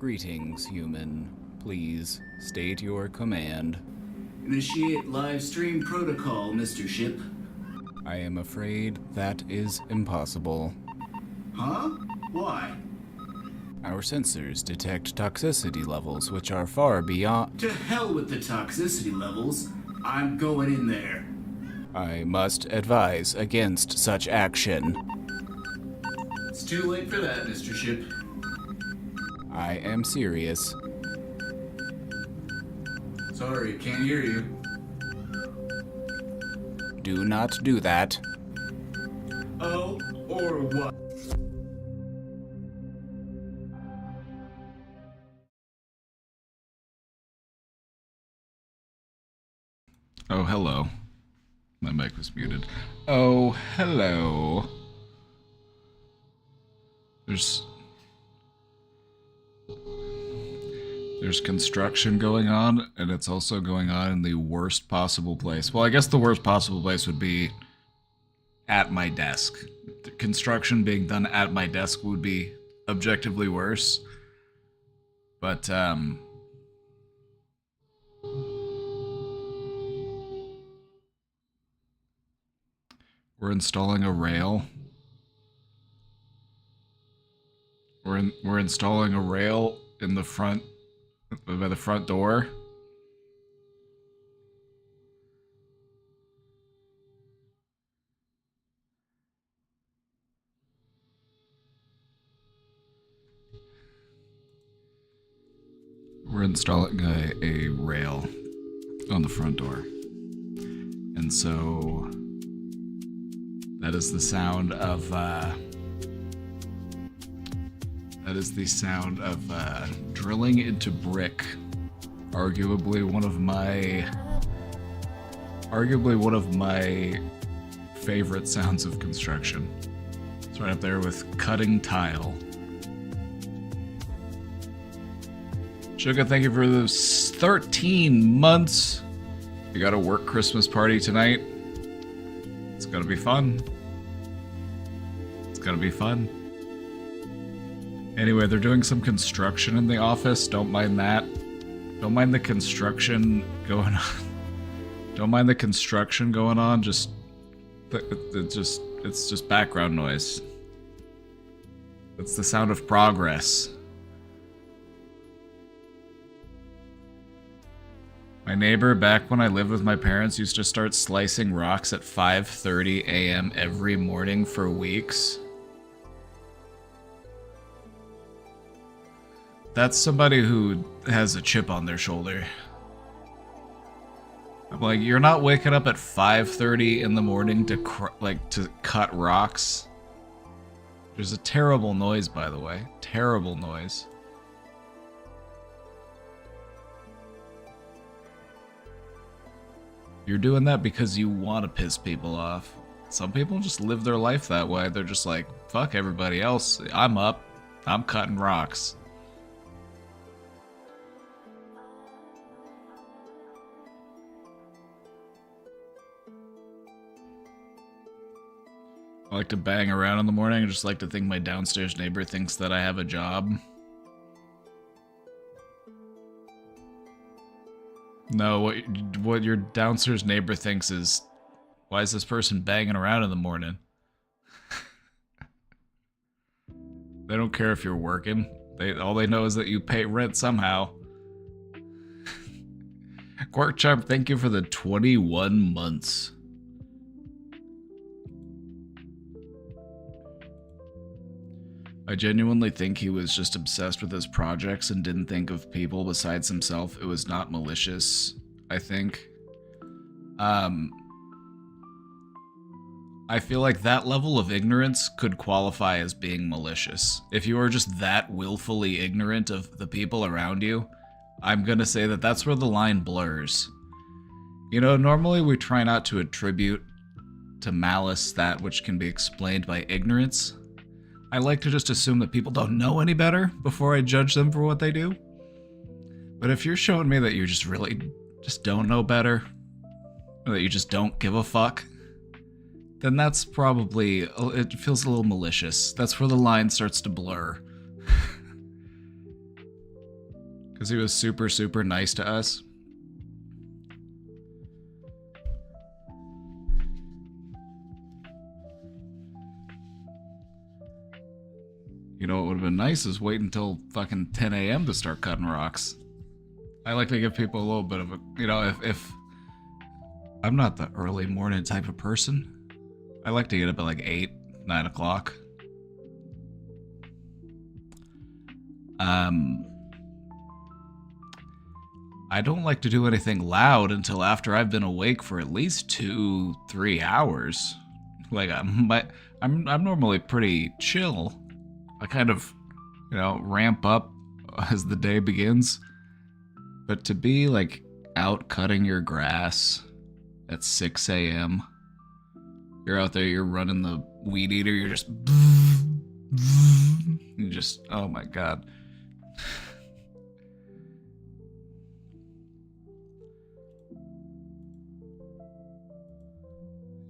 Greetings, human. Please state your command. Initiate live stream protocol, Mr. Ship. I am afraid that is impossible. Huh? Why? Our sensors detect toxicity levels which are far beyond. To hell with the toxicity levels. I'm going in there. I must advise against such action. It's too late for that, Mr. Ship. I am serious. Sorry, can't hear you. Do not do that. Oh, or what? Oh, hello. My mic was muted. Oh, hello. There's construction going on, and it's also going on in the worst possible place. Well, I guess the worst possible place would be at my desk. The construction being done at my desk would be objectively worse. But, we're installing a rail. We're installing a rail in the front, by the front door. We're installing a rail on the front door. And so that is the sound of drilling into brick. Arguably one of my favorite sounds of construction. It's right up there with cutting tile. Suga, thank you for those 13 months. You got a work Christmas party tonight. It's gonna be fun. It's gonna be fun. Anyway, they're doing some construction in the office. Don't mind that. Don't mind the construction going on. Don't mind the construction going on. It's just background noise. It's the sound of progress. My neighbor, back when I lived with my parents, used to start slicing rocks at 5:30 a.m. every morning for weeks. That's somebody who has a chip on their shoulder. I'm like, you're not waking up at 5:30 in the morning to cut rocks. There's a terrible noise, by the way. Terrible noise. You're doing that because you want to piss people off. Some people just live their life that way. They're just like, fuck everybody else. I'm up. I'm cutting rocks. I like to bang around in the morning. I just like to think my downstairs neighbor thinks that I have a job. No, what your downstairs neighbor thinks is, why is this person banging around in the morning? They don't care if you're working. All they know is that you pay rent somehow. Quarkcharm, thank you for the 21 months. I genuinely think he was just obsessed with his projects and didn't think of people besides himself. It was not malicious, I think. I feel like that level of ignorance could qualify as being malicious. If you are just that willfully ignorant of the people around you, I'm gonna say that that's where the line blurs. You know, normally we try not to attribute to malice that which can be explained by ignorance. I like to just assume that people don't know any better before I judge them for what they do. But if you're showing me that you just really just don't know better, or that you just don't give a fuck, then that's probably, it feels a little malicious. That's where the line starts to blur. Because he was super, super nice to us. You know what would have been nice is wait until fucking 10 a.m. to start cutting rocks. I like to give people a little bit of a, you know, if I'm not the early morning type of person. I like to get up at like 8, 9 o'clock. I don't like to do anything loud until after I've been awake for at least 2-3 hours. Like I'm normally pretty chill. I kind of, you know, ramp up as the day begins. But to be like out cutting your grass at 6 a.m. You're out there, you're running the weed eater, you're just you just, oh my god.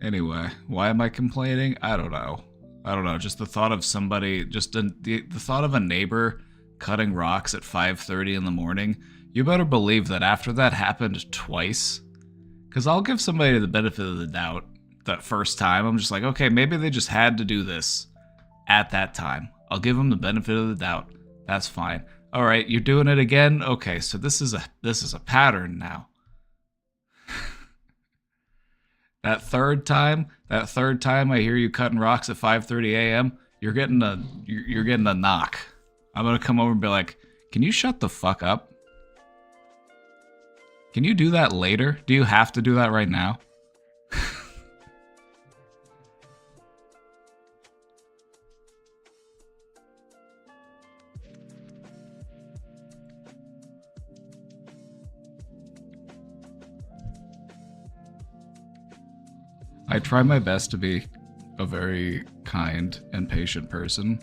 Anyway, why am I complaining? I don't know. Just the thought of somebody, the thought of a neighbor cutting rocks at 5:30 in the morning. You better believe that after that happened twice, because I'll give somebody the benefit of the doubt that first time. I'm just like, okay, maybe they just had to do this at that time. I'll give them the benefit of the doubt. That's fine. All right, you're doing it again? Okay, so this is a pattern now. That third time I hear you cutting rocks at 5:30 a.m., you're getting a knock. I'm gonna come over and be like, can you shut the fuck up? Can you do that later? Do you have to do that right now? I try my best to be a very kind and patient person,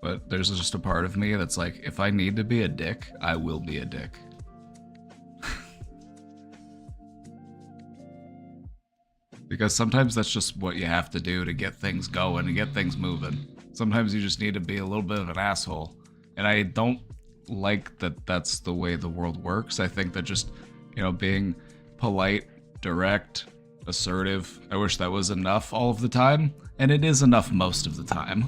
but there's just a part of me that's like, if I need to be a dick, I will be a dick. Because sometimes that's just what you have to do to get things going and get things moving. Sometimes you just need to be a little bit of an asshole. And I don't like that that's the way the world works. I think that just, you know, being polite, direct, assertive, I wish that was enough all of the time. And it is enough most of the time.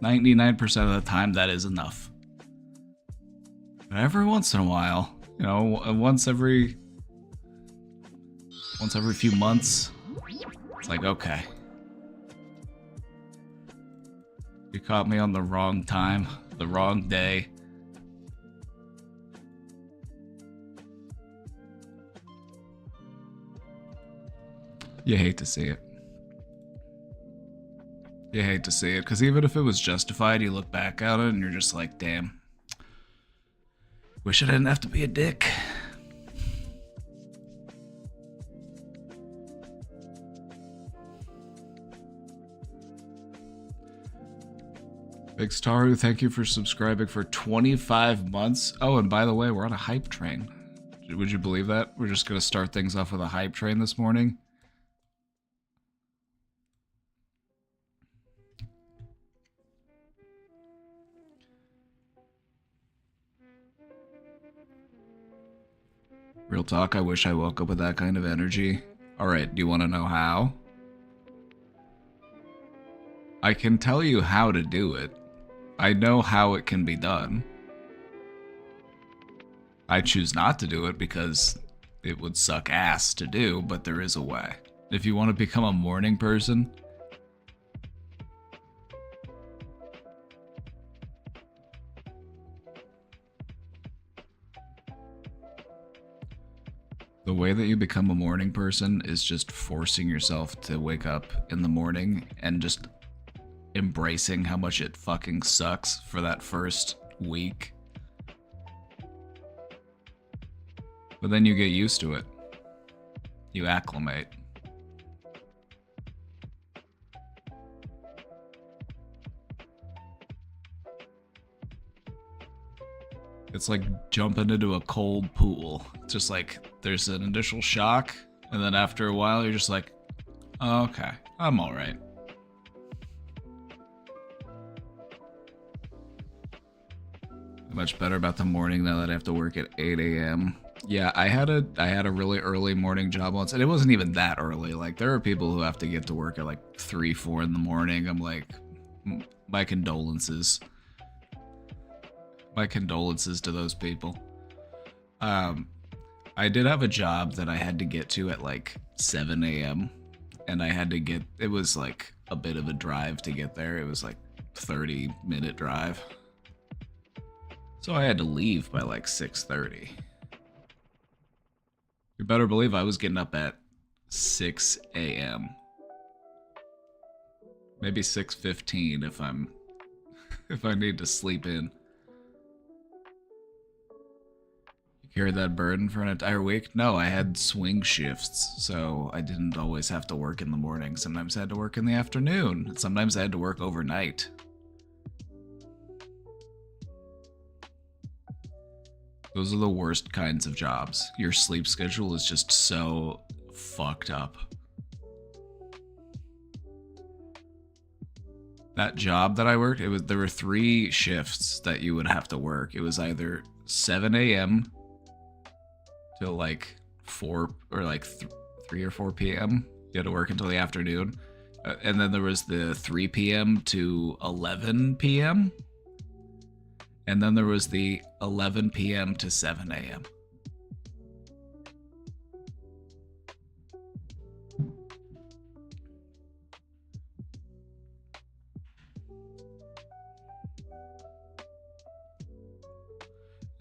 99% of the time, that is enough. But every once in a while, you know, once every few months, it's like, okay. You caught me on the wrong time, the wrong day. You hate to see it. You hate to see it, because even if it was justified, you look back at it and you're just like, damn. Wish I didn't have to be a dick. Big Staru, thank you for subscribing for 25 months. Oh, and by the way, we're on a hype train. Would you believe that? We're just going to start things off with a hype train this morning. Real talk, I wish I woke up with that kind of energy. Alright, do you want to know how? I can tell you how to do it. I know how it can be done. I choose not to do it because it would suck ass to do, but there is a way. If you want to become a morning person, the way that you become a morning person is just forcing yourself to wake up in the morning and just embracing how much it fucking sucks for that first week. But then you get used to it. You acclimate. It's like jumping into a cold pool. It's just like there's an initial shock, and then after a while you're just like, oh, okay, I'm alright. Much better about the morning now that I have to work at 8 a.m. Yeah, I had a really early morning job once, and it wasn't even that early. Like, there are people who have to get to work at like 3, 4 in the morning. I'm like, my condolences. My condolences to those people. I did have a job that I had to get to at like 7 a.m. and I had to get, it was like a bit of a drive to get there. It was like 30-minute drive. So I had to leave by like 6:30. You better believe I was getting up at 6 a.m. Maybe 6:15 if I need to sleep in. You carried that burden for an entire week? No, I had swing shifts, so I didn't always have to work in the morning. Sometimes I had to work in the afternoon. Sometimes I had to work overnight. Those are the worst kinds of jobs. Your sleep schedule is just so fucked up. That job that I worked, there were 3 shifts that you would have to work. It was either 7 a.m. till like 4 or like 3 or 4 p.m. You had to work until the afternoon. And then there was the 3 p.m. to 11 p.m. And then there was the 11 p.m. to 7 a.m.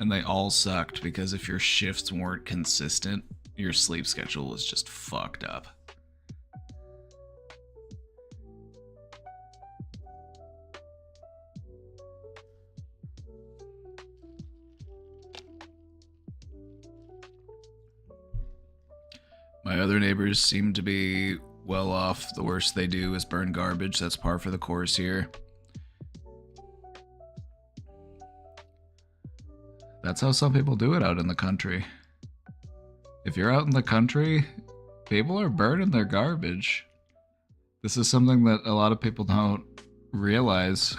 And they all sucked because if your shifts weren't consistent, your sleep schedule was just fucked up. My other neighbors seem to be well off. The worst they do is burn garbage. That's par for the course here. That's how some people do it out in the country. If you're out in the country, people are burning their garbage. This is something that a lot of people don't realize.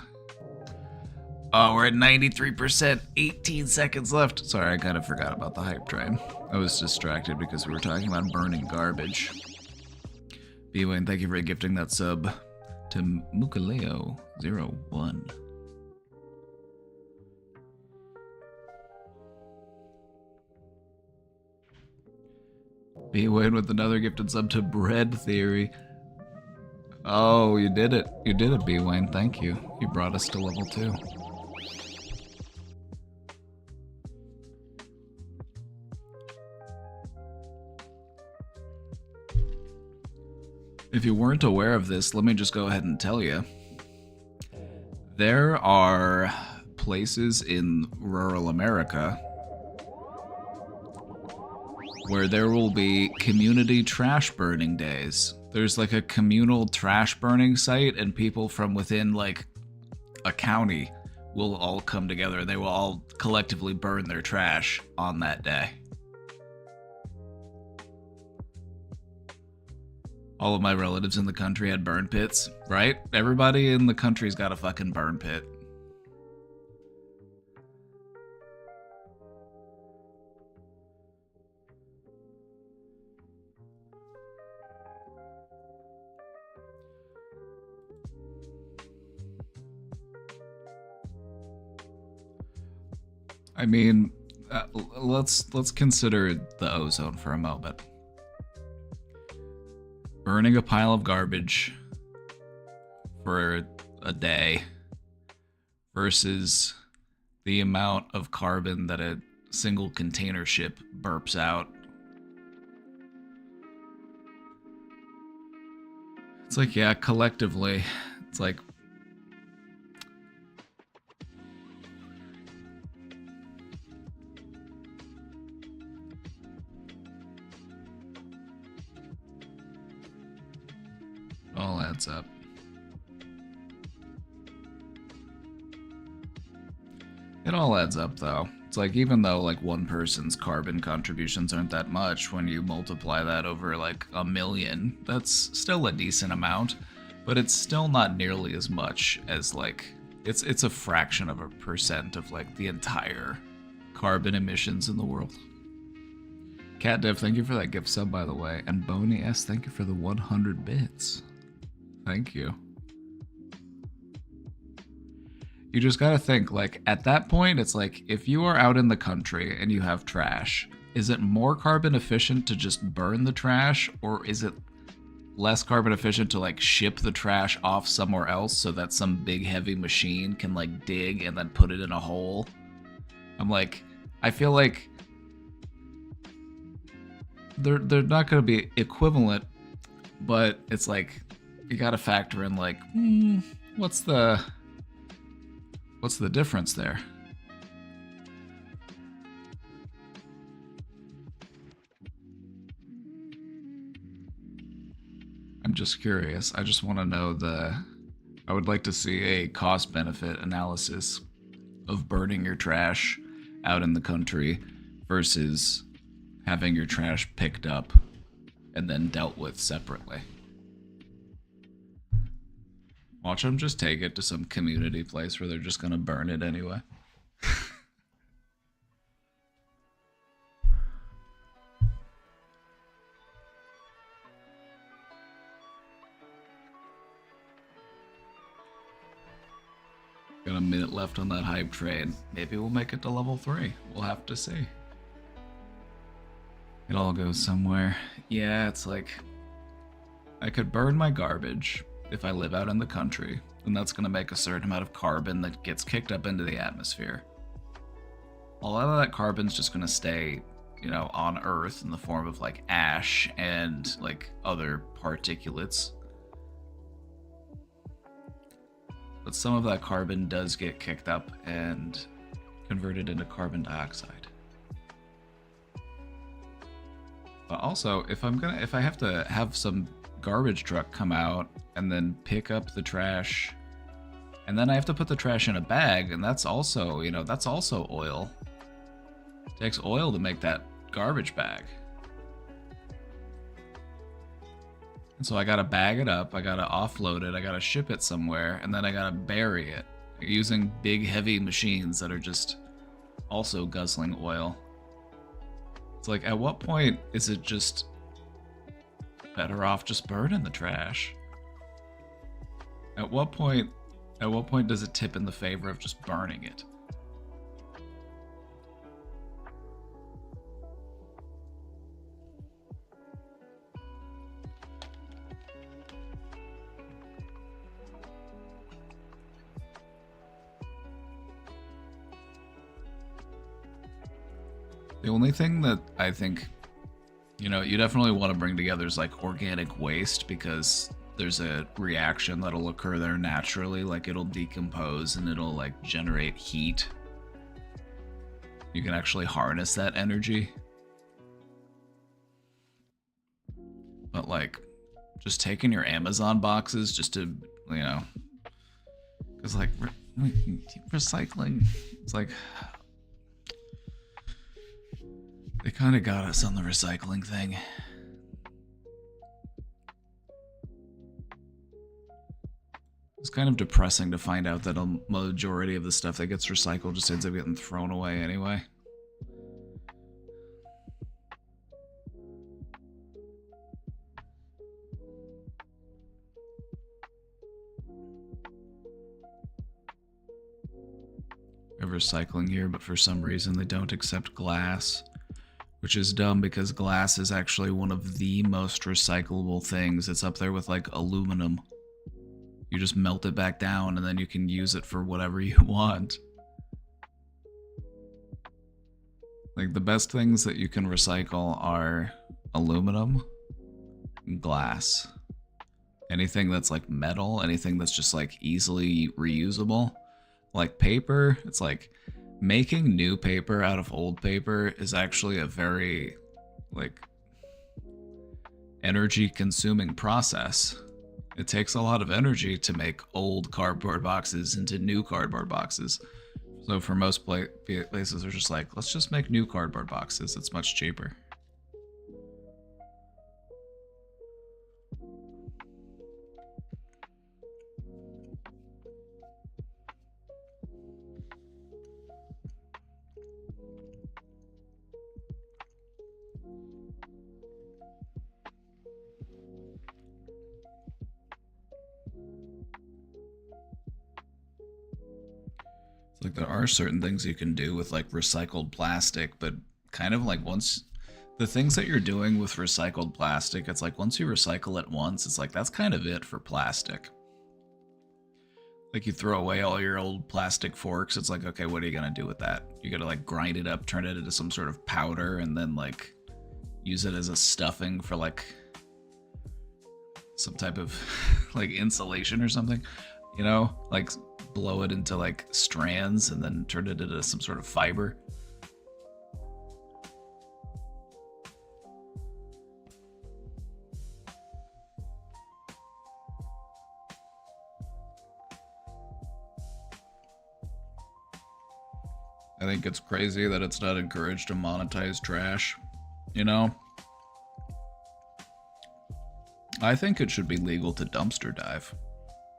Oh, we're at 93%, 18 seconds left. Sorry, I kind of forgot about the hype train. I was distracted because we were talking about burning garbage. B-Wayne, thank you for gifting that sub to Mukaleo01. B-Wayne with another gifted sub to Bread Theory. Oh, you did it. You did it, B-Wayne. Thank you. You brought us to level 2. If you weren't aware of this, let me just go ahead and tell you. There are places in rural America where there will be community trash burning days. There's like a communal trash burning site, and people from within like a county will all come together. They will all collectively burn their trash on that day. All of my relatives in the country had burn pits, right? Everybody in the country's got a fucking burn pit. I mean, let's consider the ozone for a moment. Burning a pile of garbage for a day versus the amount of carbon that a single container ship burps out. It's like, yeah, collectively, it's like, all adds up. It all adds up, though. It's like, even though like one person's carbon contributions aren't that much, when you multiply that over like 1 million, that's still a decent amount, but it's still not nearly as much as like It's a fraction of a percent of like the entire carbon emissions in the world. Cat Dev, thank you for that gift sub, by the way. And Boney S, thank you for the 100 bits. Thank you. You just gotta think, like, at that point, it's like, if you are out in the country and you have trash, is it more carbon efficient to just burn the trash, or is it less carbon efficient to, like, ship the trash off somewhere else so that some big heavy machine can, like, dig and then put it in a hole? I'm like, I feel like they're not gonna be equivalent, but it's like, you gotta factor in, like, what's the difference there? I'm just curious. I just want to know I would like to see a cost benefit analysis of burning your trash out in the country versus having your trash picked up and then dealt with separately. Watch them just take it to some community place where they're just gonna burn it anyway. Got a minute left on that hype train. Maybe we'll make it to level 3. We'll have to see. It all goes somewhere. Yeah, it's like, I could burn my garbage if I live out in the country, and that's going to make a certain amount of carbon that gets kicked up into the atmosphere. A lot of that carbon's just going to stay, you know, on Earth in the form of like ash and like other particulates. But some of that carbon does get kicked up and converted into carbon dioxide. But also, if I have to have some garbage truck come out and then pick up the trash, and then I have to put the trash in a bag, and that's also, you know, that's also oil. It takes oil to make that garbage bag. And so I gotta bag it up, I gotta offload it, I gotta ship it somewhere, and then I gotta bury it using big heavy machines that are just also guzzling oil. It's like, at what point is it just better off just burning the trash? At what point does it tip in the favor of just burning it? The only thing that I think, you know, you definitely want to bring together is like organic waste, because there's a reaction that'll occur there naturally, like it'll decompose and it'll like generate heat. You can actually harness that energy. But like, just taking your Amazon boxes just to, you know, because like recycling, it's like, they kind of got us on the recycling thing. It's kind of depressing to find out that a majority of the stuff that gets recycled just ends up getting thrown away anyway. We have recycling here, but for some reason they don't accept glass. Which is dumb, because glass is actually one of the most recyclable things. It's up there with like aluminum. You just melt it back down and then you can use it for whatever you want. Like, the best things that you can recycle are aluminum and glass. Anything that's like metal, anything that's just like easily reusable. Like paper, it's like, making new paper out of old paper is actually a very, like, energy consuming process. It takes a lot of energy to make old cardboard boxes into new cardboard boxes. So for most places, they're just like, let's just make new cardboard boxes. It's much cheaper. It's like there are certain things you can do with like recycled plastic, but kind of like once the things that you're doing with recycled plastic, it's like once you recycle it once, it's like that's kind of it for plastic. Like you throw away all your old plastic forks, it's like, okay, what are you gonna do with that? You gotta like grind it up, turn it into some sort of powder, and then like use it as a stuffing for like some type of like insulation or something, you know? Like blow it into like strands and then turn it into some sort of fiber. I think it's crazy that it's not encouraged to monetize trash, you know? I think it should be legal to dumpster dive.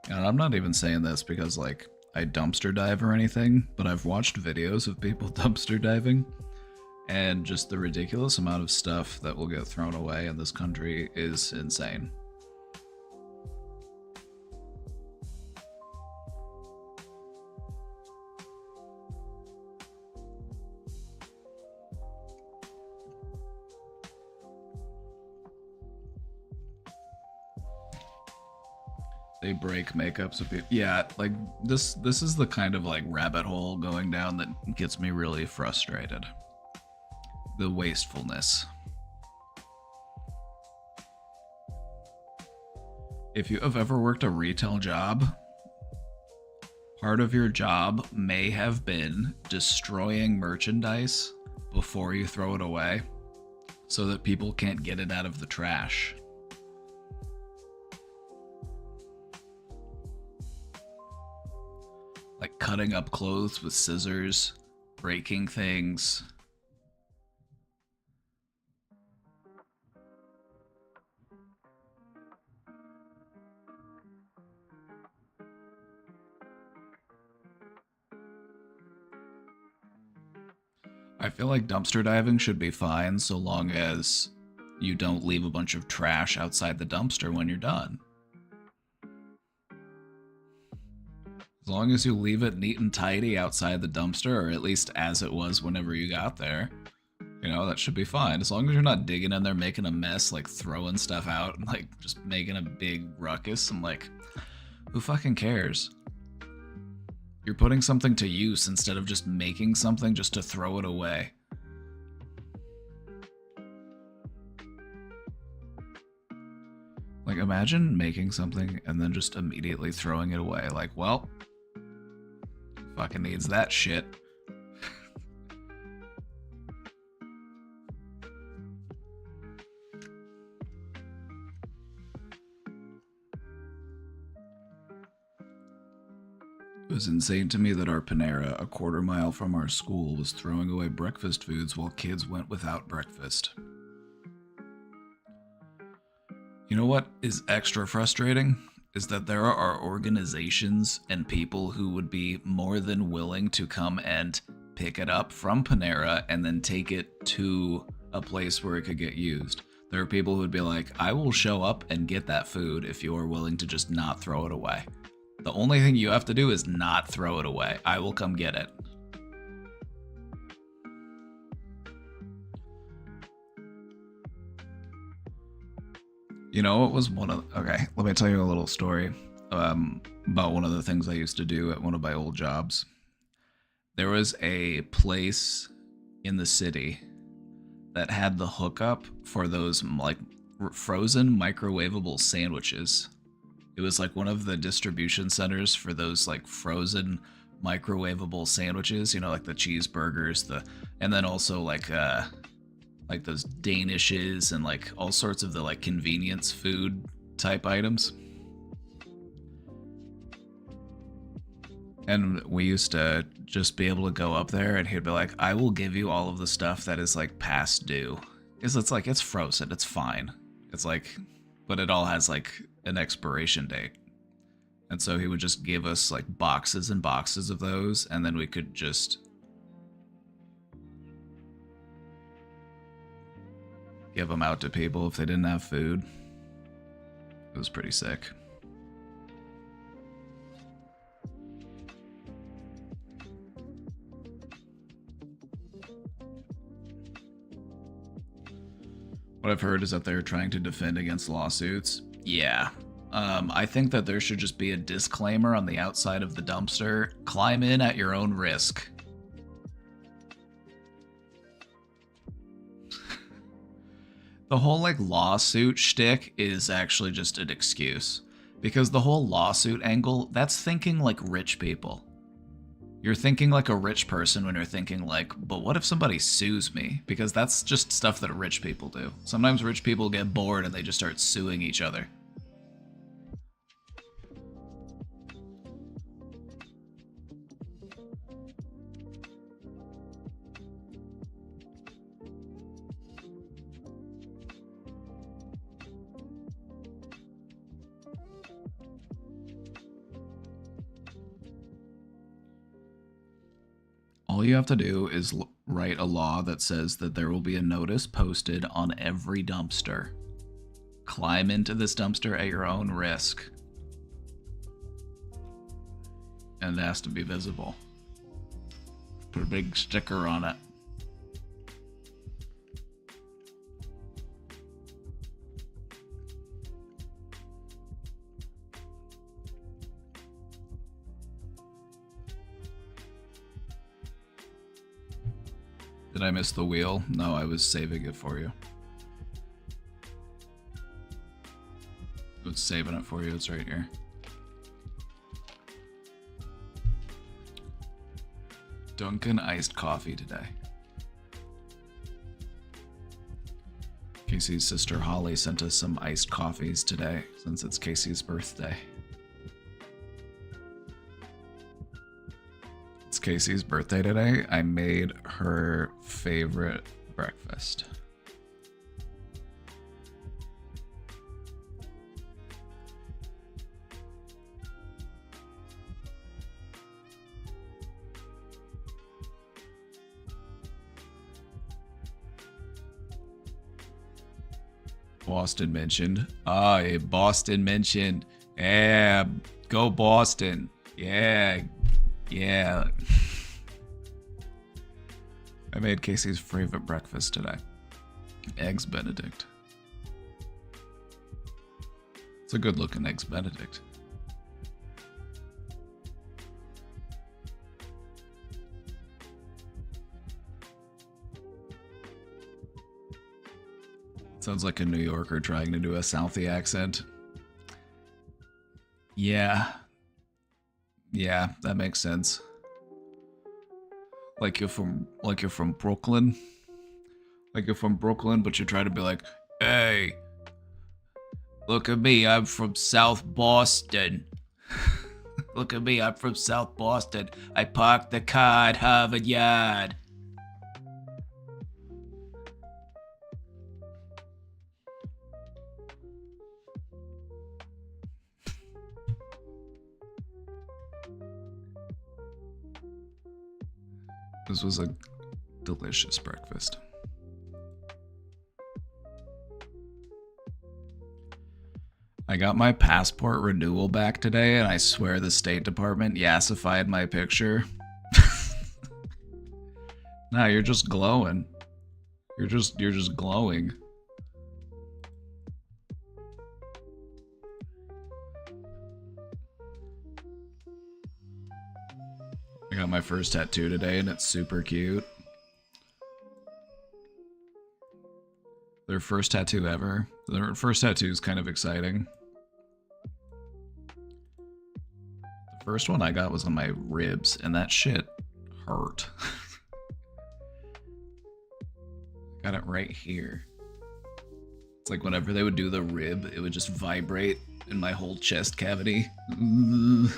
And I'm not even saying this because, like, I dumpster dive or anything, but I've watched videos of people dumpster diving, and just the ridiculous amount of stuff that will get thrown away in this country is insane. They break makeups of people. Yeah, like this is the kind of like rabbit hole going down that gets me really frustrated. The wastefulness. If you have ever worked a retail job, part of your job may have been destroying merchandise before you throw it away so that people can't get it out of the trash. Like cutting up clothes with scissors, breaking things. I feel like dumpster diving should be fine so long as you don't leave a bunch of trash outside the dumpster when you're done. As long as you leave it neat and tidy outside the dumpster, or at least as it was whenever you got there, you know, that should be fine. As long as you're not digging in there, making a mess, like throwing stuff out, and like just making a big ruckus. I'm like, who fucking cares? You're putting something to use instead of just making something just to throw it away. Like, imagine making something and then just immediately throwing it away. Like, well, fucking needs that shit. It was insane to me that our Panera, a quarter mile from our school, was throwing away breakfast foods while kids went without breakfast. You know what is extra frustrating? Is that there are organizations and people who would be more than willing to come and pick it up from Panera and then take it to a place where it could get used. There are people who would be like, I will show up and get that food if you are willing to just not throw it away. The only thing you have to do is not throw it away. I will come get it. You know, it was okay, let me tell you a little story about one of the things I used to do at one of my old jobs. There was a place in the city that had the hookup for those like frozen microwavable sandwiches. It was like one of the distribution centers for those like frozen microwavable sandwiches, you know, like the cheeseburgers, and then also like those Danishes and like all sorts of the like convenience food type items. And we used to just be able to go up there and he'd be like, I will give you all of the stuff that is like past due. Because it's like, it's frozen, it's fine. It's like, but it all has like an expiration date. And so he would just give us like boxes and boxes of those, and then we could just give them out to people if they didn't have food. It was pretty sick. What I've heard is that they're trying to defend against lawsuits. Yeah. I think that there should just be a disclaimer on the outside of the dumpster. Climb in at your own risk. The whole like lawsuit shtick is actually just an excuse. Because the whole lawsuit angle, that's thinking like rich people. You're thinking like a rich person when you're thinking like, but what if somebody sues me? Because that's just stuff that rich people do. Sometimes rich people get bored and they just start suing each other. All you have to do is write a law that says that there will be a notice posted on every dumpster. Climb into this dumpster at your own risk. And it has to be visible. Put a big sticker on it. Did I miss the wheel? No, I was saving it for you. I was saving it for you, it's right here. Dunkin' iced coffee today. Casey's sister Holly sent us some iced coffees today, since it's Casey's birthday. It's Casey's birthday today. I made her favorite breakfast. Boston mentioned. Boston mentioned. Yeah, go Boston. Yeah. I made Casey's favorite breakfast today. Eggs Benedict. It's a good looking Eggs Benedict. Sounds like a New Yorker trying to do a Southie accent. Yeah, that makes sense. Like you're from Brooklyn. Like you're from Brooklyn, but you try to be like, hey, look at me, I'm from South Boston. Look at me, I'm from South Boston. I parked the car at Harvard Yard. This was a delicious breakfast. I got my passport renewal back today, and I swear the State Department yassified my picture. Nah, you're just glowing. You're just glowing. I got my first tattoo today, and it's super cute. Their first tattoo ever. Their first tattoo is kind of exciting. The first one I got was on my ribs, and that shit hurt. Got it right here. It's like whenever they would do the rib, it would just vibrate in my whole chest cavity. That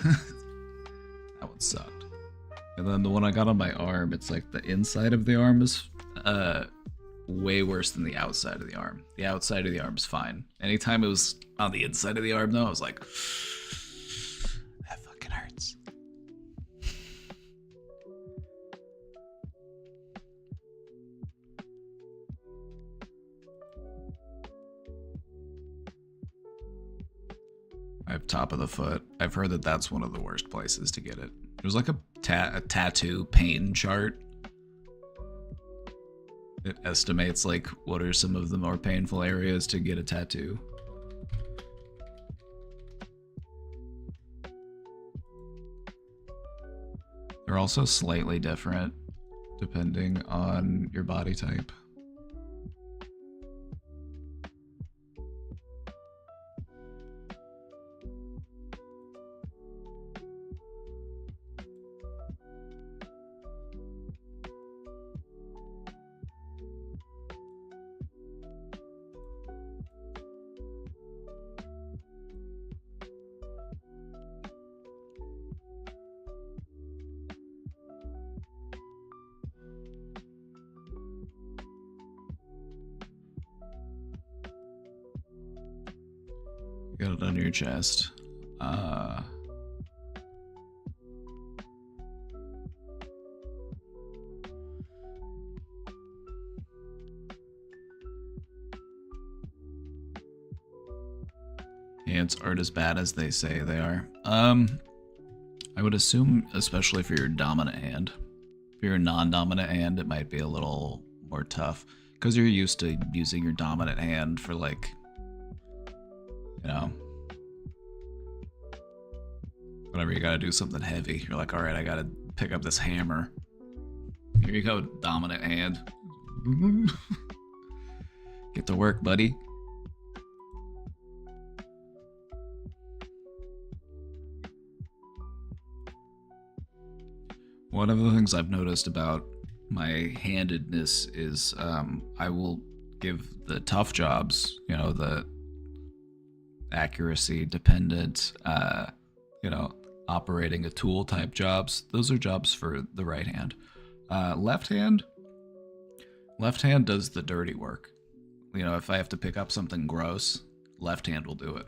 one sucked. And then the one I got on my arm, it's like the inside of the arm is way worse than the outside of the arm. The outside of the arm's fine. Anytime it was on the inside of the arm, though, I was like, that fucking hurts. I have top of the foot. I've heard that that's one of the worst places to get it. There's like a tattoo pain chart. It estimates like what are some of the more painful areas to get a tattoo. They're also slightly different depending on your body type. Got it on your chest. Hands aren't as bad as they say they are. I would assume, especially for your dominant hand. If you're a non-dominant hand, it might be a little more tough because you're used to using your dominant hand for like, you know, whenever you gotta do something heavy, you're like, all right, I gotta pick up this hammer. Here you go, dominant hand. Get to work, buddy. One of the things I've noticed about my handedness is I will give the tough jobs, you know, the accuracy dependent, you know, operating a tool type jobs. Those are jobs for the right hand. Left hand does the dirty work. You know, if I have to pick up something gross, left hand will do it.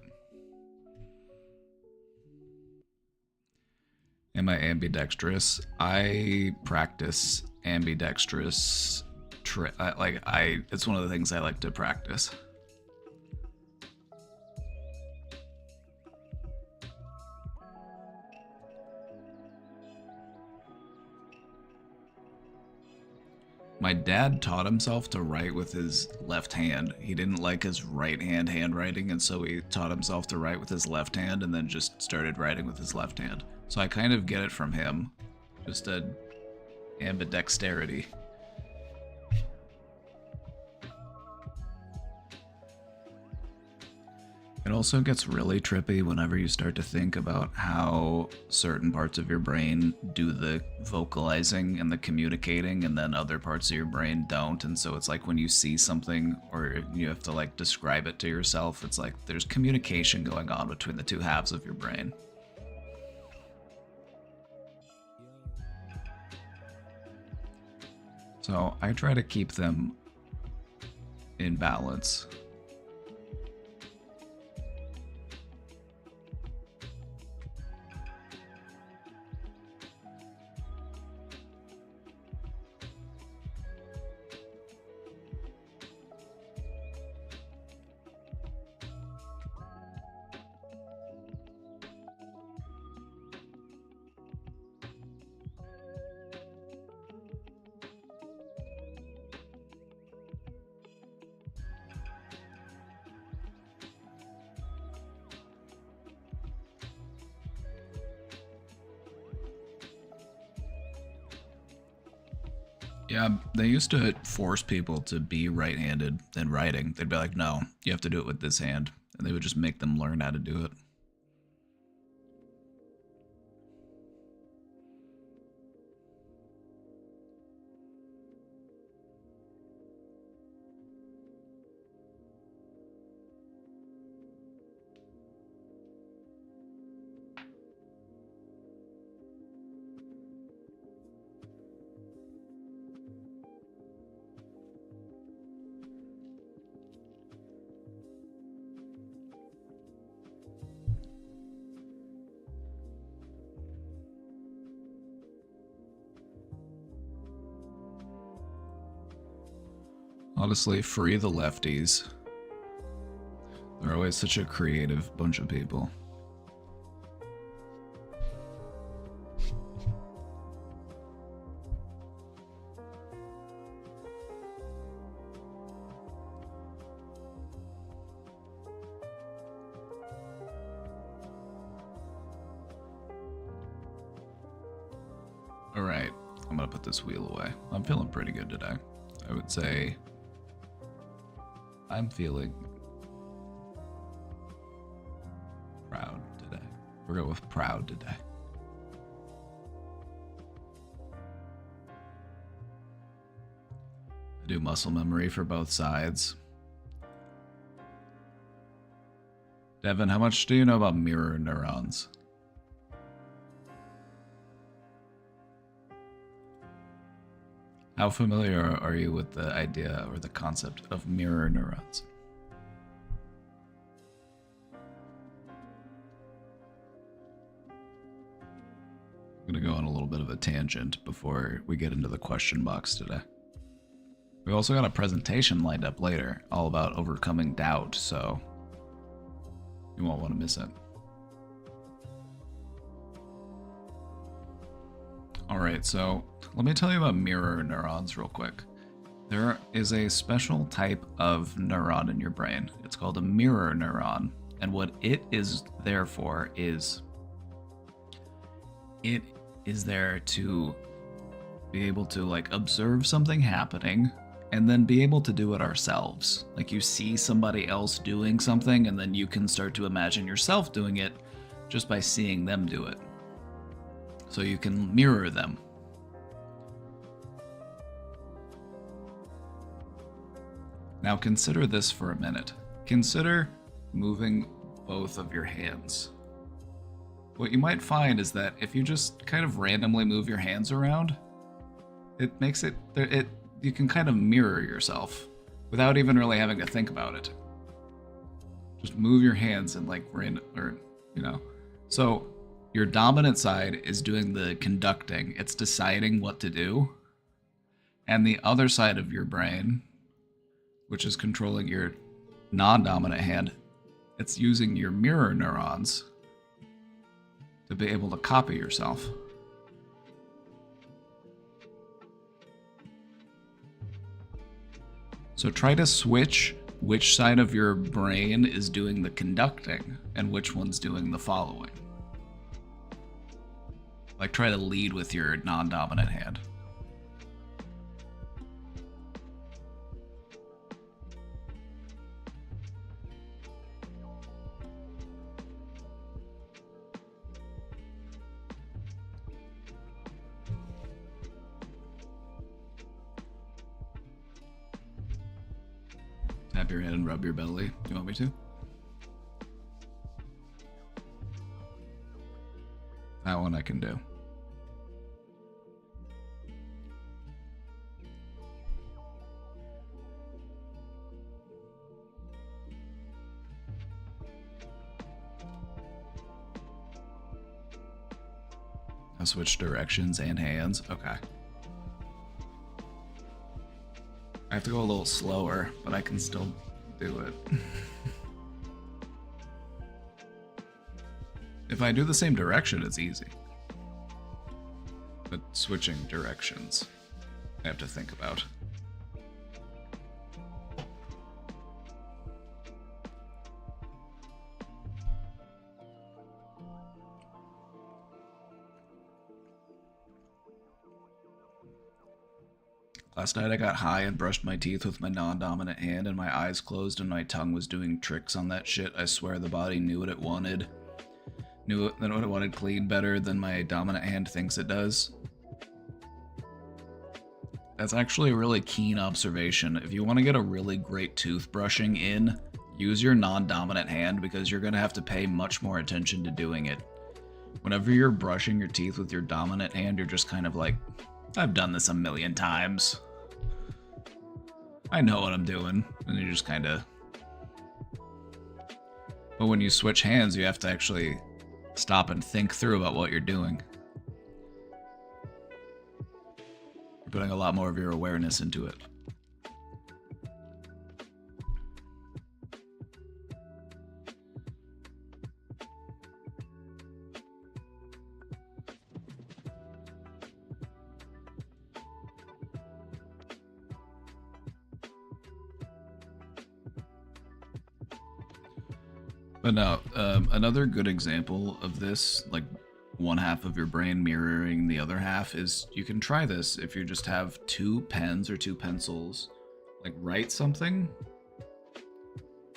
Am I ambidextrous? I practice ambidextrous. It's one of the things I like to practice. My dad taught himself to write with his left hand. He didn't like his right hand handwriting, and so he taught himself to write with his left hand and then just started writing with his left hand. So I kind of get it from him. Just a ambidexterity. It also gets really trippy whenever you start to think about how certain parts of your brain do the vocalizing and the communicating, and then other parts of your brain don't. And so it's like when you see something or you have to like describe it to yourself, it's like there's communication going on between the two halves of your brain. So I try to keep them in balance. Yeah, they used to force people to be right-handed in writing. They'd be like, no, you have to do it with this hand. And they would just make them learn how to do it. Honestly, free the lefties. They're always such a creative bunch of people. Alright, I'm gonna put this wheel away. I'm feeling pretty good today. I would say I'm feeling proud today. We're going with proud today. I do muscle memory for both sides. Devin, how much do you know about mirror neurons? How familiar are you with the idea or the concept of mirror neurons? I'm going to go on a little bit of a tangent before we get into the question box today. We also got a presentation lined up later, all about overcoming doubt, so you won't want to miss it. Alright, so let me tell you about mirror neurons real quick. There is a special type of neuron in your brain. It's called a mirror neuron, and what it is there for is it is there to be able to like observe something happening and then be able to do it ourselves. Like you see somebody else doing something and then you can start to imagine yourself doing it just by seeing them do it. So you can mirror them. Now consider this for a minute. Consider moving both of your hands. What you might find is that if you just kind of randomly move your hands around, it makes you can kind of mirror yourself without even really having to think about it. Just move your hands and like So your dominant side is doing the conducting. It's deciding what to do. And the other side of your brain, which is controlling your non-dominant hand, it's using your mirror neurons to be able to copy yourself. So try to switch which side of your brain is doing the conducting and which one's doing the following. Like try to lead with your non-dominant hand. Tap your head and rub your belly. Do you want me to? That one I can do. I'll switch directions and hands. Okay. I have to go a little slower, but I can still do it. If I do the same direction, it's easy. But switching directions, I have to think about. Last night I got high and brushed my teeth with my non-dominant hand and my eyes closed and my tongue was doing tricks on that shit. I swear the body knew what it wanted. Knew what it wanted clean better than my dominant hand thinks it does. That's actually a really keen observation. If you want to get a really great toothbrushing in, use your non-dominant hand because you're going to have to pay much more attention to doing it. Whenever you're brushing your teeth with your dominant hand, you're just kind of like, I've done this a million times. I know what I'm doing. And you just kind of... But when you switch hands, you have to actually stop and think through about what you're doing. You're putting a lot more of your awareness into it. But no, another good example of this, like one half of your brain mirroring the other half is you can try this if you just have 2 pens or 2 pencils. Like write something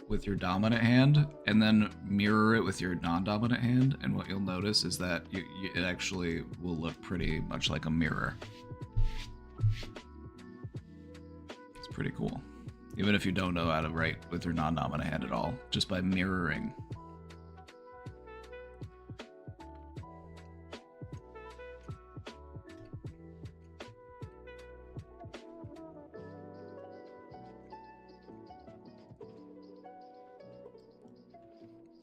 with your dominant hand and then mirror it with your non-dominant hand, and what you'll notice is that it actually will look pretty much like a mirror. It's pretty cool. Even if you don't know how to write with your non-dominant hand at all, just by mirroring.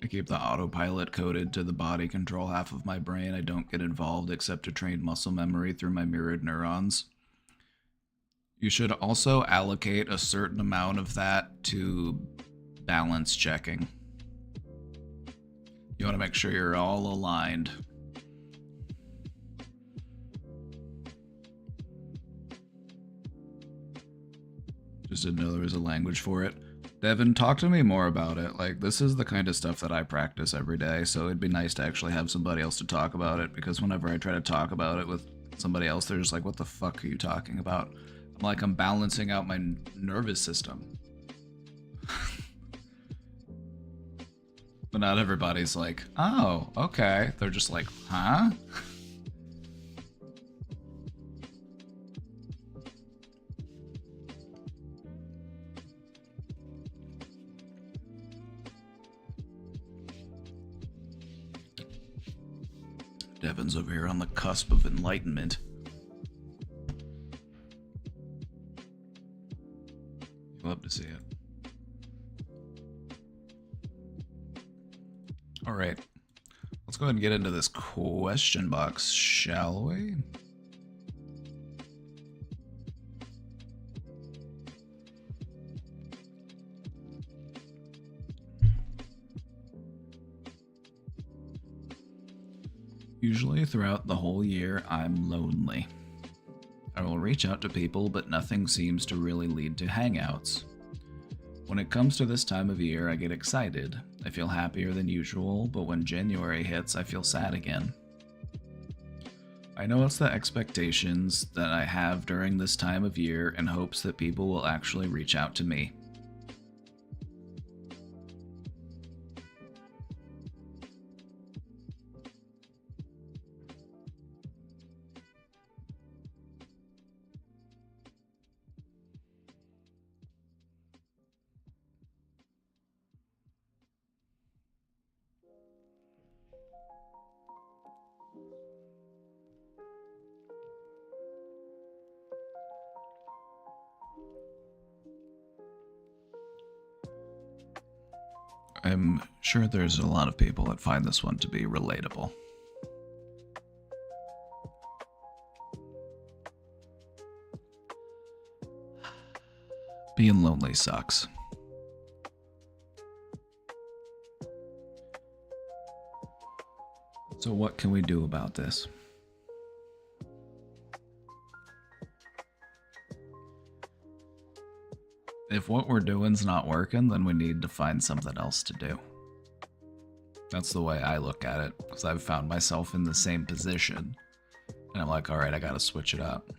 I keep the autopilot coded to the body control half of my brain. I don't get involved except to train muscle memory through my mirrored neurons. You should also allocate a certain amount of that to balance checking. You want to make sure you're all aligned. Just didn't know there was a language for it. Devin, talk to me more about it. Like, this is the kind of stuff that I practice every day, so it'd be nice to actually have somebody else to talk about it, because whenever I try to talk about it with somebody else, they're just like, what the fuck are you talking about? I'm like, I'm balancing out my nervous system. But not everybody's like, oh, okay. They're just like, huh? Devin's over here on the cusp of enlightenment. Love to see it. All right. Let's go ahead and get into this question box, shall we? Usually throughout the whole year, I'm lonely. I will reach out to people, but nothing seems to really lead to hangouts. When it comes to this time of year, I get excited. I feel happier than usual, but when January hits, I feel sad again. I know it's the expectations that I have during this time of year in hopes that people will actually reach out to me. I'm sure there's a lot of people that find this one to be relatable. Being lonely sucks. So what can we do about this? If what we're doing's not working, then we need to find something else to do. That's the way I look at it, because I've found myself in the same position. And I'm like, alright, I gotta switch it up.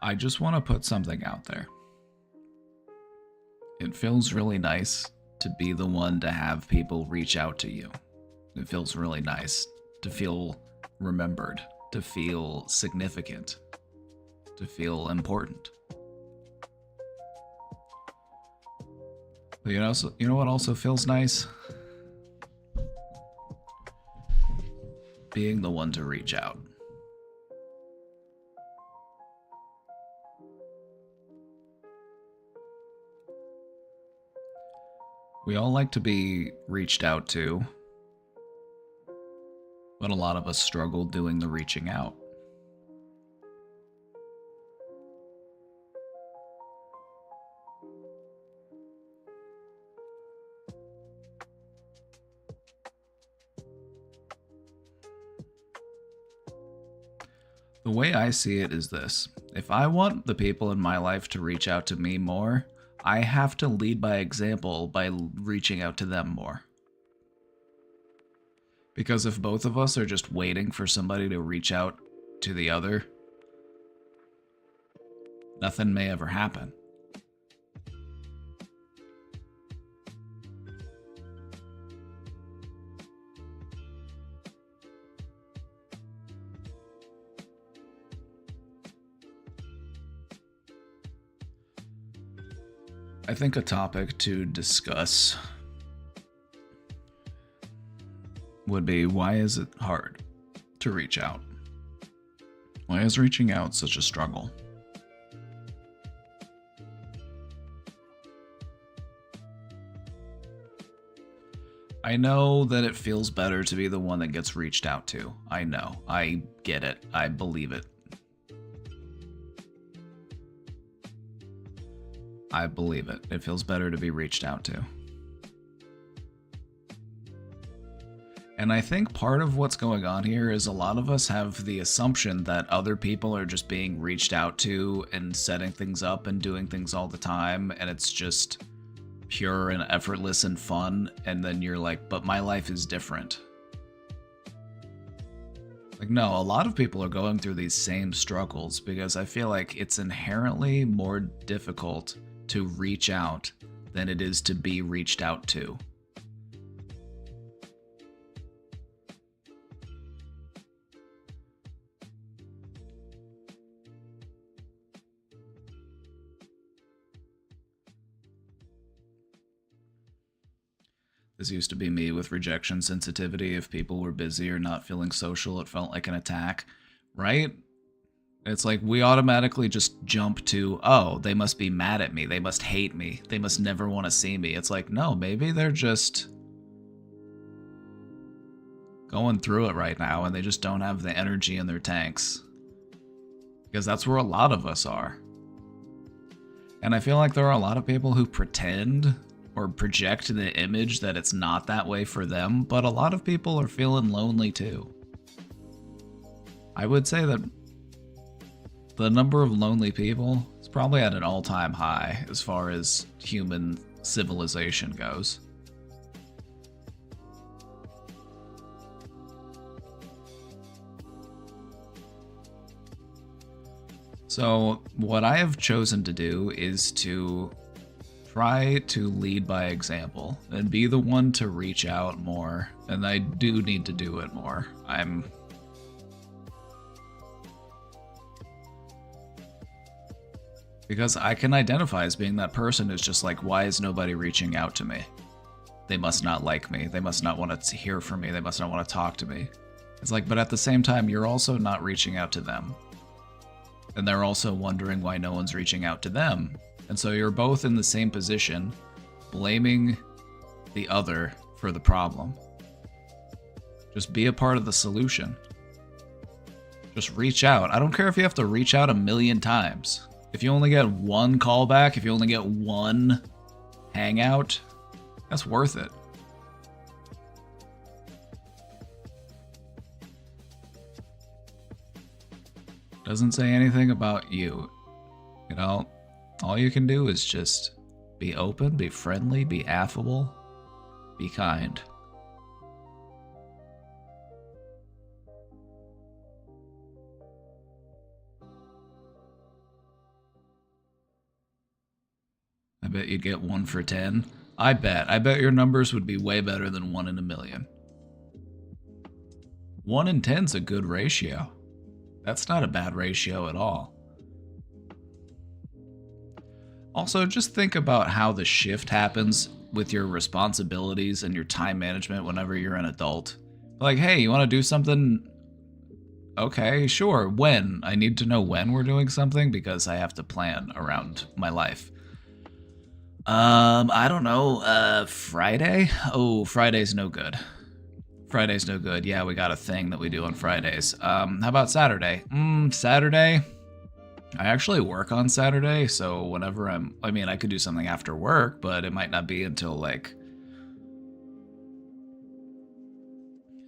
I just want to put something out there. It feels really nice to be the one to have people reach out to you. It feels really nice to feel remembered, to feel significant, to feel important. But you know what also feels nice? Being the one to reach out. We all like to be reached out to, but a lot of us struggle doing the reaching out. The way I see it is this. If I want the people in my life to reach out to me more, I have to lead by example by reaching out to them more. Because if both of us are just waiting for somebody to reach out to the other, nothing may ever happen. I think a topic to discuss would be, why is it hard to reach out? Why is reaching out such a struggle? I know that it feels better to be the one that gets reached out to. I know. I get it. I believe it. I believe it. It feels better to be reached out to. And I think part of what's going on here is a lot of us have the assumption that other people are just being reached out to and setting things up and doing things all the time, and it's just pure and effortless and fun, and then you're like, but my life is different. Like, no, a lot of people are going through these same struggles because I feel like it's inherently more difficult to reach out than it is to be reached out to. This used to be me with rejection sensitivity. If people were busy or not feeling social, it felt like an attack, right? It's like we automatically just jump to, oh, they must be mad at me. They must hate me. They must never want to see me. It's like, no, maybe they're just going through it right now and they just don't have the energy in their tanks. Because that's where a lot of us are. And I feel like there are a lot of people who pretend or project the image that it's not that way for them, but a lot of people are feeling lonely too. I would say that the number of lonely people is probably at an all-time high as far as human civilization goes. So what I have chosen to do is to try to lead by example and be the one to reach out more, and I do need to do it more. Because I can identify as being that person who's just like, why is nobody reaching out to me? They must not like me. They must not want to hear from me. They must not want to talk to me. It's like, but at the same time, you're also not reaching out to them. And they're also wondering why no one's reaching out to them. And so you're both in the same position, blaming the other for the problem. Just be a part of the solution. Just reach out. I don't care if you have to reach out 1,000,000 times. If you only get one callback, if you only get one hangout, that's worth it. Doesn't say anything about you. You know, all you can do is just be open, be friendly, be affable, be kind. I bet you'd get 1 for 10. I bet your numbers would be way better than 1 in 1,000,000. 1 in 10's a good ratio. That's not a bad ratio at all. Also, just think about how the shift happens with your responsibilities and your time management whenever you're an adult. Like, hey, you want to do something? Okay, sure. When? I need to know when we're doing something because I have to plan around my life. I don't know, Friday? Oh, Friday's no good. Friday's no good. Yeah, we got a thing that we do on Fridays. How about Saturday? Saturday? I actually work on Saturday, so whenever I could do something after work, but it might not be until like...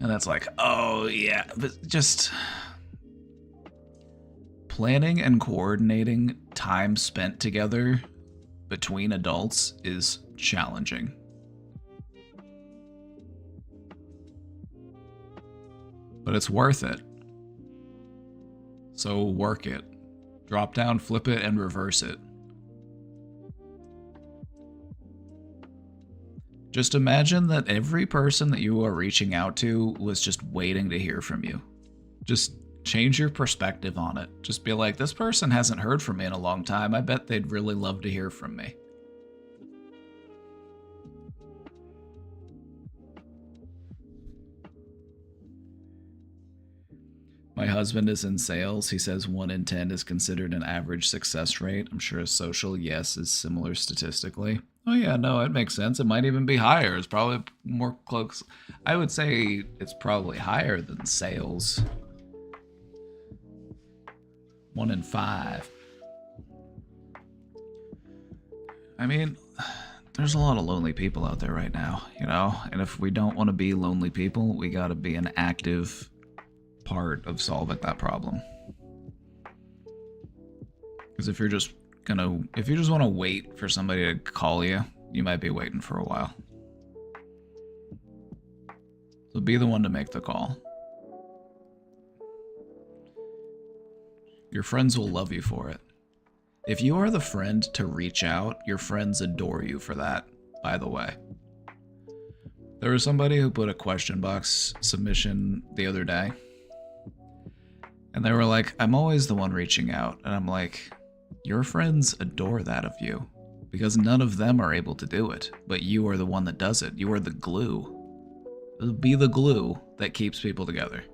And that's like, oh yeah, but just... Planning and coordinating time spent together between adults is challenging. but it's worth it. So work it. Drop down, flip it, and reverse it. Just imagine that every person that you are reaching out to was just waiting to hear from you. Just change your perspective on it. Just be like, this person hasn't heard from me in a long time. I bet they'd really love to hear from me. My husband is in sales. He says 1 in 10 is considered an average success rate. I'm sure a social yes is similar statistically. Oh yeah, no, it makes sense. It might even be higher. It's probably more close. I would say it's probably higher than sales. 1 in 5. I mean, there's a lot of lonely people out there right now, you know? And if we don't want to be lonely people, we gotta be an active part of solving that problem. Because if you just want to wait for somebody to call you, you might be waiting for a while. So be the one to make the call. Your friends will love you for it. If you are the friend to reach out, your friends adore you for that, by the way. There was somebody who put a question box submission the other day. And they were like, I'm always the one reaching out. And I'm like, your friends adore that of you. Because none of them are able to do it. But you are the one that does it. You are the glue. Be the glue that keeps people together.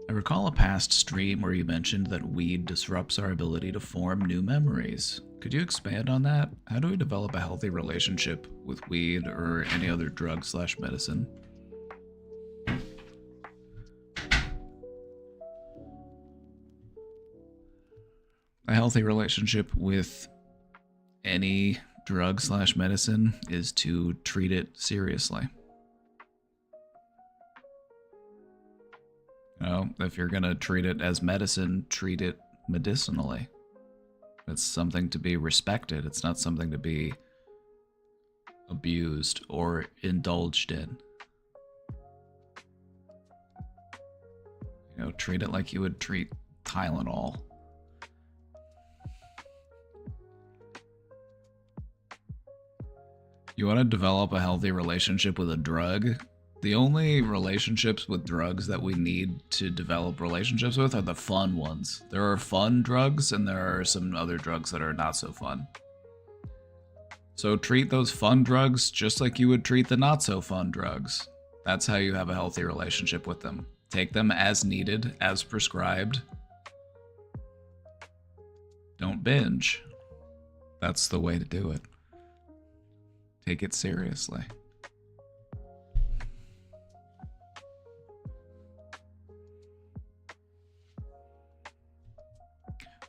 I recall a past stream where you mentioned that weed disrupts our ability to form new memories. Could you expand on that? How do we develop a healthy relationship with weed or any other drug/medicine? A healthy relationship with any drug/medicine is to treat it seriously. You know, if you're going to treat it as medicine, treat it medicinally. It's something to be respected. It's not something to be abused or indulged in. You know, treat it like you would treat Tylenol. You want to develop a healthy relationship with a drug? The only relationships with drugs that we need to develop relationships with are the fun ones. There are fun drugs and there are some other drugs that are not so fun. So treat those fun drugs just like you would treat the not so fun drugs. That's how you have a healthy relationship with them. Take them as needed, as prescribed. Don't binge. That's the way to do it. Take it seriously.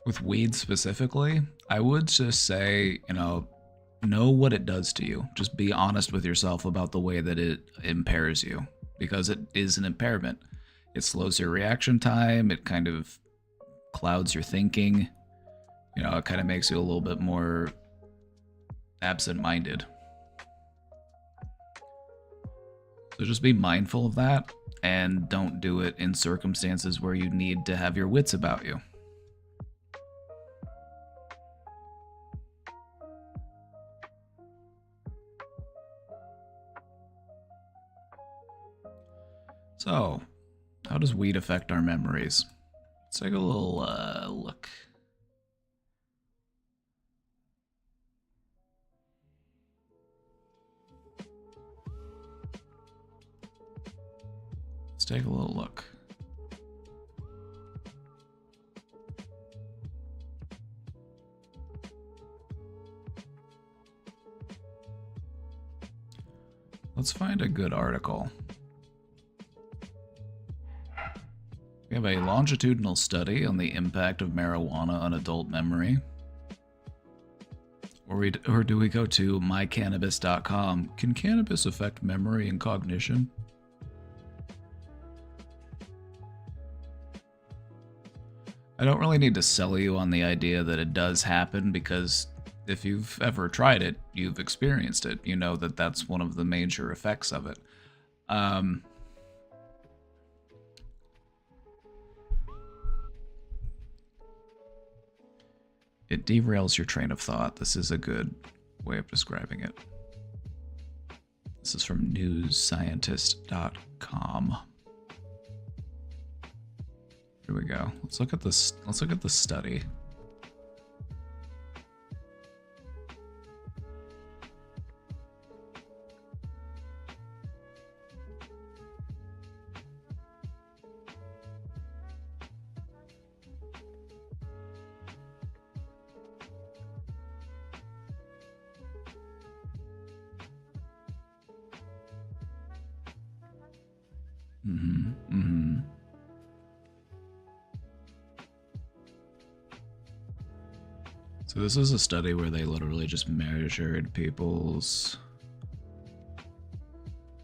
With weed specifically, I would just say, know what it does to you. Just be honest with yourself about the way that it impairs you, because it is an impairment. It slows your reaction time. It kind of clouds your thinking. It kind of makes you a little bit more absent-minded. So just be mindful of that and don't do it in circumstances where you need to have your wits about you. So, how does weed affect our memories? Let's take a little look. Let's take a little look. Let's find a good article. We have a longitudinal study on the impact of marijuana on adult memory. Or do we go to mycannabis.com? Can cannabis affect memory and cognition? I don't really need to sell you on the idea that it does happen, because if you've ever tried it, you've experienced it. You know that that's one of the major effects of it. It derails your train of thought. This is a good way of describing it. This is from newsscientist.com. Here we go. Let's look at this. Let's look at the study. So this is a study where they literally just measured people's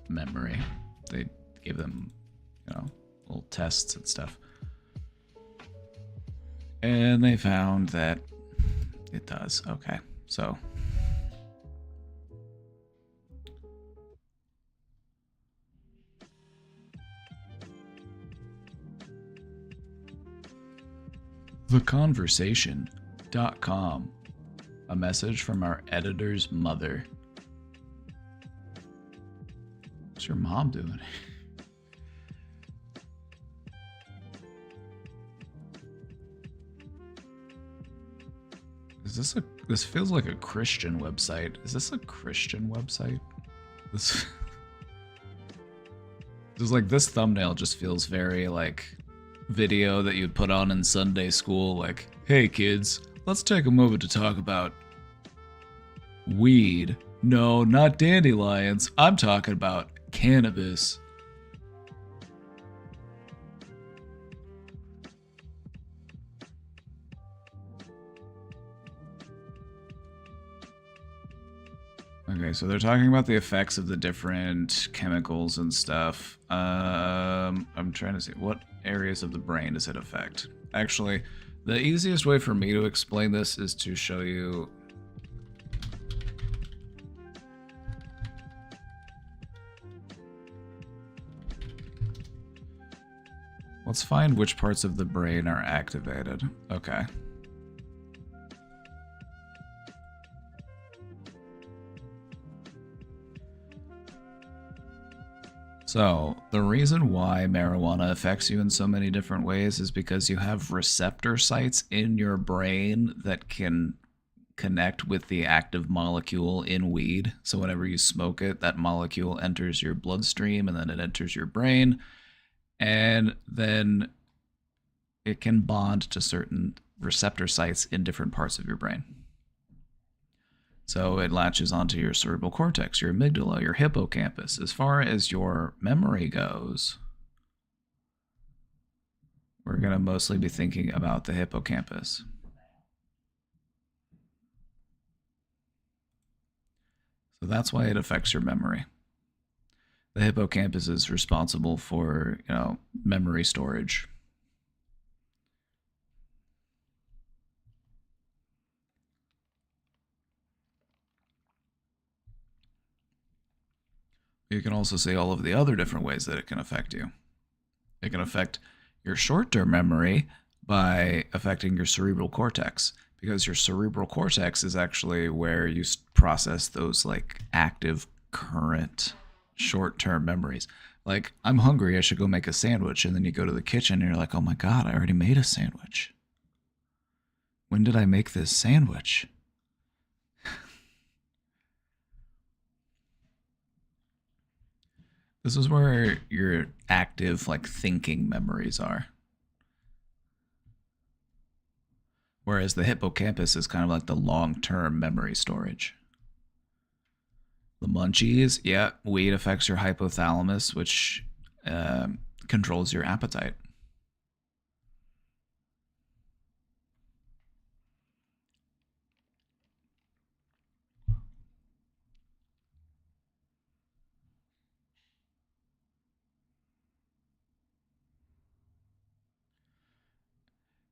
memory. They gave them, you know, little tests and stuff. And they found that it does. Okay, so theconversation.com. A message from our editor's mother. What's your mom doing? Is this a... This feels like a Christian website. Is this a Christian website? This... This like, this thumbnail just feels very like video that you'd put on in Sunday school, like, hey kids, let's take a moment to talk about weed. No, not dandelions. I'm talking about cannabis. Okay, so they're talking about the effects of the different chemicals and stuff. I'm trying to see, what areas of the brain does it affect? Actually, the easiest way for me to explain this is to show you... Let's find which parts of the brain are activated. Okay. So, the reason why marijuana affects you in so many different ways is because you have receptor sites in your brain that can connect with the active molecule in weed. So whenever you smoke it, that molecule enters your bloodstream and then it enters your brain. And then it can bond to certain receptor sites in different parts of your brain. So it latches onto your cerebral cortex, your amygdala, your hippocampus. As far as your memory goes, we're going to mostly be thinking about the hippocampus. So that's why it affects your memory. The hippocampus is responsible for, you know, memory storage. You can also see all of the other different ways that it can affect you. It can affect your short-term memory by affecting your cerebral cortex, because your cerebral cortex is actually where you process those like active current short-term memories. Like, I'm hungry, I should go make a sandwich, and then you go to the kitchen and you're like, oh my god, I already made a sandwich. When did I make this sandwich? This is where your active, like, thinking memories are. Whereas the hippocampus is kind of like the long-term memory storage. The munchies, yeah, weed affects your hypothalamus, which controls your appetite.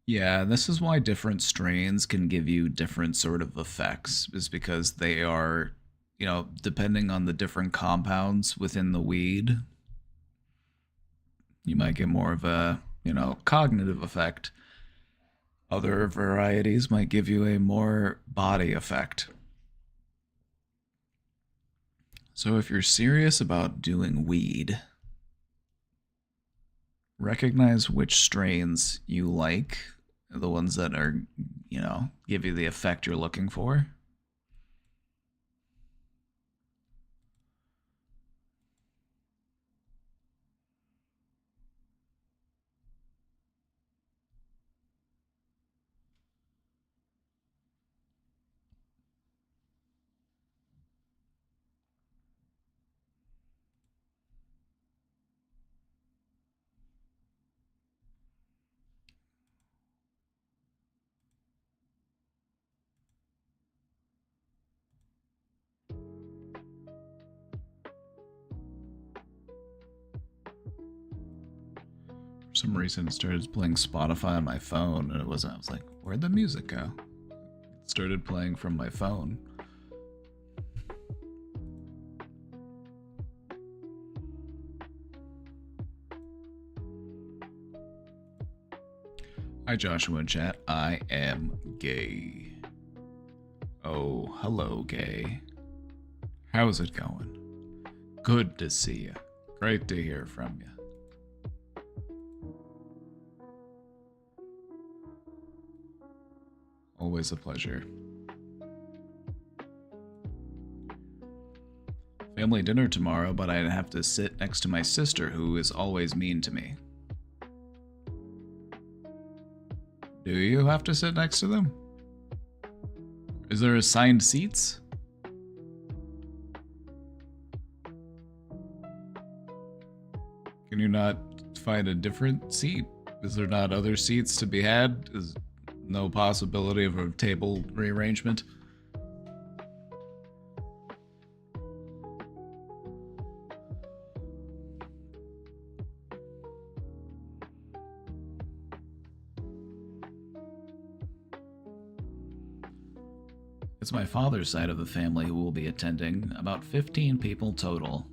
Yeah, this is why different strains can give you different sort of effects, is because they are, depending on the different compounds within the weed, you might get more of a, cognitive effect. Other varieties might give you a more body effect. So if you're serious about doing weed, recognize which strains you like, the ones that are, give you the effect you're looking for. For some reason, it started playing Spotify on my phone, and it wasn't. I was like, where'd the music go? It started playing from my phone. Hi, Joshua in chat. I am gay. Oh, hello, gay. How's it going? Good to see you. Great to hear from you. Always a pleasure. Family dinner tomorrow, but I'd have to sit next to my sister, who is always mean to me. Do you have to sit next to them? Is there assigned seats? Can you not find a different seat? Is there not other seats to be had? Is no possibility of a table rearrangement? It's my father's side of the family who will be attending, about 15 people total.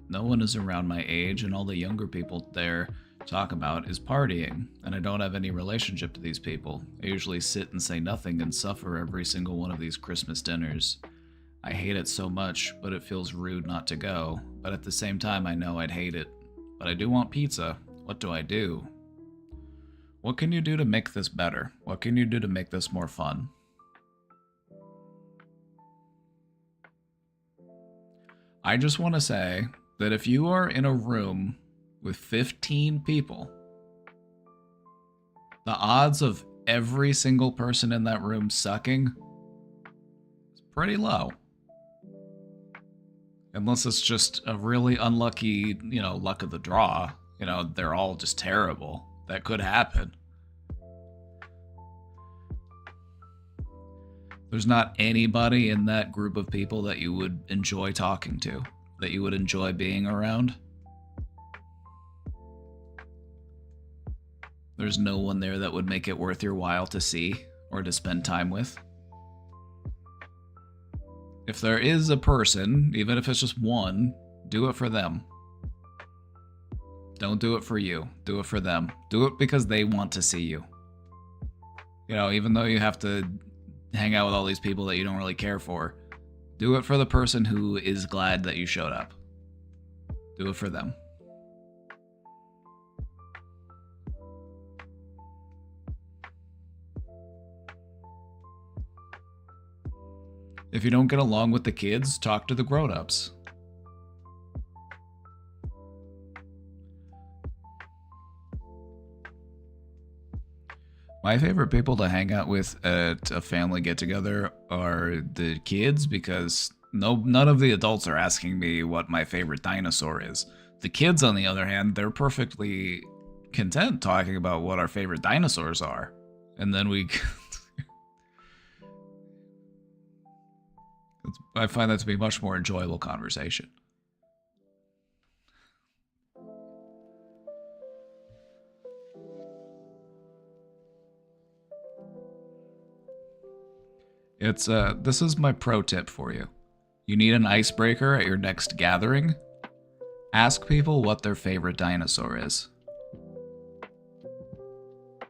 No one is around my age, and all the younger people there talk about is partying, and I don't have any relationship to these people. I usually sit and say nothing and suffer every single one of these Christmas dinners. I hate it so much, but it feels rude not to go, but at the same time I know I'd hate it. But I do want pizza. What do I do? What can you do to make this better? What can you do to make this more fun? I just want to say that if you are in a room with 15 people, the odds of every single person in that room sucking is pretty low. Unless it's just a really unlucky, luck of the draw. They're all just terrible. That could happen. There's not anybody in that group of people that you would enjoy talking to, that you would enjoy being around. There's no one there that would make it worth your while to see or to spend time with. If there is a person, even if it's just one, do it for them. Don't do it for you. Do it for them. Do it because they want to see you. Even though you have to hang out with all these people that you don't really care for, do it for the person who is glad that you showed up. Do it for them. If you don't get along with the kids, talk to the grown-ups. My favorite people to hang out with at a family get-together are the kids, because No, none of the adults are asking me what my favorite dinosaur is. The kids, on the other hand, they're perfectly content talking about what our favorite dinosaurs are. And then we... I find that to be a much more enjoyable conversation. This is my pro tip for you. You need an icebreaker at your next gathering. Ask people what their favorite dinosaur is.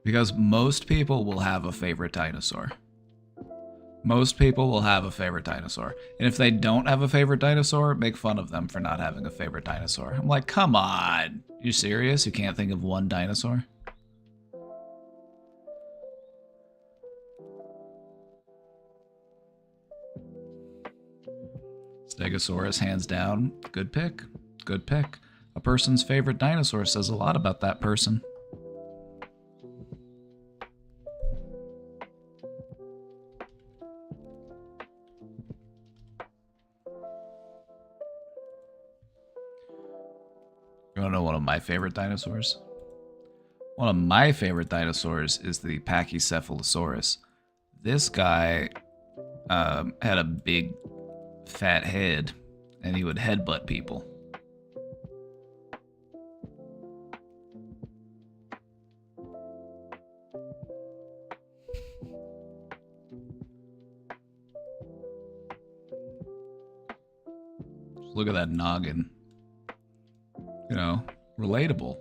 Because most people will have a favorite dinosaur. Most people will have a favorite dinosaur. And if they don't have a favorite dinosaur, make fun of them for not having a favorite dinosaur. I'm like, come on. You serious? You can't think of one dinosaur? Stegosaurus, hands down. Good pick. Good pick. A person's favorite dinosaur says a lot about that person. You wanna know one of my favorite dinosaurs? One of my favorite dinosaurs is the Pachycephalosaurus. This guy had a big fat head, and he would headbutt people. Just look at that noggin. You know, relatable.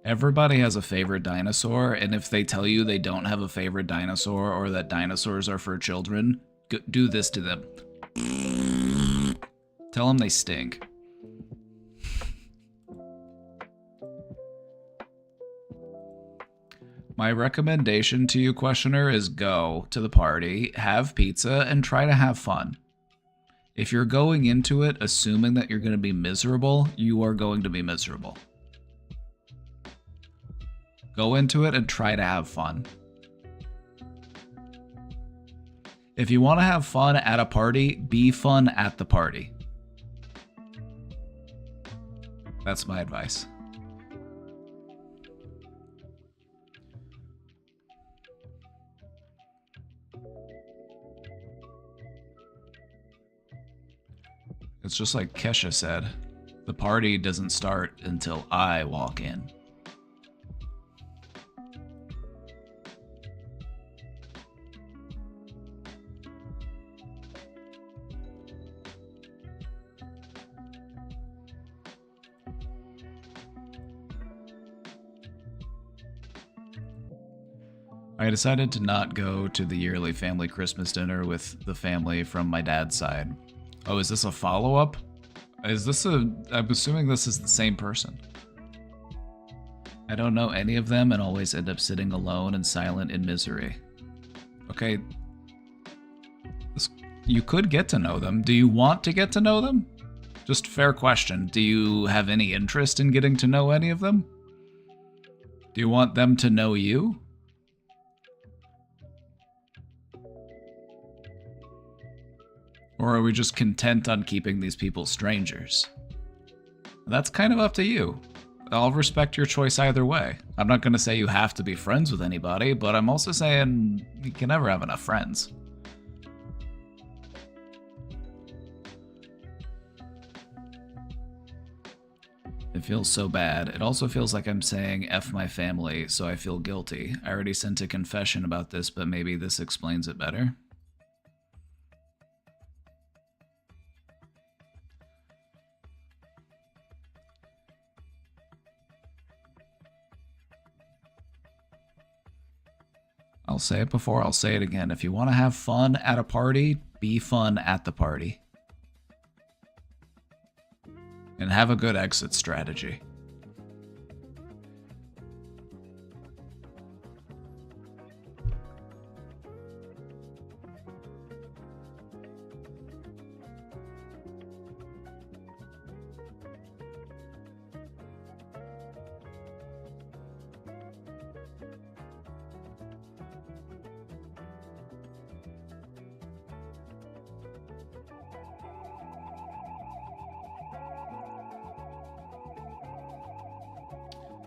Everybody has a favorite dinosaur, and if they tell you they don't have a favorite dinosaur or that dinosaurs are for children, do this to them. Tell them they stink. My recommendation to you, questioner, is go to the party, have pizza, and try to have fun. If you're going into it assuming that you're going to be miserable, you are going to be miserable. Go into it and try to have fun. If you want to have fun at a party, be fun at the party. That's my advice. It's just like Kesha said, the party doesn't start until I walk in. I decided to not go to the yearly family Christmas dinner with the family from my dad's side. Oh, is this a follow-up? I'm assuming this is the same person. I don't know any of them and always end up sitting alone and silent in misery. Okay. You could get to know them. Do you want to get to know them? Just fair question. Do you have any interest in getting to know any of them? Do you want them to know you? Or are we just content on keeping these people strangers? That's kind of up to you. I'll respect your choice either way. I'm not going to say you have to be friends with anybody, but I'm also saying you can never have enough friends. It feels so bad. It also feels like I'm saying F my family, so I feel guilty. I already sent a confession about this, but maybe this explains it better. I'll say it before, I'll say it again. If you want to have fun at a party, be fun at the party. And have a good exit strategy.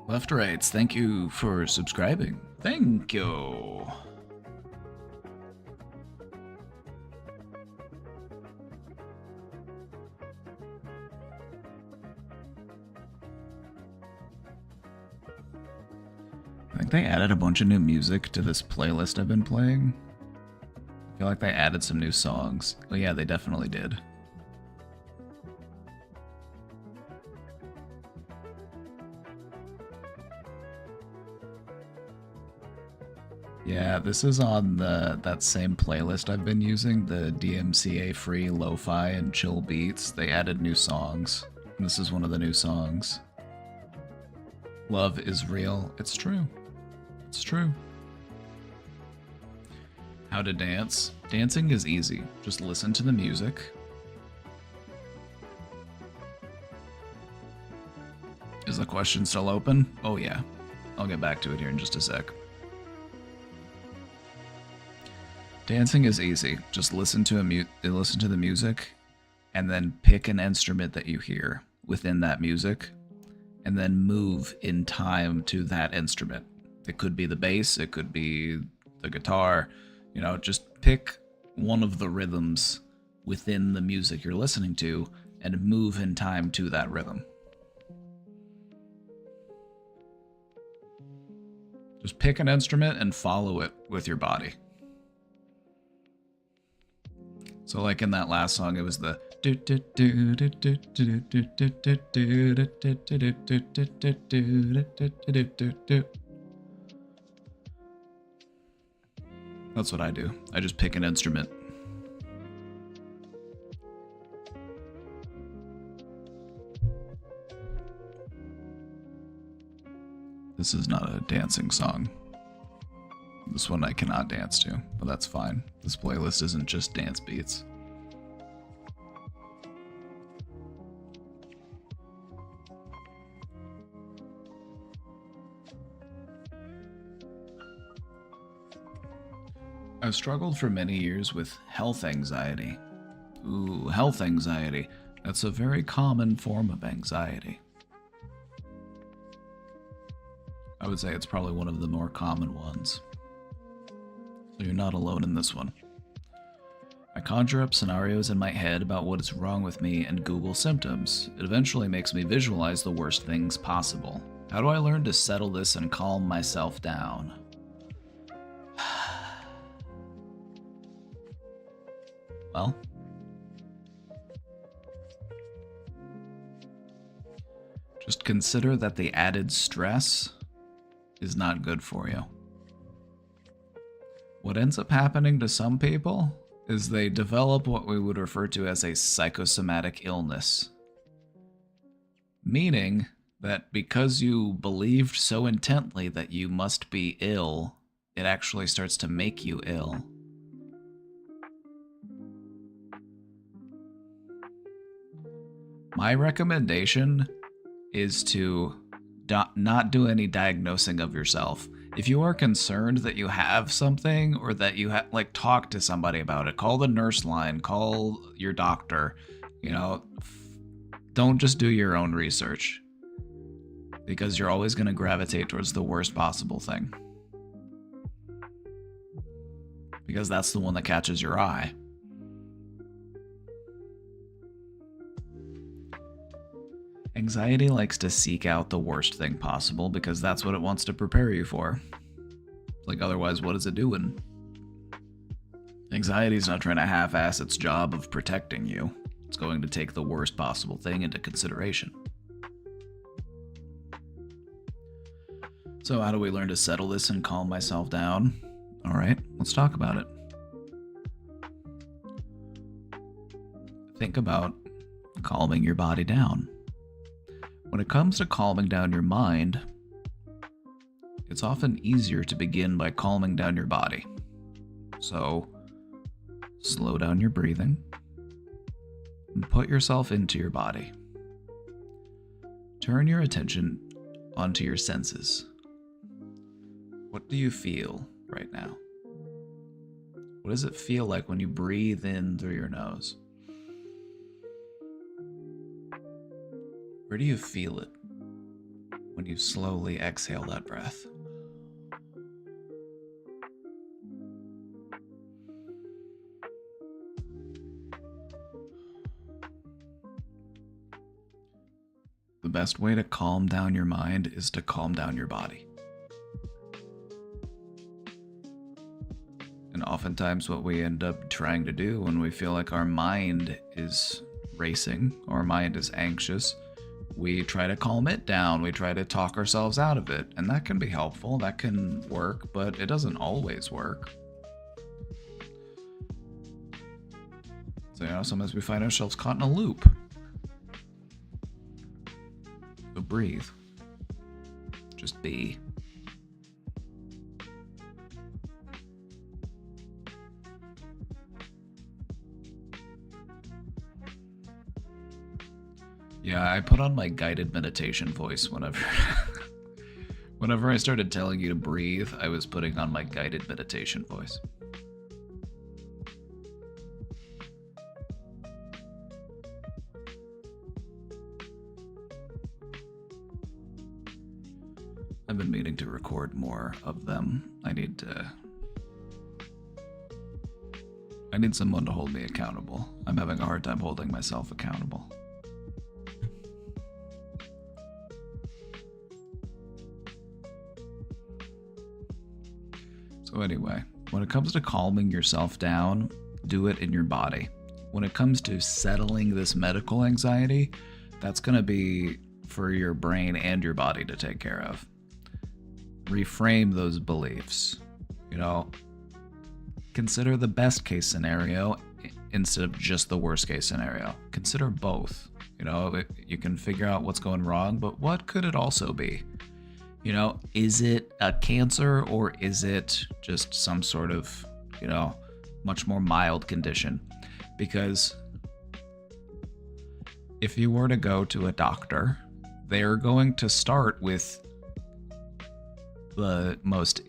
Left Rights, thank you for subscribing. Thank you. I think they added a bunch of new music to this playlist I've been playing. I feel like they added some new songs. Oh yeah, they definitely did. Yeah, this is on that same playlist I've been using, the DMCA free lo-fi and chill beats. They added new songs. And this is one of the new songs. Love is real. It's true. It's true. How to dance? Dancing is easy. Just listen to the music. Is the question still open? Oh yeah. I'll get back to it here in just a sec. Dancing is easy. Just listen to the music and then pick an instrument that you hear within that music and then move in time to that instrument. It could be the bass, it could be the guitar, you know, just pick one of the rhythms within the music you're listening to and move in time to that rhythm. Just pick an instrument and follow it with your body. So like in that last song, it was the That's what I do. I just pick an instrument. This is not a dancing song. This one I cannot dance to, but that's fine. This playlist isn't just dance beats. I've struggled for many years with health anxiety. Ooh, health anxiety. That's a very common form of anxiety. I would say it's probably one of the more common ones. So you're not alone in this one. I conjure up scenarios in my head about what is wrong with me and Google symptoms. It eventually makes me visualize the worst things possible. How do I learn to settle this and calm myself down? Well, just consider that the added stress is not good for you. What ends up happening to some people is they develop what we would refer to as a psychosomatic illness. Meaning that because you believed so intently that you must be ill, it actually starts to make you ill. My recommendation is to not do any diagnosing of yourself. If you are concerned that you have something or that you talk to somebody about it, call the nurse line, call your doctor, you know, don't just do your own research because you're always going to gravitate towards the worst possible thing because that's the one that catches your eye. Anxiety likes to seek out the worst thing possible because that's what it wants to prepare you for. Like, otherwise, what is it doing? Anxiety's not trying to half-ass its job of protecting you. It's going to take the worst possible thing into consideration. So how do we learn to settle this and calm myself down? All right, let's talk about it. Think about calming your body down. When it comes to calming down your mind, it's often easier to begin by calming down your body. So, slow down your breathing and put yourself into your body. Turn your attention onto your senses. What do you feel right now? What does it feel like when you breathe in through your nose? Where do you feel it when you slowly exhale that breath. The best way to calm down your mind is to calm down your body. And oftentimes what we end up trying to do when we feel like our mind is racing, our mind is anxious, we try to calm it down, we try to talk ourselves out of it, and that can be helpful, that can work, but it doesn't always work. So, sometimes we find ourselves caught in a loop. So breathe. Just be. Yeah, I put on my guided meditation voice whenever whenever I started telling you to breathe, I was putting on my guided meditation voice. I've been meaning to record more of them. I need someone to hold me accountable. I'm having a hard time holding myself accountable. So anyway, when it comes to calming yourself down, do it in your body. When it comes to settling this medical anxiety, that's going to be for your brain and your body to take care of. Reframe those beliefs. Consider the best case scenario instead of just the worst case scenario. Consider both. You can figure out what's going wrong, but what could it also be? Is it a cancer or is it just some sort of, much more mild condition? Because if you were to go to a doctor, they're going to start with the most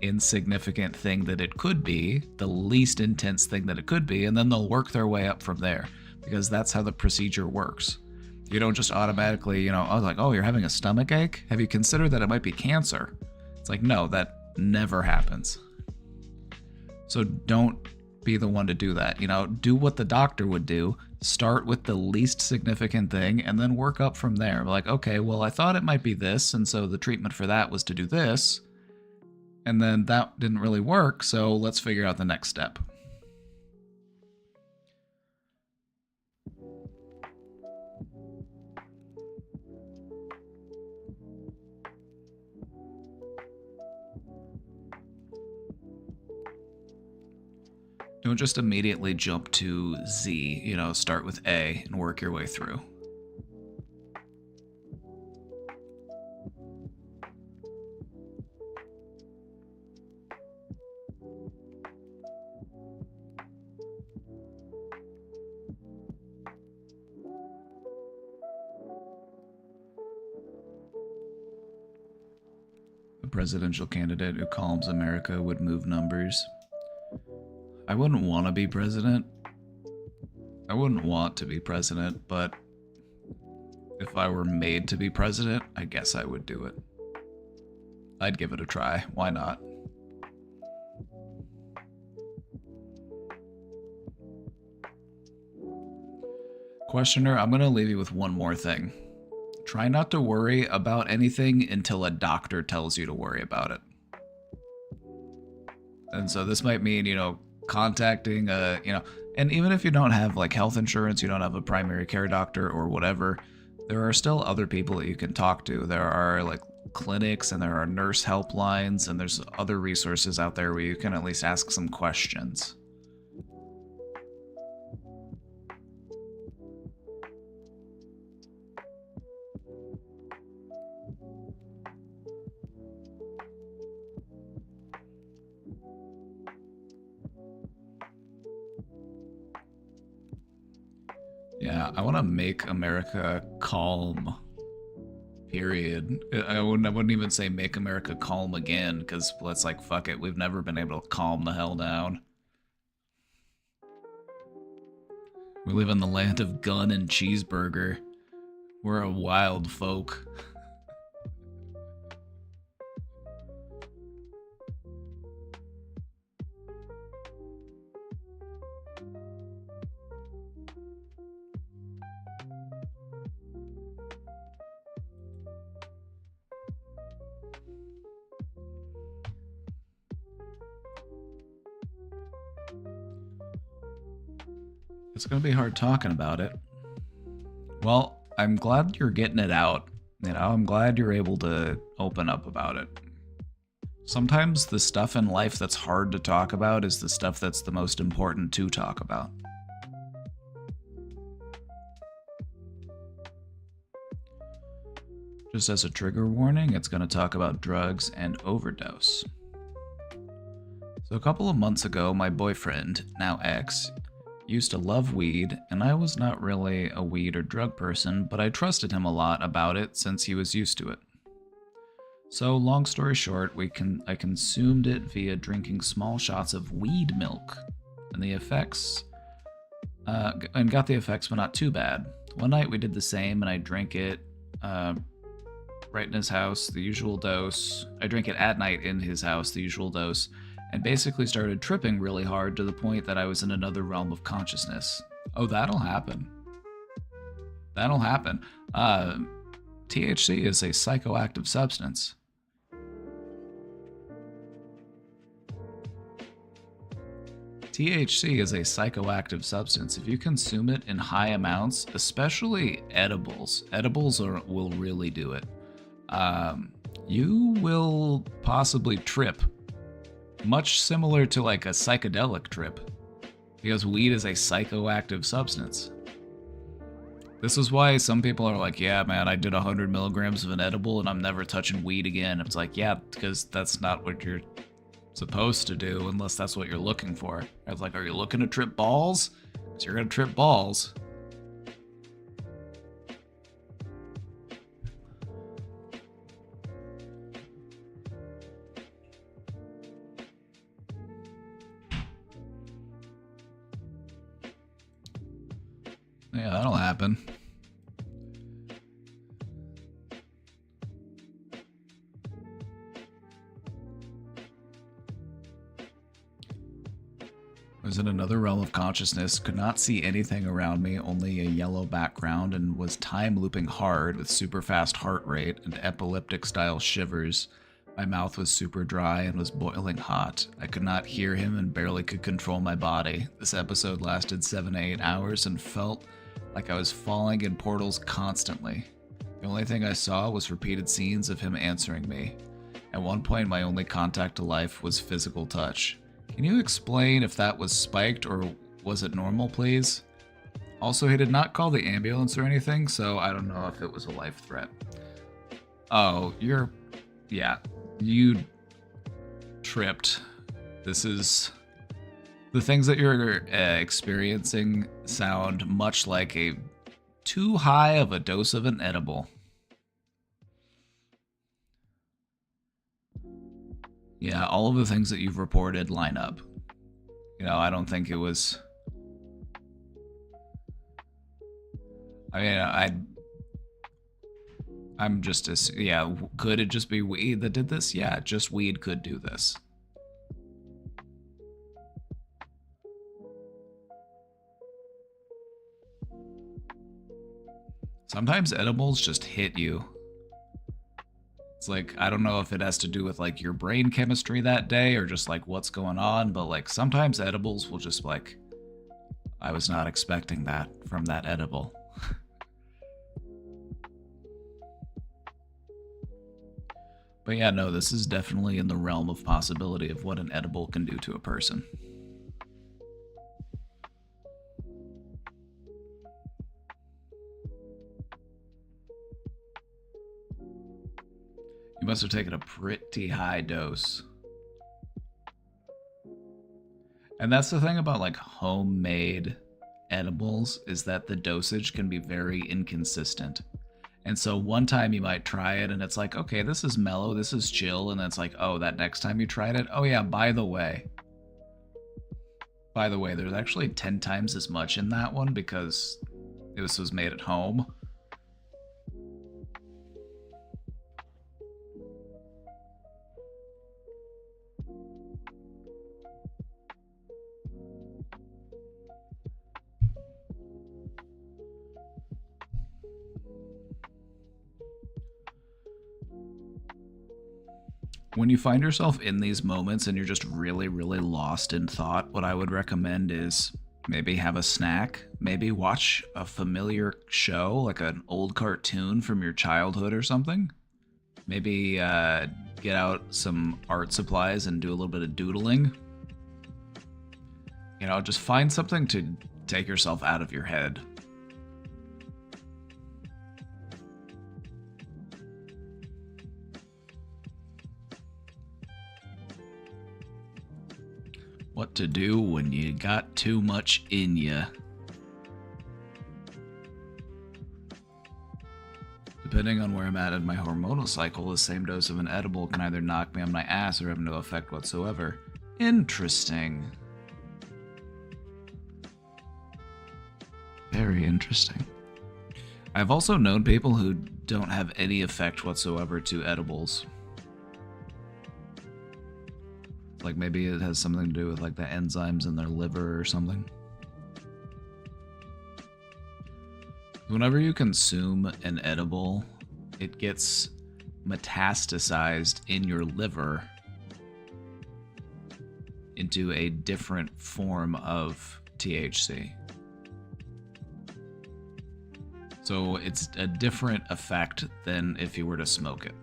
insignificant thing that it could be, the least intense thing that it could be, and then they'll work their way up from there, because that's how the procedure works. You don't just automatically, you're having a stomach ache? Have you considered that it might be cancer? It's like, no, that never happens. So don't be the one to do that. Do what the doctor would do. Start with the least significant thing and then work up from there. Like, okay, well, I thought it might be this, and so the treatment for that was to do this. And then that didn't really work, so let's figure out the next step. Don't just immediately jump to Z, start with A and work your way through. A presidential candidate who calms America would move numbers. I wouldn't want to be president. I wouldn't want to be president, but if I were made to be president, I guess I would do it. I'd give it a try. Why not? Questioner, I'm going to leave you with one more thing. Try not to worry about anything until a doctor tells you to worry about it. And so this might mean, contacting and even if you don't have health insurance, you don't have a primary care doctor or whatever, there are still other people that you can talk to. There are clinics and there are nurse helplines and there's other resources out there where you can at least ask some questions. Yeah, I want to make America calm. Period. I wouldn't even say make America calm again, because it's fuck it, we've never been able to calm the hell down. We live in the land of gun and cheeseburger. We're a wild folk. It's gonna be hard talking about it. Well, I'm glad you're getting it out. I'm glad you're able to open up about it. Sometimes the stuff in life that's hard to talk about is the stuff that's the most important to talk about. Just as a trigger warning, it's going to talk about drugs and overdose. So a couple of months ago, my boyfriend, now ex, used to love weed, and I was not really a weed or drug person, but I trusted him a lot about it since he was used to it. So long story short, I consumed it via drinking small shots of weed milk, and the effects, and got the effects, but not too bad. One night we did the same, and I drank it right in his house, the usual dose. I drank it at night in his house, the usual dose, and basically started tripping really hard to the point that I was in another realm of consciousness. Oh, that'll happen. That'll happen. THC is a psychoactive substance. THC is a psychoactive substance. If you consume it in high amounts, especially edibles, will really do it. You will possibly trip, much similar to like a psychedelic trip, because weed is a psychoactive substance. This is why some people are like, yeah, man, I did 100 milligrams of an edible and I'm never touching weed again. It's like, yeah, because that's not what you're supposed to do unless that's what you're looking for. It's like, are you looking to trip balls? Because you're going to trip balls. Yeah, that'll happen. I was in another realm of consciousness, could not see anything around me, only a yellow background, and was time looping hard with super fast heart rate and epileptic style shivers. My mouth was super dry and was boiling hot. I could not hear him and barely could control my body. This episode lasted 7 to 8 hours and felt like I was falling in portals constantly. The only thing I saw was repeated scenes of him answering me. At one point, my only contact to life was physical touch. Can you explain if that was spiked or was it normal, please? Also, he did not call the ambulance or anything, so I don't know if it was a life threat. Oh, yeah, you tripped. This is... The things that you're experiencing sound much like a too high of a dose of an edible. Yeah, all of the things that you've reported line up. I don't think it was... I'm just yeah, could it just be weed that did this? Yeah, just weed could do this. Sometimes edibles just hit you. It's like, I don't know if it has to do with like your brain chemistry that day or just like what's going on, but like sometimes edibles will just like, I was not expecting that from that edible. But yeah, no, this is definitely in the realm of possibility of what an edible can do to a person. You must have taken a pretty high dose. And that's the thing about like homemade edibles, is that the dosage can be very inconsistent. And so one time you might try it and it's like, okay, this is mellow, this is chill, and then it's like, oh, that next time you tried it, oh yeah, by the way, there's actually 10 times as much in that one because this was made at home. When you find yourself in these moments and you're just really, really lost in thought, what I would recommend is Maybe have a snack. Maybe watch a familiar show, like an old cartoon from your childhood or something. Maybe get out some art supplies and do a little bit of doodling. You know, just find something to take yourself out of your head. What to do when you got too much in ya. Depending on where I'm at in my hormonal cycle, the same dose of an edible can either knock me on my ass or have no effect whatsoever. Interesting. Very interesting. I've also known people who don't have any effect whatsoever to edibles. Like maybe it has something to do with like the enzymes in their liver or something. Whenever you consume an edible, it gets metastasized in your liver into a different form of THC. So it's a different effect than if you were to smoke it.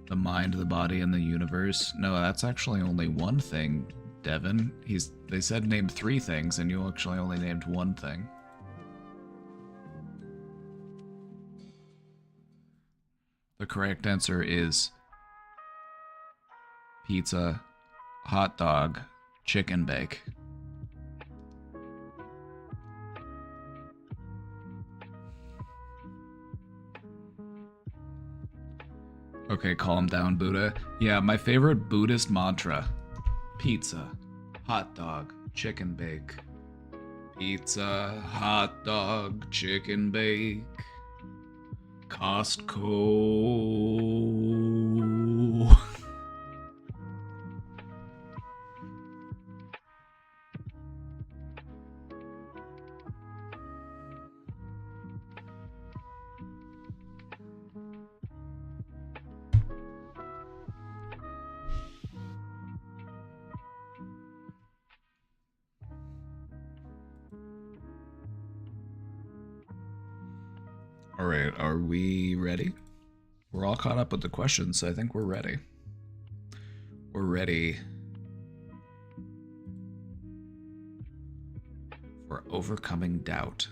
The mind, the body, and the universe. No, that's actually only one thing, Devin. They said name 3 things, and you actually only named 1 thing. The correct answer is pizza, hot dog, chicken bake. Okay, calm down, Buddha. Yeah, my favorite Buddhist mantra. Pizza, hot dog, chicken bake. Pizza, hot dog, chicken bake. Costco. All right, are we ready? We're all caught up with the questions, so I think we're ready. We're ready for overcoming doubt.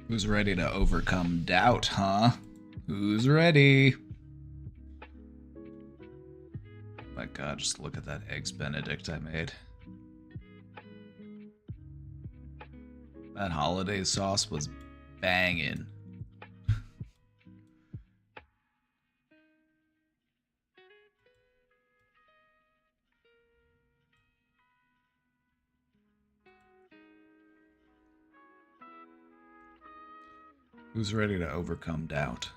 Who's ready to overcome doubt, huh? Who's ready? My God, just look at that Eggs Benedict I made. That holiday sauce was banging. Who's ready to overcome doubt?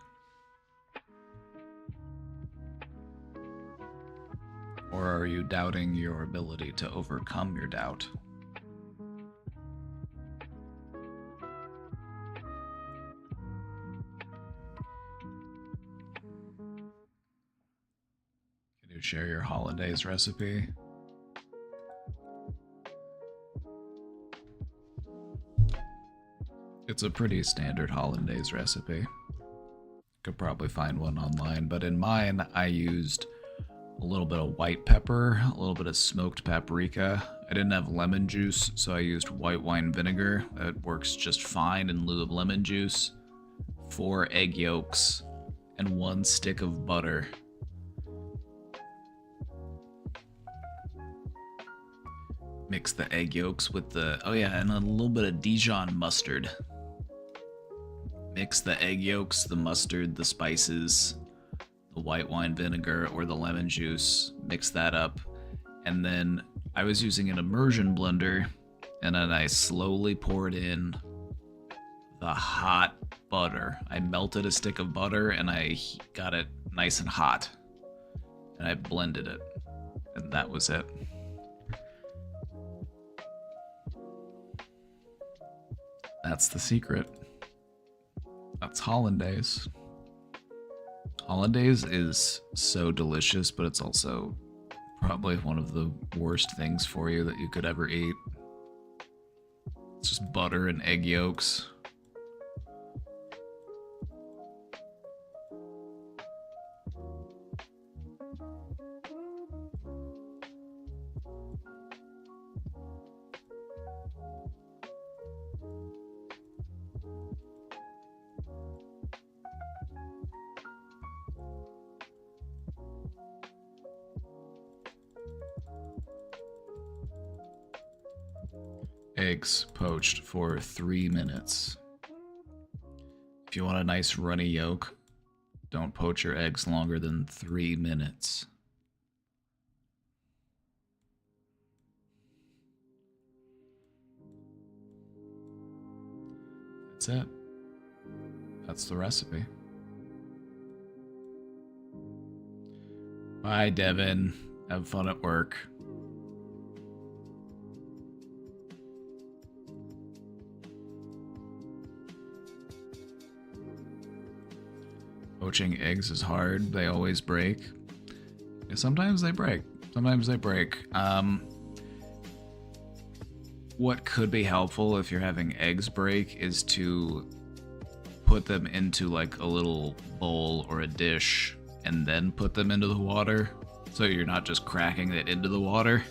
Or are you doubting your ability to overcome your doubt? Can you share your holidays recipe? It's a pretty standard holidays recipe. Could probably find one online, but in mine I used a little bit of white pepper, a little bit of smoked paprika. I didn't have lemon juice, so I used white wine vinegar. That works just fine in lieu of lemon juice. 4 egg yolks and 1 stick of butter. Mix the egg yolks with the, oh yeah, and a little bit of Dijon mustard. Mix the egg yolks, the mustard, the spices, the white wine vinegar or the lemon juice, mix that up, and then I was using an immersion blender, and then I slowly poured in the hot butter. I melted a stick of butter and I got it nice and hot, and I blended it, and that was it. That's the secret. That's hollandaise. Hollandaise is so delicious, but it's also probably one of the worst things for you that you could ever eat. It's just butter and egg yolks. Eggs poached for 3 minutes. If you want a nice runny yolk, don't poach your eggs longer than 3 minutes. That's it. That's the recipe. Bye, Devin. Have fun at work. Poaching eggs is hard. They always break. Sometimes they break. Sometimes they break. What could be helpful if you're having eggs break is to put them into like a little bowl or a dish and then put them into the water. So you're not just cracking it into the water.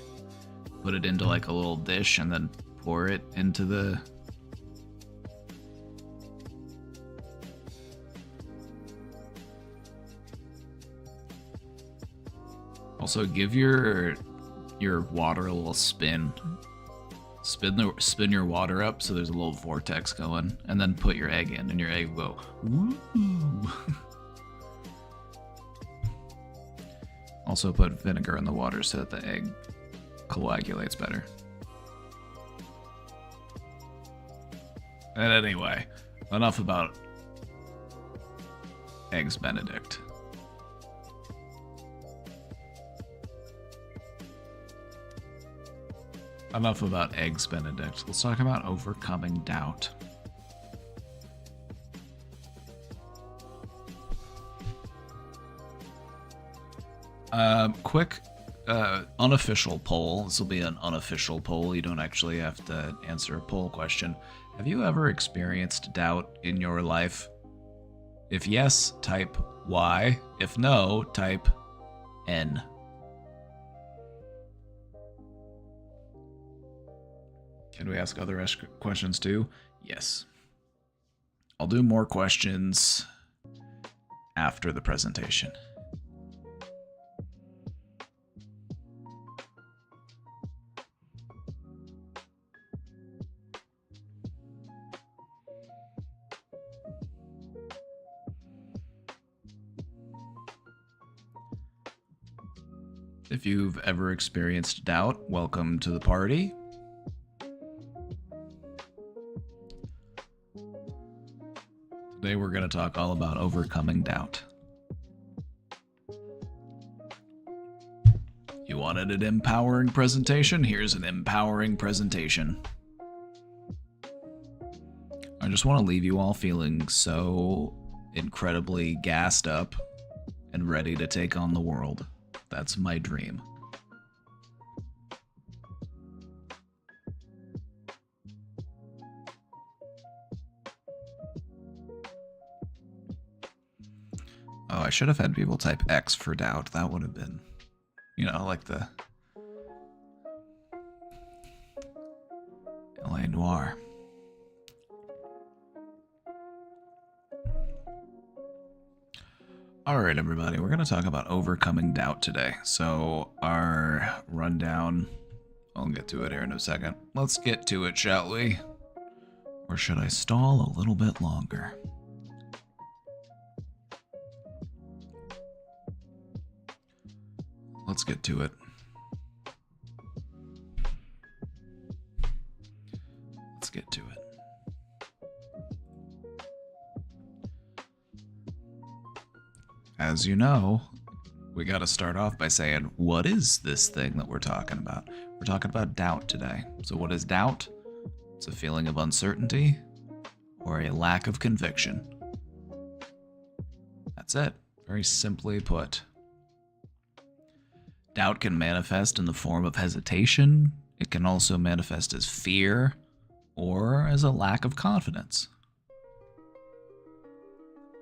Put it into like a little dish and then pour it into the... Also, give your water a little spin. Spin your water up so there's a little vortex going, and then put your egg in, and your egg will go. Woo! Also, put vinegar in the water so that the egg coagulates better. And anyway, enough about Eggs Benedict. Enough about Eggs Benedict. Let's talk about overcoming doubt. Quick, unofficial poll. This will be an unofficial poll. You don't actually have to answer a poll question. Have you ever experienced doubt in your life? If yes, type Y. If no, type N. Can we ask other questions too? Yes. I'll do more questions after the presentation. If you've ever experienced doubt, welcome to the party. Today we're going to talk all about overcoming doubt. You wanted an empowering presentation? Here's an empowering presentation. I just want to leave you all feeling so incredibly gassed up and ready to take on the world. That's my dream. Oh, I should have had people type X for doubt. That would have been, you know, like the L.A. Noire. Alright, everybody, we're going to talk about overcoming doubt today. So, our rundown, I'll get to it here in a second. Let's get to it, shall we? Or should I stall a little bit longer? Let's get to it. Let's get to it. As you know, we got to start off by saying, what is this thing that we're talking about? We're talking about doubt today. So what is doubt? It's a feeling of uncertainty or a lack of conviction. That's it. Very simply put. Doubt can manifest in the form of hesitation. It can also manifest as fear or as a lack of confidence.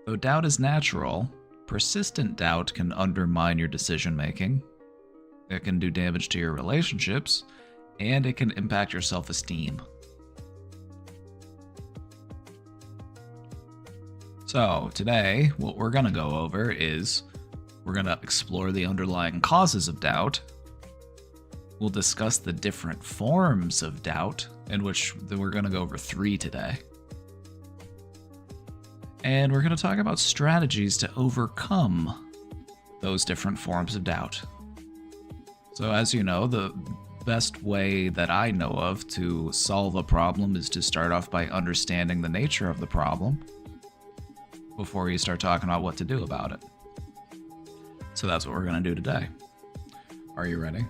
Though doubt is natural, persistent doubt can undermine your decision making. It can do damage to your relationships, and it can impact your self-esteem. So today, what we're going to go over is we're going to explore the underlying causes of doubt. We'll discuss the different forms of doubt, in which we're going to go over 3 today. And we're going to talk about strategies to overcome those different forms of doubt. So as you know, the best way that I know of to solve a problem is to start off by understanding the nature of the problem before you start talking about what to do about it. So that's what we're going to do today. Are you ready?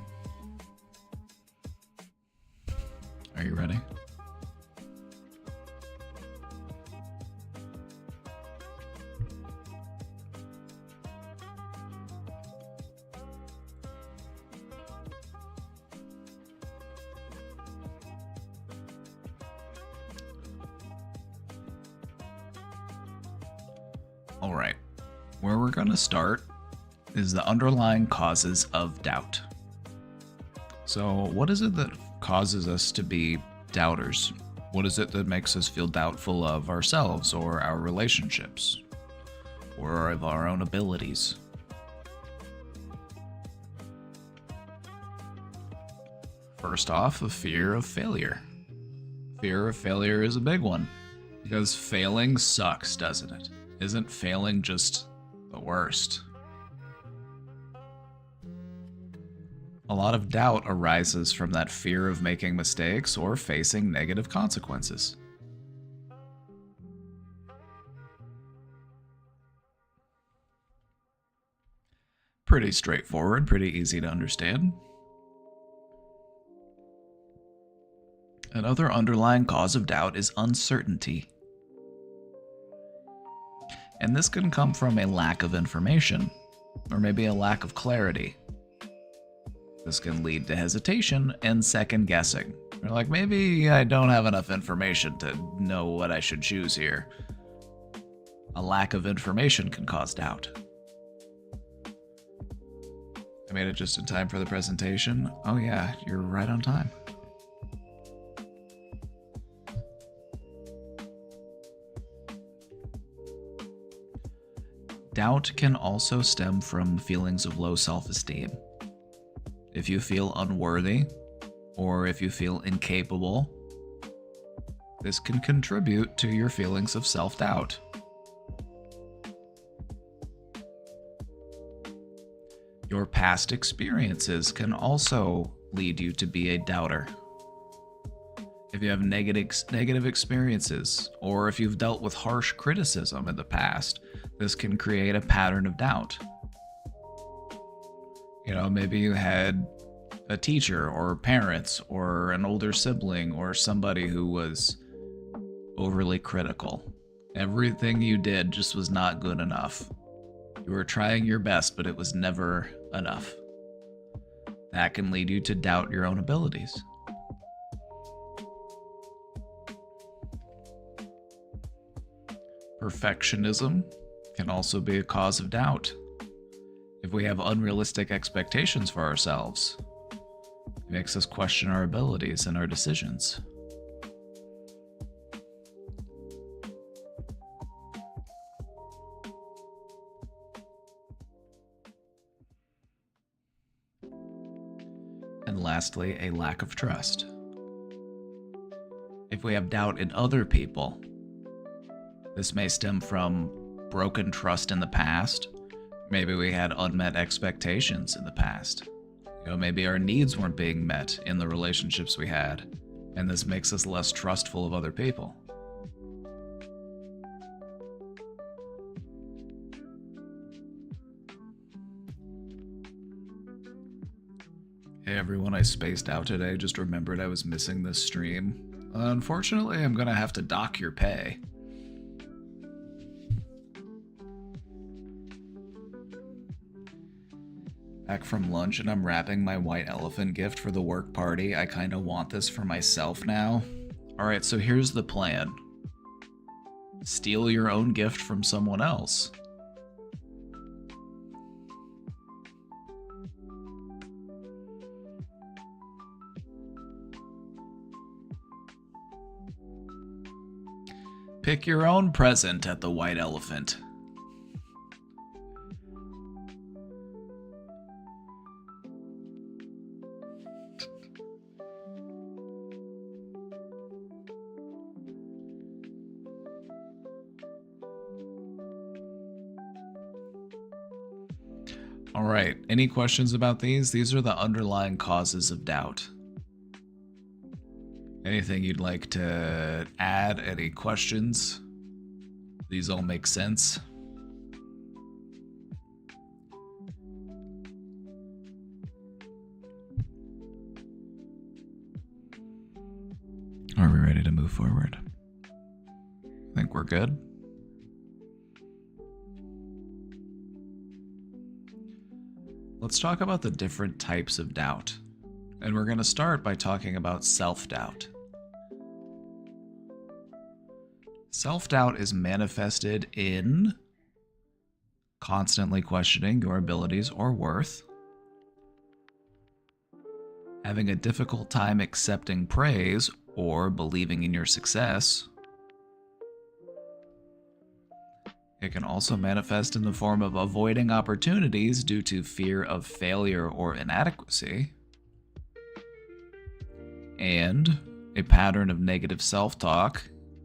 Are you ready? All right, where we're going to start is the underlying causes of doubt. So what is it that causes us to be doubters? What is it that makes us feel doubtful of ourselves or our relationships or of our own abilities? First off, a fear of failure. Fear of failure is a big one because failing sucks, doesn't it? Isn't failing just the worst? A lot of doubt arises from that fear of making mistakes or facing negative consequences. Pretty straightforward, pretty easy to understand. Another underlying cause of doubt is uncertainty. And this can come from a lack of information, or maybe a lack of clarity. This can lead to hesitation and second guessing. You're like, maybe I don't have enough information to know what I should choose here. A lack of information can cause doubt. I made it just in time for the presentation. Oh yeah, you're right on time. Doubt can also stem from feelings of low self-esteem. If you feel unworthy, or if you feel incapable, this can contribute to your feelings of self-doubt. Your past experiences can also lead you to be a doubter. If you have negative experiences, or if you've dealt with harsh criticism in the past, this can create a pattern of doubt. You know, maybe you had a teacher or parents or an older sibling or somebody who was overly critical. Everything you did just was not good enough. You were trying your best, but it was never enough. That can lead you to doubt your own abilities. Perfectionism can also be a cause of doubt. If we have unrealistic expectations for ourselves, it makes us question our abilities and our decisions. And lastly, a lack of trust. If we have doubt in other people, this may stem from broken trust in the past. Maybe we had unmet expectations in the past. You know, maybe our needs weren't being met in the relationships we had, and this makes us less trustful of other people. Hey everyone, I spaced out today, just remembered I was missing this stream. Unfortunately, I'm gonna have to dock your pay. Back from lunch and I'm wrapping my white elephant gift for the work party. I kind of want this for myself now. Alright, so here's the plan. Steal your own gift from someone else. Pick your own present at the white elephant. All right, any questions about these? These are the underlying causes of doubt. Anything you'd like to add? Any questions? These all make sense? Are we ready to move forward? I think we're good. Let's talk about the different types of doubt. And we're going to start by talking about self-doubt. Self-doubt is manifested in constantly questioning your abilities or worth, having a difficult time accepting praise or believing in your success. It can also manifest in the form of avoiding opportunities due to fear of failure or inadequacy, and a pattern of negative self-talk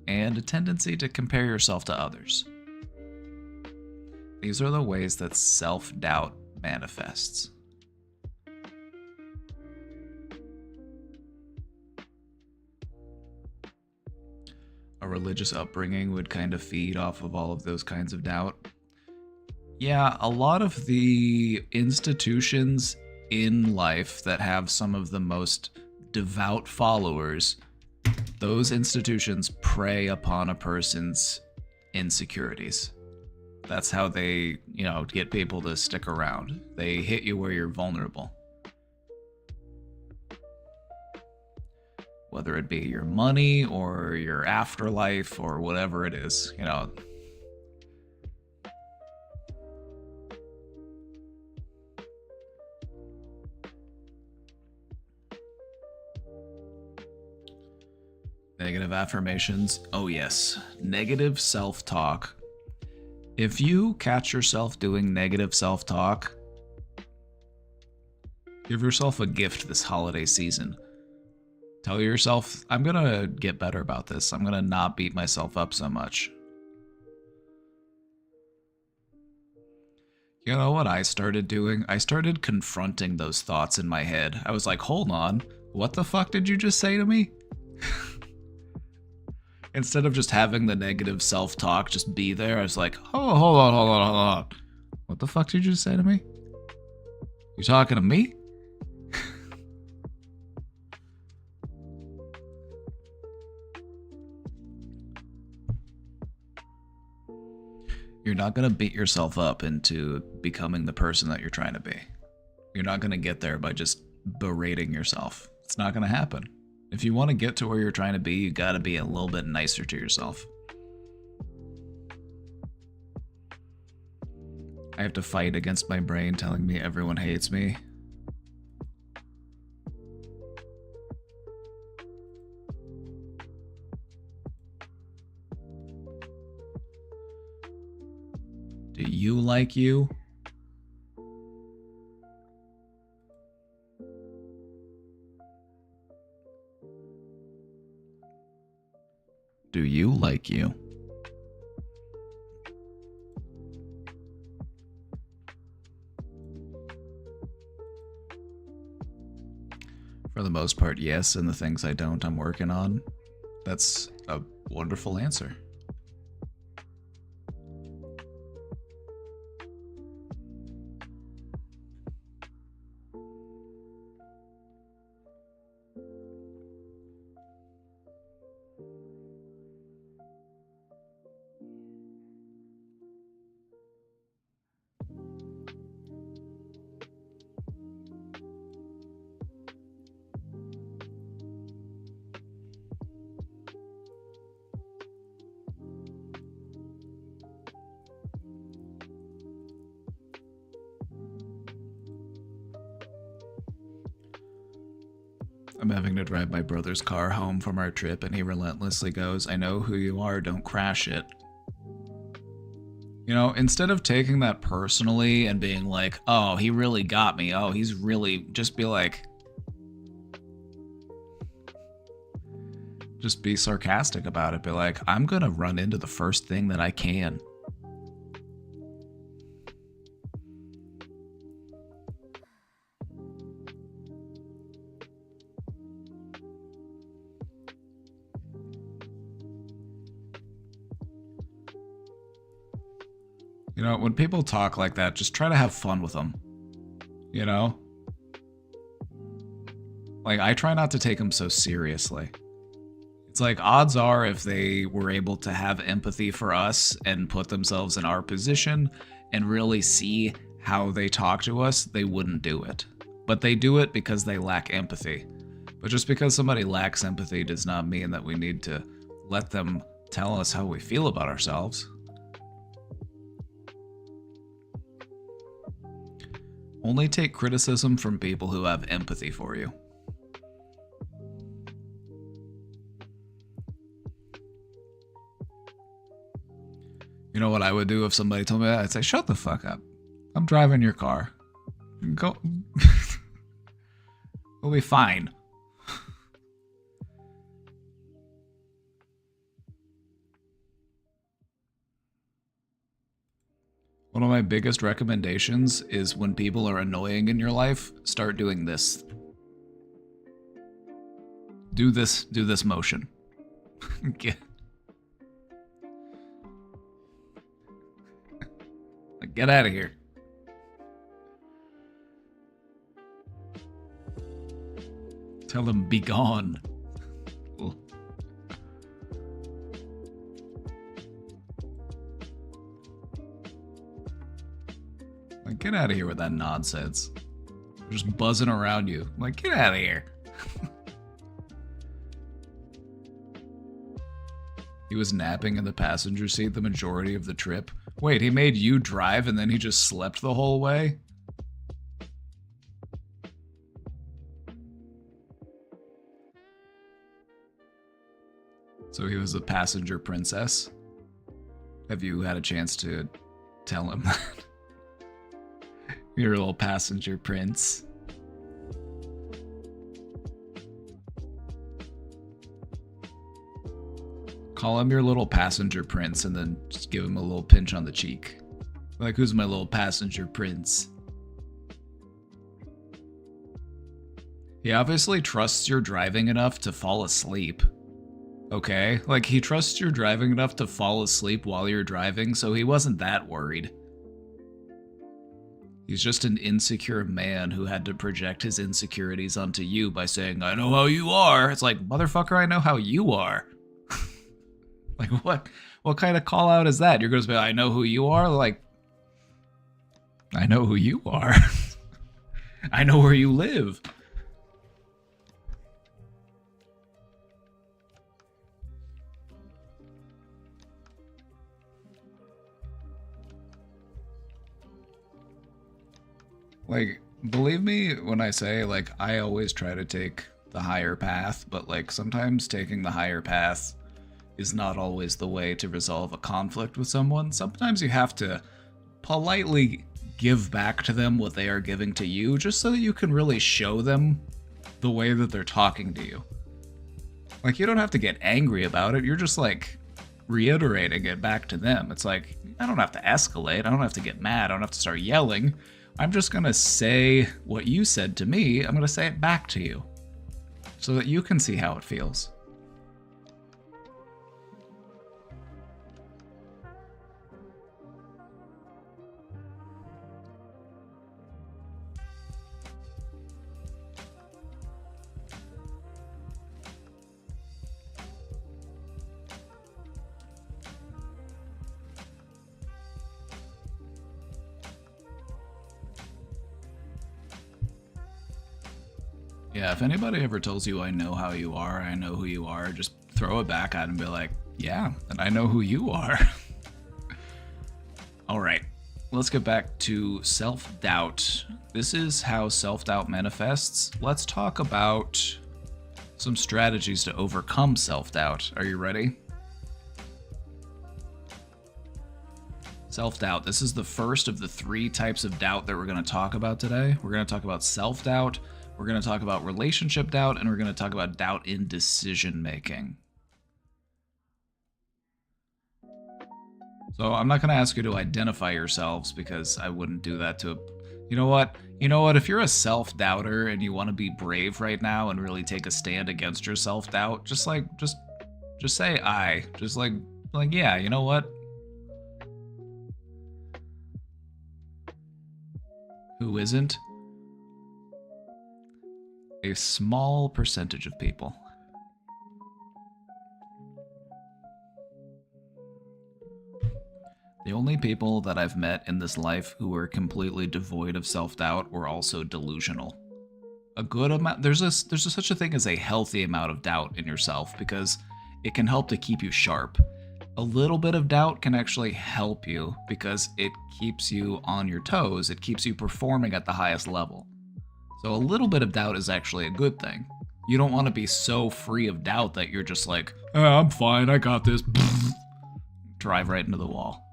and a tendency to compare yourself to others. These are the ways that self-doubt manifests. A religious upbringing would kind of feed off of all of those kinds of doubt. Yeah, a lot of the institutions in life that have some of the most devout followers, those institutions prey upon a person's insecurities. That's how they, get people to stick around. They hit you where you're vulnerable. Whether it be your money or your afterlife or whatever it is, Negative affirmations. Oh yes, negative self-talk. If you catch yourself doing negative self-talk, give yourself a gift this holiday season. Tell yourself, I'm gonna get better about this. I'm gonna not beat myself up so much. You know what I started doing? I started confronting those thoughts in my head. I was like, hold on, what the fuck did you just say to me? Instead of just having the negative self-talk just be there, I was like, oh, hold on. What the fuck did you just say to me? You talking to me? You're not going to beat yourself up into becoming the person that you're trying to be. You're not going to get there by just berating yourself. It's not going to happen. If you want to get to where you're trying to be, you got to be a little bit nicer to yourself. I have to fight against my brain telling me everyone hates me. Do you like you? Do you like you? For the most part, yes, and the things I don't, I'm working on. That's a wonderful answer. I'm having to drive my brother's car home from our trip, and he relentlessly goes, "I know who you are, don't crash it." You know, instead of taking that personally and being like, "Oh, he really got me. Oh, he's really," just be sarcastic about it. Be like, "I'm gonna run into the first thing that I can." You know, when people talk like that, just try to have fun with them. You know? Like, I try not to take them so seriously. It's like, odds are if they were able to have empathy for us and put themselves in our position and really see how they talk to us, they wouldn't do it. But they do it because they lack empathy. But just because somebody lacks empathy does not mean that we need to let them tell us how we feel about ourselves. Only take criticism from people who have empathy for you. You know what I would do if somebody told me that? I'd say, "Shut the fuck up. I'm driving your car. Go." We'll be fine. One of my biggest recommendations is when people are annoying in your life, start doing this. Do this motion. Get out of here. Tell them, "Be gone." Like, get out of here with that nonsense. They're just buzzing around you. Like, get out of here. He was napping in the passenger seat the majority of the trip. Wait, he made you drive and then he just slept the whole way? So he was a passenger princess? Have you had a chance to tell him that? You're a little passenger prince. Call him your little passenger prince and then just give him a little pinch on the cheek. Like, "Who's my little passenger prince?" He obviously trusts you're driving enough to fall asleep. Okay? Like, he trusts you're driving enough to fall asleep while you're driving, so he wasn't that worried. He's just an insecure man who had to project his insecurities onto you by saying, "I know how you are." It's like, motherfucker, I know how you are. Like, what kind of call out is that? You're going to say, "I know who you are"? Like, I know who you are. I know where you live. Like, believe me when I say, like, I always try to take the higher path, but, like, sometimes taking the higher path is not always the way to resolve a conflict with someone. Sometimes you have to politely give back to them what they are giving to you, just so that you can really show them the way that they're talking to you. Like, you don't have to get angry about it, you're just, like, reiterating it back to them. It's like, I don't have to escalate, I don't have to get mad, I don't have to start yelling. I'm just gonna say what you said to me, I'm gonna say it back to you, so that you can see how it feels. Yeah, if anybody ever tells you, "I know how you are, I know who you are," just throw it back at them and be like, "Yeah, and I know who you are." Alright, let's get back to self-doubt. This is how self-doubt manifests. Let's talk about Some strategies to overcome self-doubt. Are you ready? Self-doubt. This is the first of the 3 types of doubt that we're going to talk about today. We're going to talk about self-doubt, we're going to talk about relationship doubt, and we're going to talk about doubt in decision-making. So I'm not going to ask you to identify yourselves because I wouldn't do that to... You know what? If you're a self-doubter and you want to be brave right now and really take a stand against your self-doubt, just say I. Just like yeah, you know what? Who isn't? A small percentage of people. The only people that I've met in this life who were completely devoid of self-doubt were also delusional. A good amount, there's such a thing as a healthy amount of doubt in yourself because it can help to keep you sharp. A little bit of doubt can actually help you because it keeps you on your toes, it keeps you performing at the highest level. So a little bit of doubt is actually a good thing. You don't want to be so free of doubt that you're just like, I'm fine, I got this. Drive right into the wall.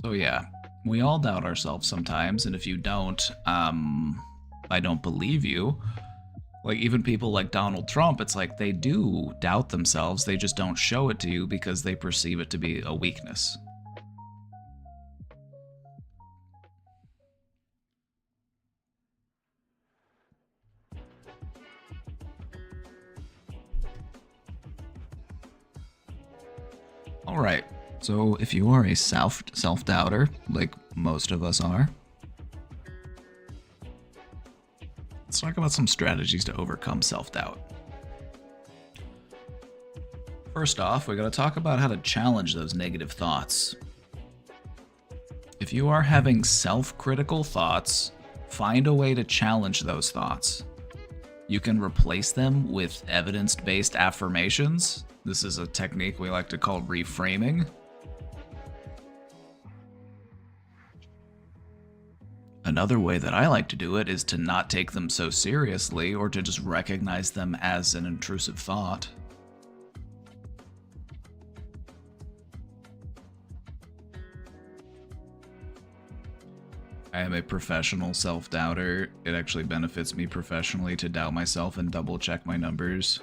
So yeah, we all doubt ourselves sometimes, and if you don't, I don't believe you. Like, even people like Donald Trump, it's like they do doubt themselves, they just don't show it to you because they perceive it to be a weakness. Alright, so if you are a self-doubter, like most of us are, let's talk about some strategies to overcome self-doubt. First off, we gotta talk about how to challenge those negative thoughts. If you are having self-critical thoughts, find a way to challenge those thoughts. You can replace them with evidence-based affirmations. This is a technique we like to call reframing. Another way that I like to do it is to not take them so seriously or to just recognize them as an intrusive thought. I am a professional self-doubter. It actually benefits me professionally to doubt myself and double-check my numbers.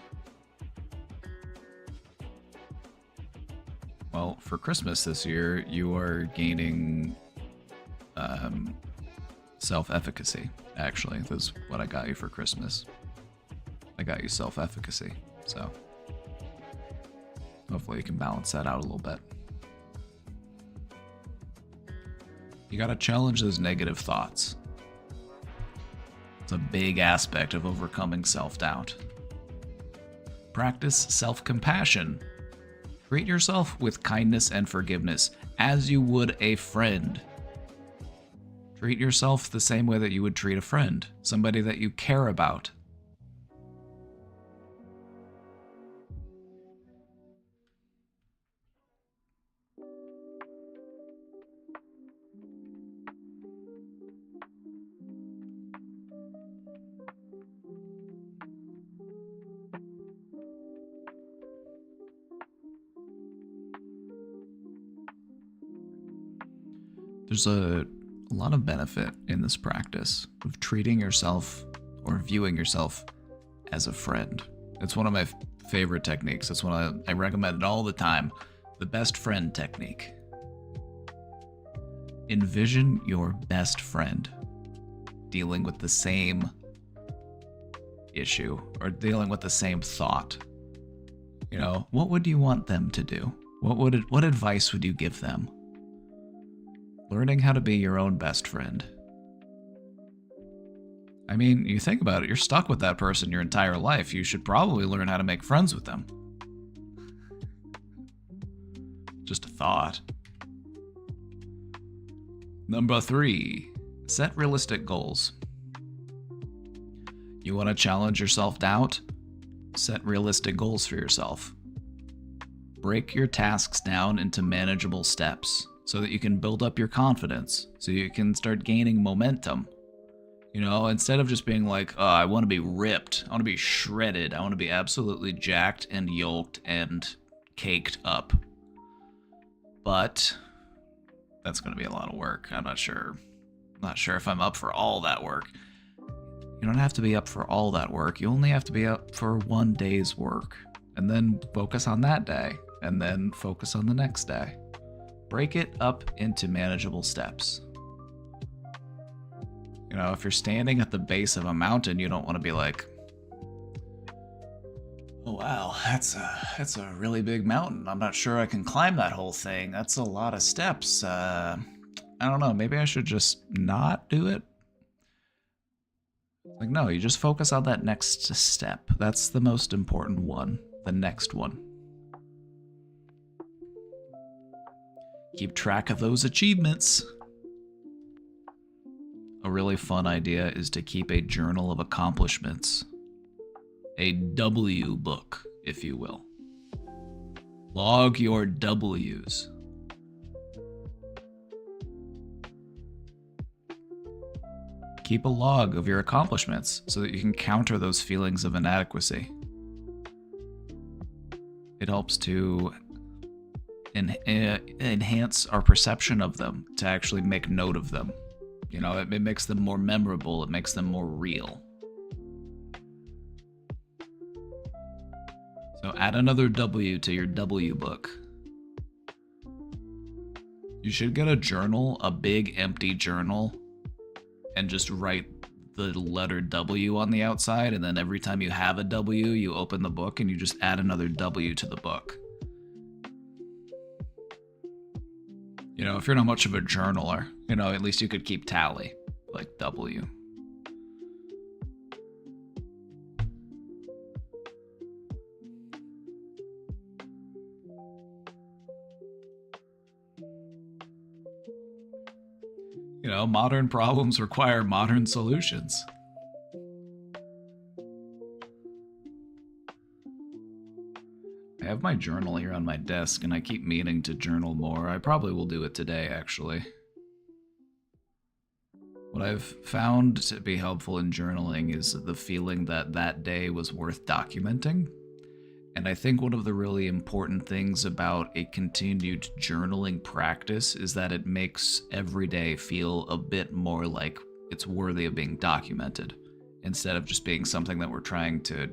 Well, for Christmas this year, you are gaining self-efficacy, actually. That's what I got you for Christmas. I got you self-efficacy, so hopefully you can balance that out a little bit. You gotta challenge those negative thoughts. It's a big aspect of overcoming self-doubt. Practice self-compassion. Treat yourself with kindness and forgiveness as you would a friend. Treat yourself the same way that you would treat a friend, somebody that you care about. There's a lot of benefit in this practice of treating yourself or viewing yourself as a friend. It's one of my favorite techniques. It's one I recommend it all the time. The best friend technique. Envision your best friend dealing with the same issue or dealing with the same thought. You know, what would you want them to do? What advice would you give them? Learning how to be your own best friend. I mean, you think about it, you're stuck with that person your entire life. You should probably learn how to make friends with them. Just a thought. Number 3, set realistic goals. You want to challenge your self-doubt? Set realistic goals for yourself. Break your tasks down into manageable steps so that you can build up your confidence, so you can start gaining momentum. You know, instead of just being like, oh, I want to be ripped, I want to be shredded, I want to be absolutely jacked and yoked and caked up. But that's going to be a lot of work. I'm not sure if I'm up for all that work. You don't have to be up for all that work. You only have to be up for one day's work, and then focus on that day, and then focus on the next day. Break it up into manageable steps. You know, if you're standing at the base of a mountain, you don't want to be like, oh wow, that's a really big mountain. I'm not sure I can climb that whole thing. That's a lot of steps. I don't know, maybe I should just not do it? Like, no, you just focus on that next step. That's the most important one. The next one. Keep track of those achievements. A really fun idea is to keep a journal of accomplishments. A W book, if you will. Log your W's. Keep a log of your accomplishments so that you can counter those feelings of inadequacy. It helps to enhance our perception of them, to actually make note of them. You know, it makes them more memorable, it makes them more real. So add another W to your W book. You should get a journal, a big empty journal, and just write the letter W on the outside, and then every time you have a W, you open the book and you just add another W to the book. You know, if you're not much of a journaler, you know, at least you could keep tally, like W. You know, modern problems require modern solutions. I have my journal here on my desk, and I keep meaning to journal more. I probably will do it today, actually. What I've found to be helpful in journaling is the feeling that that day was worth documenting. And I think one of the really important things about a continued journaling practice is that it makes every day feel a bit more like it's worthy of being documented, instead of just being something that we're trying to,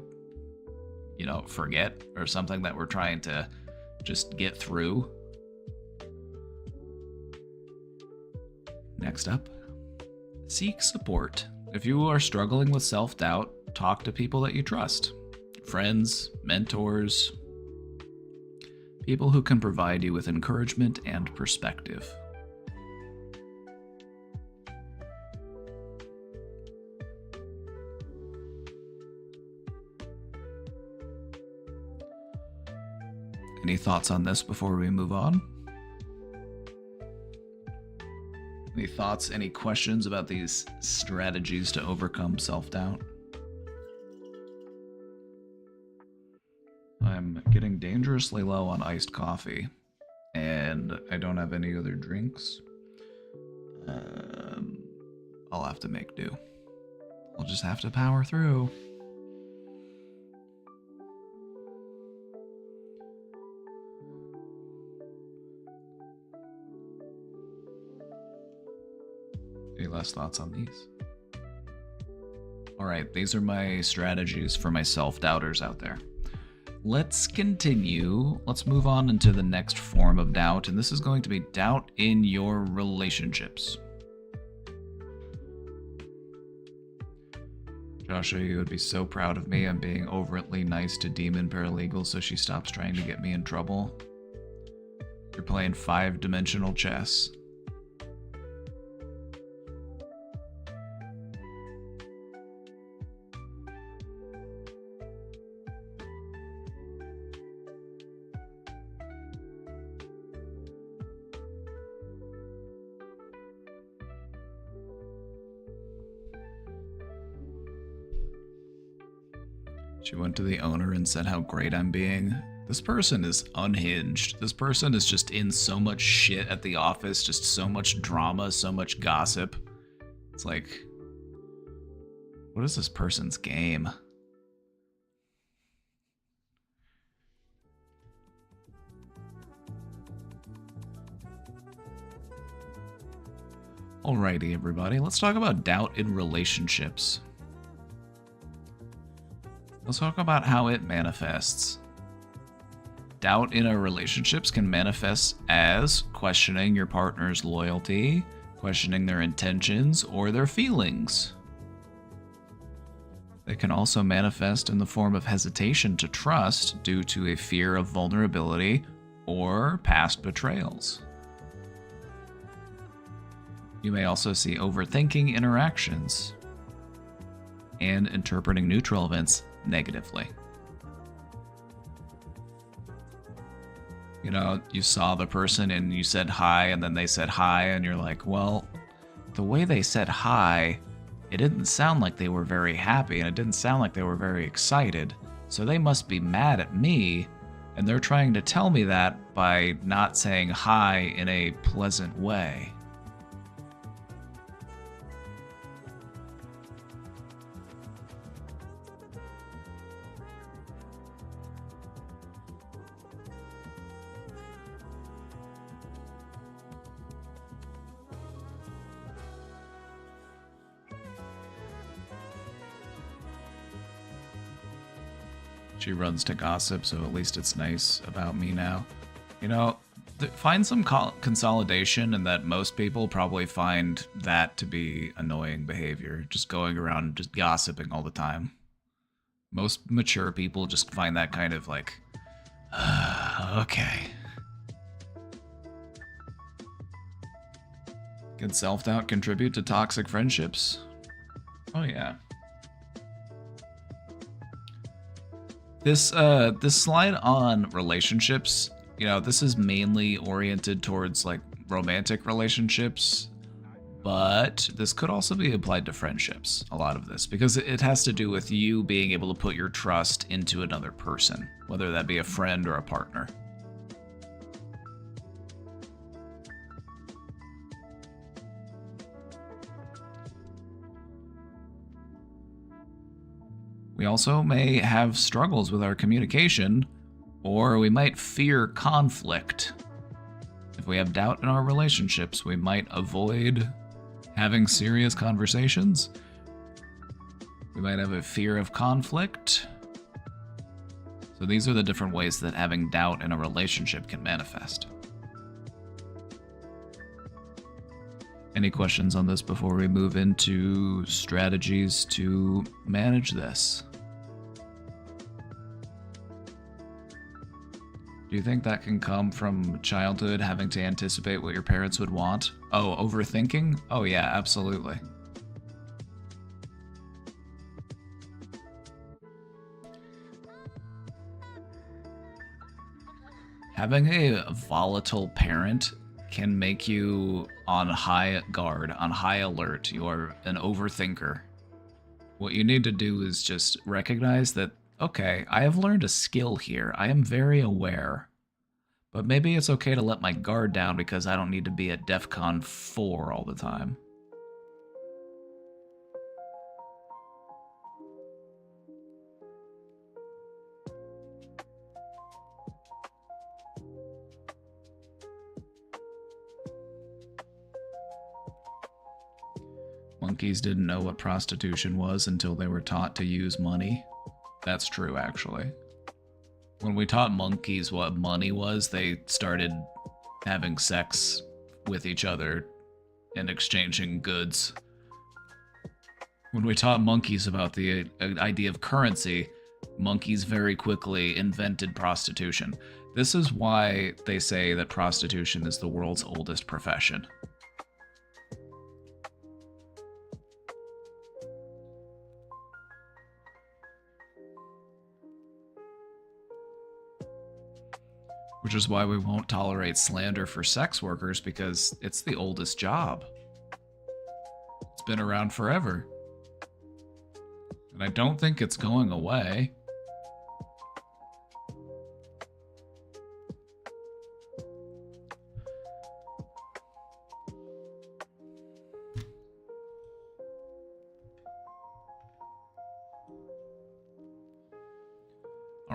you know, forget, or something that we're trying to just get through. Next up, seek support. If you are struggling with self-doubt, talk to people that you trust. Friends, mentors, people who can provide you with encouragement and perspective. Any thoughts on this before we move on? Any thoughts, any questions about these strategies to overcome self-doubt? I'm getting dangerously low on iced coffee, and I don't have any other drinks. I'll have to make do. I'll just have to power through. Any last thoughts on these? Alright, these are my strategies for my self-doubters out there. Let's continue. Let's move on into the next form of doubt, and this is going to be doubt in your relationships. Joshua, you would be so proud of me. I'm being overtly nice to Demon Paralegal so she stops trying to get me in trouble. You're playing 5-dimensional chess. She went to the owner and said how great I'm being. This person is unhinged. This person is just in so much shit at the office, just so much drama, so much gossip. It's like, what is this person's game? Alrighty, everybody, let's talk about doubt in relationships. Let's talk about how it manifests. Doubt in our relationships can manifest as questioning your partner's loyalty, questioning their intentions, or their feelings. They can also manifest in the form of hesitation to trust due to a fear of vulnerability or past betrayals. You may also see overthinking interactions and interpreting neutral events negatively. You know, you saw the person and you said hi, and then they said hi, and you're like, well, the way they said hi, it didn't sound like they were very happy, and it didn't sound like they were very excited. So they must be mad at me, and they're trying to tell me that by not saying hi in a pleasant way. She runs to gossip, so at least it's nice about me now. You know, find some consolidation in that most people probably find that to be annoying behavior, just going around just gossiping all the time. Most mature people just find that kind of like, okay. Can self-doubt contribute to toxic friendships? Oh yeah. This slide on relationships, you know, this is mainly oriented towards like romantic relationships, but this could also be applied to friendships, a lot of this, because it has to do with you being able to put your trust into another person, whether that be a friend or a partner. We also may have struggles with our communication, or we might fear conflict. If we have doubt in our relationships, we might avoid having serious conversations. We might have a fear of conflict. So these are the different ways that having doubt in a relationship can manifest. Any questions on this before we move into strategies to manage this? Do you think that can come from childhood, having to anticipate what your parents would want? Oh, overthinking? Oh yeah, absolutely. Having a volatile parent can make you on high guard, on high alert. You are an overthinker. What you need to do is just recognize that, okay, I have learned a skill here. I am very aware. But maybe it's okay to let my guard down because I don't need to be at DEFCON 4 all the time. Monkeys didn't know what prostitution was until they were taught to use money. That's true, actually. When we taught monkeys what money was, they started having sex with each other and exchanging goods. When we taught monkeys about the idea of currency, monkeys very quickly invented prostitution. This is why they say that prostitution is the world's oldest profession. Which is why we won't tolerate slander for sex workers, because it's the oldest job. It's been around forever. And I don't think it's going away.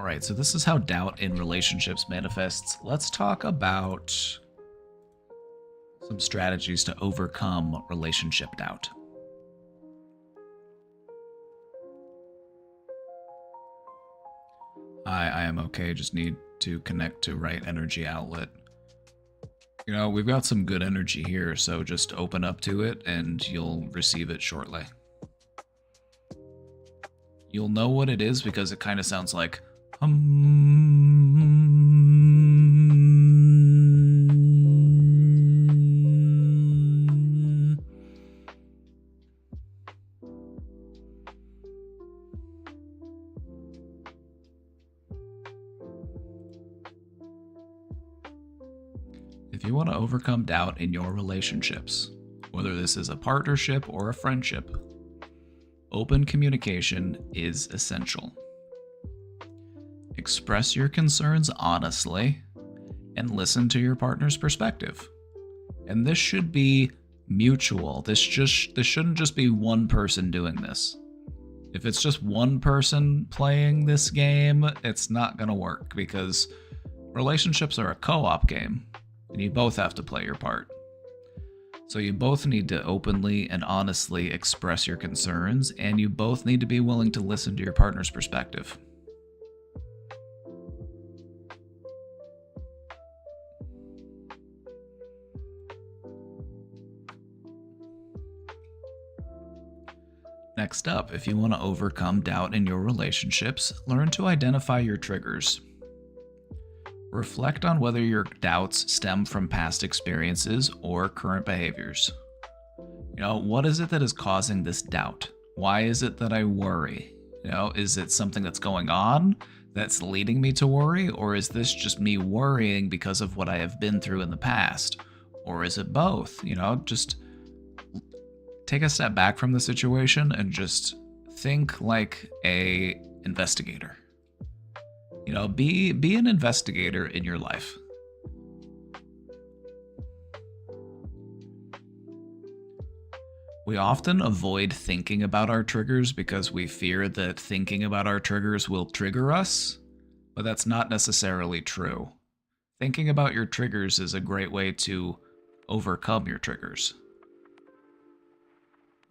Alright, so this is how doubt in relationships manifests. Let's talk about some strategies to overcome relationship doubt. I am okay, just need to connect to right energy outlet. You know, we've got some good energy here, so just open up to it and you'll receive it shortly. You'll know what it is because it kind of sounds like If you want to overcome doubt in your relationships, whether this is a partnership or a friendship, open communication is essential. Express your concerns honestly and listen to your partner's perspective. And this should be mutual. This shouldn't just be one person doing this. If it's just one person playing this game, it's not going to work because relationships are a co-op game and you both have to play your part. So you both need to openly and honestly express your concerns, and you both need to be willing to listen to your partner's perspective. Next up, if you want to overcome doubt in your relationships, learn to identify your triggers. Reflect on whether your doubts stem from past experiences or current behaviors. You know, what is it that is causing this doubt? Why is it that I worry? You know, is it something that's going on that's leading me to worry? Or is this just me worrying because of what I have been through in the past? Or is it both? You know, just take a step back from the situation and just think like a investigator. You know, be an investigator in your life. We often avoid thinking about our triggers because we fear that thinking about our triggers will trigger us, but that's not necessarily true. Thinking about your triggers is a great way to overcome your triggers.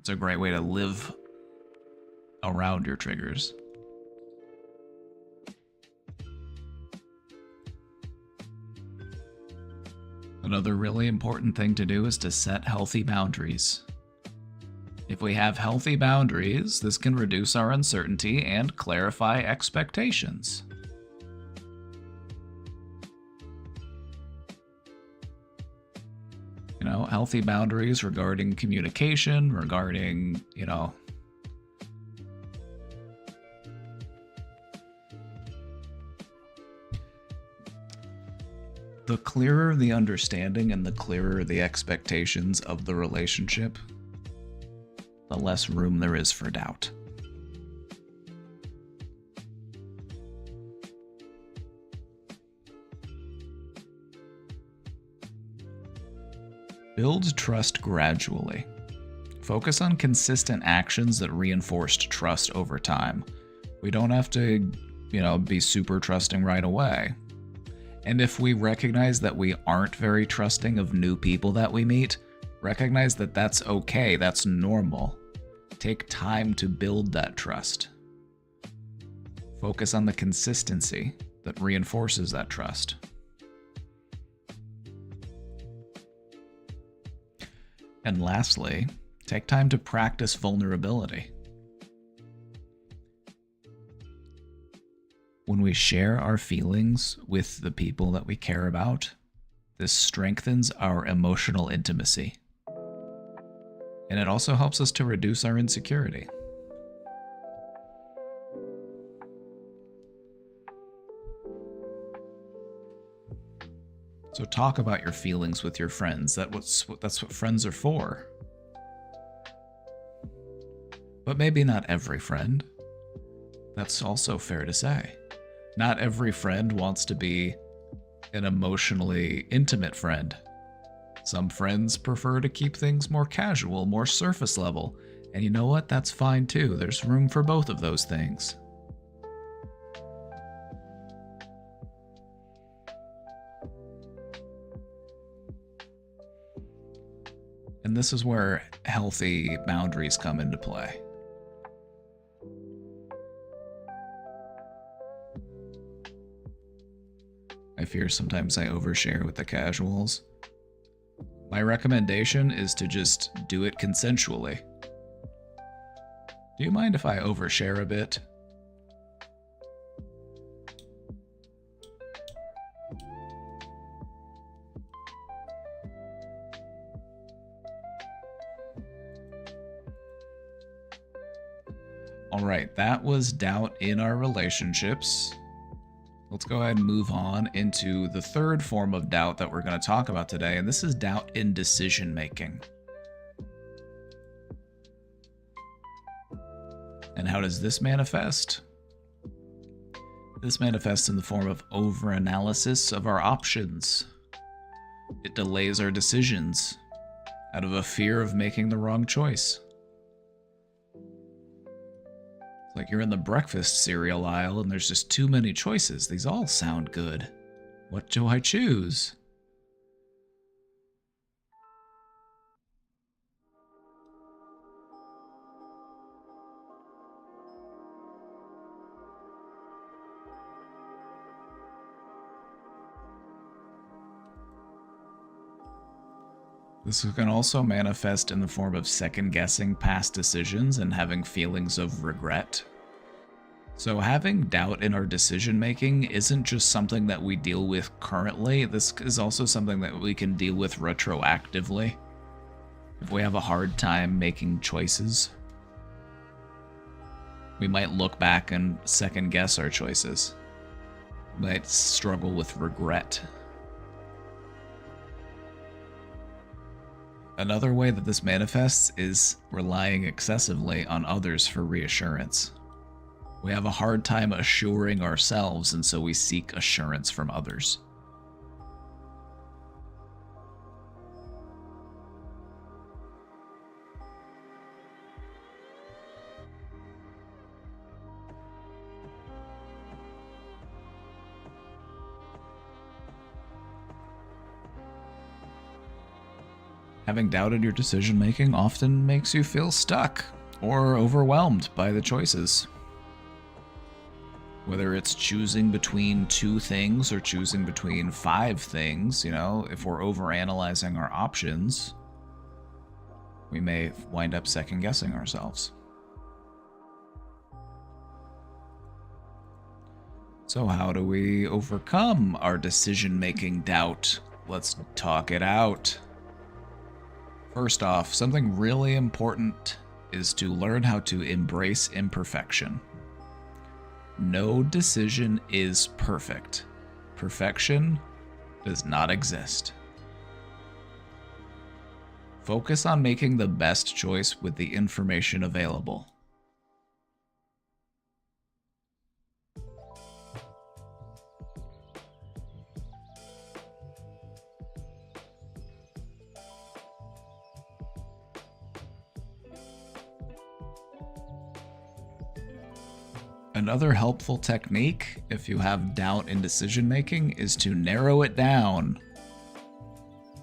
It's a great way to live around your triggers. Another really important thing to do is to set healthy boundaries. If we have healthy boundaries, this can reduce our uncertainty and clarify expectations. You know, healthy boundaries regarding communication, regarding, you know, the clearer the understanding and the clearer the expectations of the relationship, the less room there is for doubt. Build trust gradually. Focus on consistent actions that reinforced trust over time. We don't have to, you know, be super trusting right away. And if we recognize that we aren't very trusting of new people that we meet, recognize that that's okay, that's normal. Take time to build that trust. Focus on the consistency that reinforces that trust. And lastly, take time to practice vulnerability. When we share our feelings with the people that we care about, this strengthens our emotional intimacy. And it also helps us to reduce our insecurity. So talk about your feelings with your friends. That's what friends are for. But maybe not every friend. That's also fair to say. Not every friend wants to be an emotionally intimate friend. Some friends prefer to keep things more casual, more surface level. And you know what? That's fine too. There's room for both of those things. And this is where healthy boundaries come into play. I fear sometimes I overshare with the casuals. My recommendation is to just do it consensually. Do you mind if I overshare a bit? Alright, that was doubt in our relationships. Let's go ahead and move on into the third form of doubt that we're going to talk about today, and this is doubt in decision making. And how does this manifest? This manifests in the form of overanalysis of our options. It delays our decisions out of a fear of making the wrong choice. Like you're in the breakfast cereal aisle and there's just too many choices. These all sound good. What do I choose? This can also manifest in the form of second-guessing past decisions and having feelings of regret. So having doubt in our decision-making isn't just something that we deal with currently, this is also something that we can deal with retroactively. If we have a hard time making choices, we might look back and second-guess our choices. We might struggle with regret. Another way that this manifests is relying excessively on others for reassurance. We have a hard time assuring ourselves, and so we seek assurance from others. Having doubted your decision-making often makes you feel stuck or overwhelmed by the choices. Whether it's choosing between 2 things or choosing between 5 things, you know, if we're overanalyzing our options, we may wind up second-guessing ourselves. So how do we overcome our decision-making doubt? Let's talk it out. First off, something really important is to learn how to embrace imperfection. No decision is perfect. Perfection does not exist. Focus on making the best choice with the information available. Another helpful technique, if you have doubt in decision making, is to narrow it down.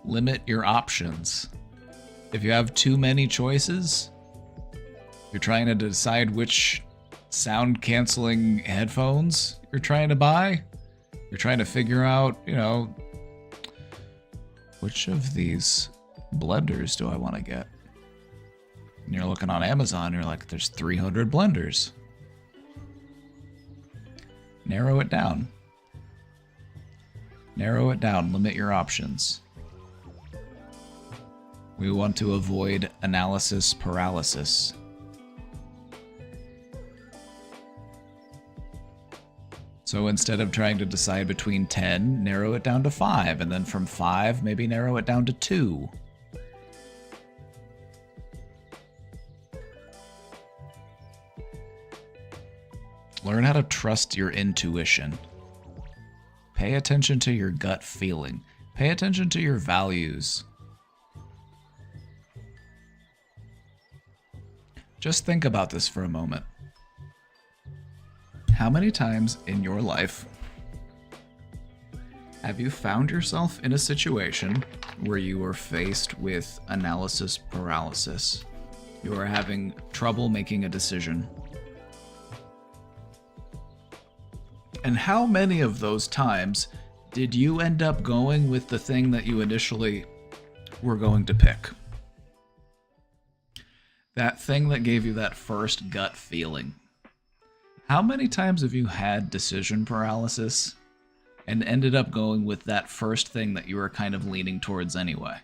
Limit your options. If you have too many choices, you're trying to decide which sound canceling headphones you're trying to buy, you're trying to figure out, you know, which of these blenders do I want to get? And you're looking on Amazon, you're like, there's 300 blenders. Narrow it down. Narrow it down. Limit your options. We want to avoid analysis paralysis. So instead of trying to decide between 10, narrow it down to 5, and then from 5, maybe narrow it down to 2. Learn how to trust your intuition. Pay attention to your gut feeling. Pay attention to your values. Just think about this for a moment. How many times in your life Have you found yourself in a situation where you are faced with analysis paralysis? You are having trouble making a decision. And how many of those times did you end up going with the thing that you initially were going to pick? That thing that gave you that first gut feeling. How many times have you had decision paralysis and ended up going with that first thing that you were kind of leaning towards anyway?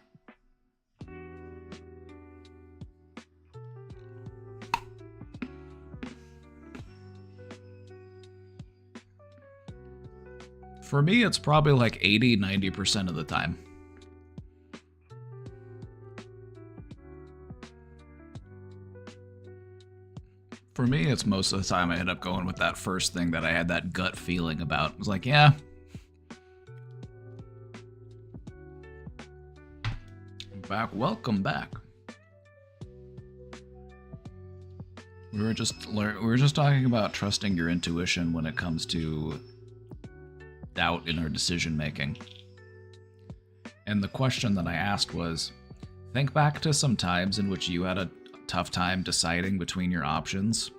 For me, it's probably like 80-90% of the time. For me, it's most of the time I end up going with that first thing that I had that gut feeling about. I was like, yeah. Welcome back. We were just talking about trusting your intuition when it comes to doubt in our decision making. And the question that I asked was, think back to some times in which you had a tough time deciding between your options,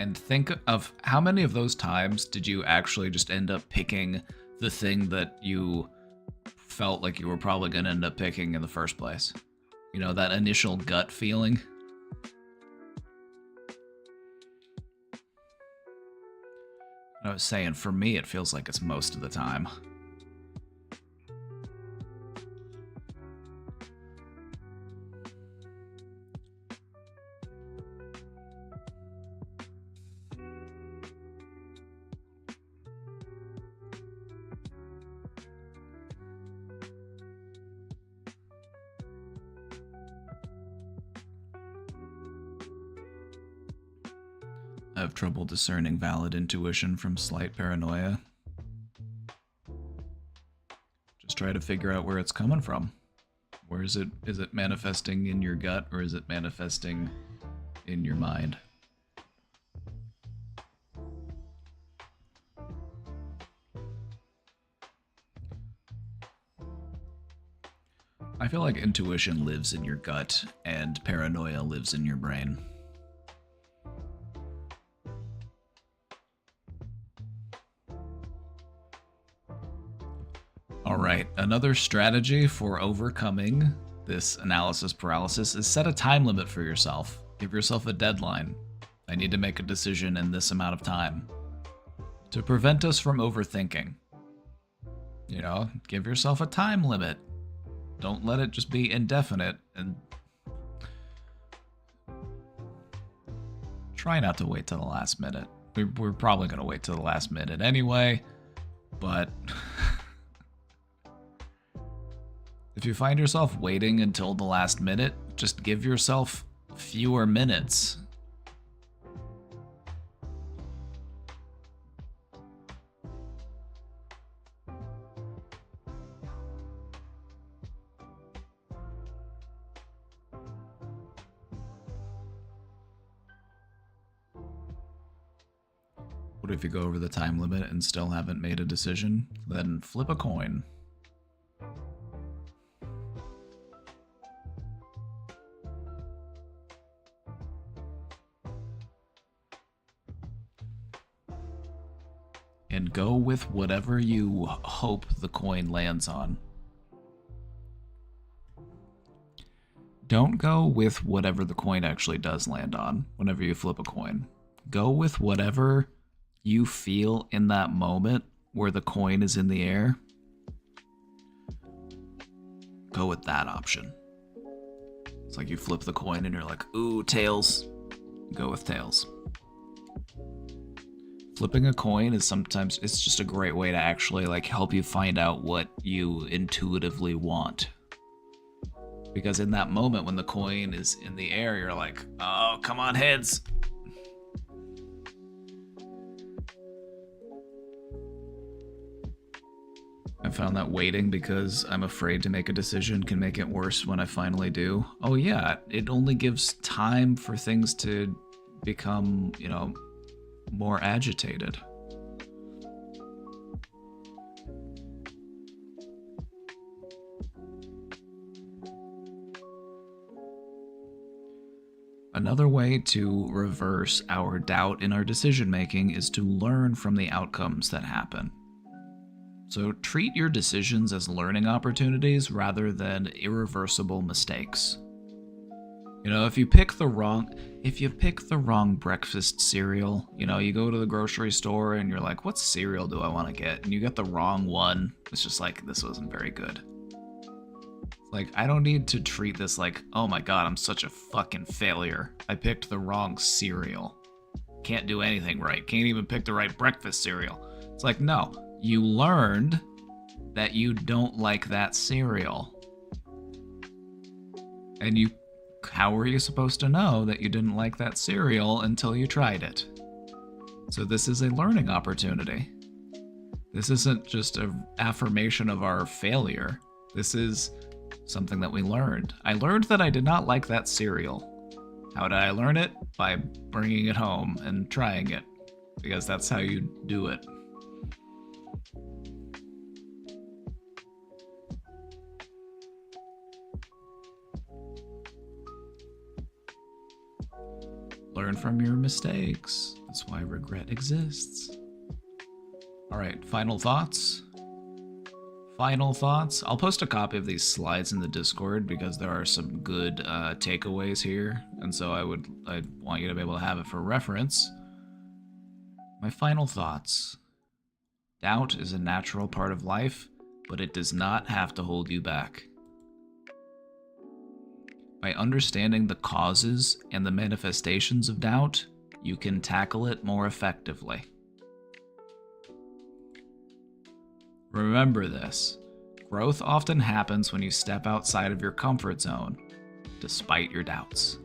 and think of how many of those times did you actually just end up picking the thing that you felt like you were probably going to end up picking in the first place. You know, that initial gut feeling. I was saying, for me, it feels like it's most of the time. I have trouble discerning valid intuition from slight paranoia. Just try to figure out where it's coming from. Where is it manifesting in your gut, or is it manifesting in your mind? I feel like intuition lives in your gut and paranoia lives in your brain. Alright, another strategy for overcoming this analysis paralysis is set a time limit for yourself. Give yourself a deadline. I need to make a decision in this amount of time. To prevent us from overthinking. You know, give yourself a time limit. Don't let it just be indefinite, and try not to wait till the last minute. We're probably going to wait till the last minute anyway, but if you find yourself waiting until the last minute, just give yourself fewer minutes. What if you go over the time limit and still haven't made a decision? Then flip a coin. And go with whatever you hope the coin lands on. Don't go with whatever the coin actually does land on whenever you flip a coin. Go with whatever you feel in that moment where the coin is in the air. Go with that option. It's like you flip the coin and you're like, ooh, tails. Go with tails. Flipping a coin is sometimes, it's just a great way to actually like help you find out what you intuitively want. Because in that moment when the coin is in the air, you're like, oh, come on, heads. I found that waiting because I'm afraid to make a decision can make it worse when I finally do. Oh yeah, it only gives time for things to become, you know, more agitated. Another way to reverse our doubt in our decision making is to learn from the outcomes that happen. So treat your decisions as learning opportunities rather than irreversible mistakes. You know, if you pick the wrong breakfast cereal, you know, you go to the grocery store and you're like, what cereal do I want to get? And you get the wrong one. It's just like, this wasn't very good. Like, I don't need to treat this like, oh my god, I'm such a fucking failure. I picked the wrong cereal. Can't do anything right. Can't even pick the right breakfast cereal. It's like, no, you learned that you don't like that cereal. And how were you supposed to know that you didn't like that cereal until you tried it? So this is a learning opportunity. This isn't just an affirmation of our failure. This is something that we learned. I learned that I did not like that cereal. How did I learn it? By bringing it home and trying it. Because that's how you do it. Learn from your mistakes. That's why regret exists. All right, final thoughts? Final thoughts? I'll post a copy of these slides in the Discord because there are some good takeaways here, and so I'd want you to be able to have it for reference. My final thoughts. Doubt is a natural part of life, but it does not have to hold you back. By understanding the causes and the manifestations of doubt, you can tackle it more effectively. Remember this. Growth often happens when you step outside of your comfort zone, despite your doubts.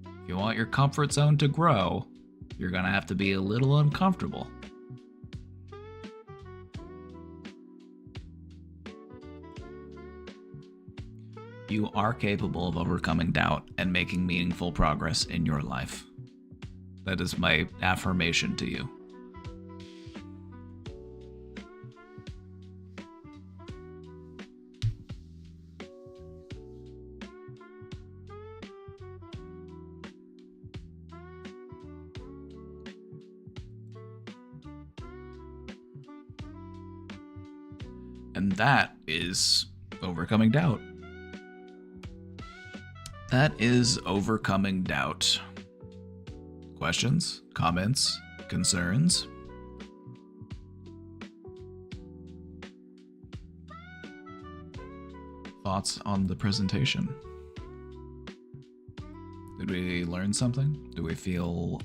If you want your comfort zone to grow, you're going to have to be a little uncomfortable. You are capable of overcoming doubt and making meaningful progress in your life. That is my affirmation to you. And that is overcoming doubt. That is overcoming doubt. Questions, comments, concerns? Thoughts on the presentation? Did we learn something? Do we feel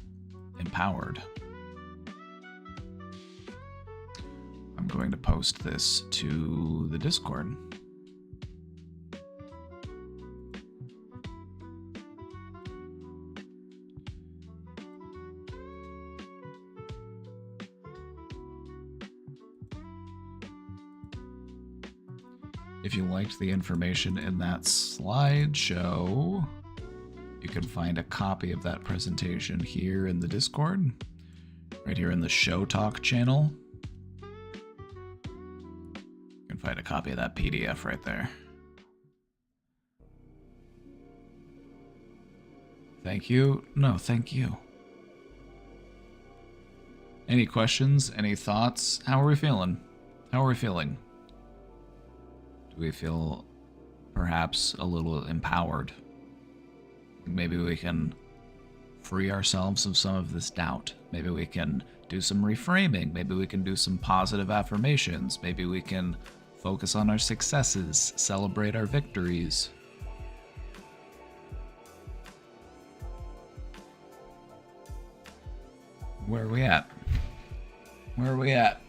empowered? I'm going to post this to the Discord. If you liked the information in that slideshow, you can find a copy of that presentation here in the Discord, right here in the Show Talk channel. You can find a copy of that PDF right there. Thank you. No, thank you. Any questions? Any thoughts? How are we feeling? How are we feeling? Do we feel perhaps a little empowered? Maybe we can free ourselves of some of this doubt. Maybe we can do some reframing. Maybe we can do some positive affirmations. Maybe we can focus on our successes, celebrate our victories. Where are we at? Where are we at?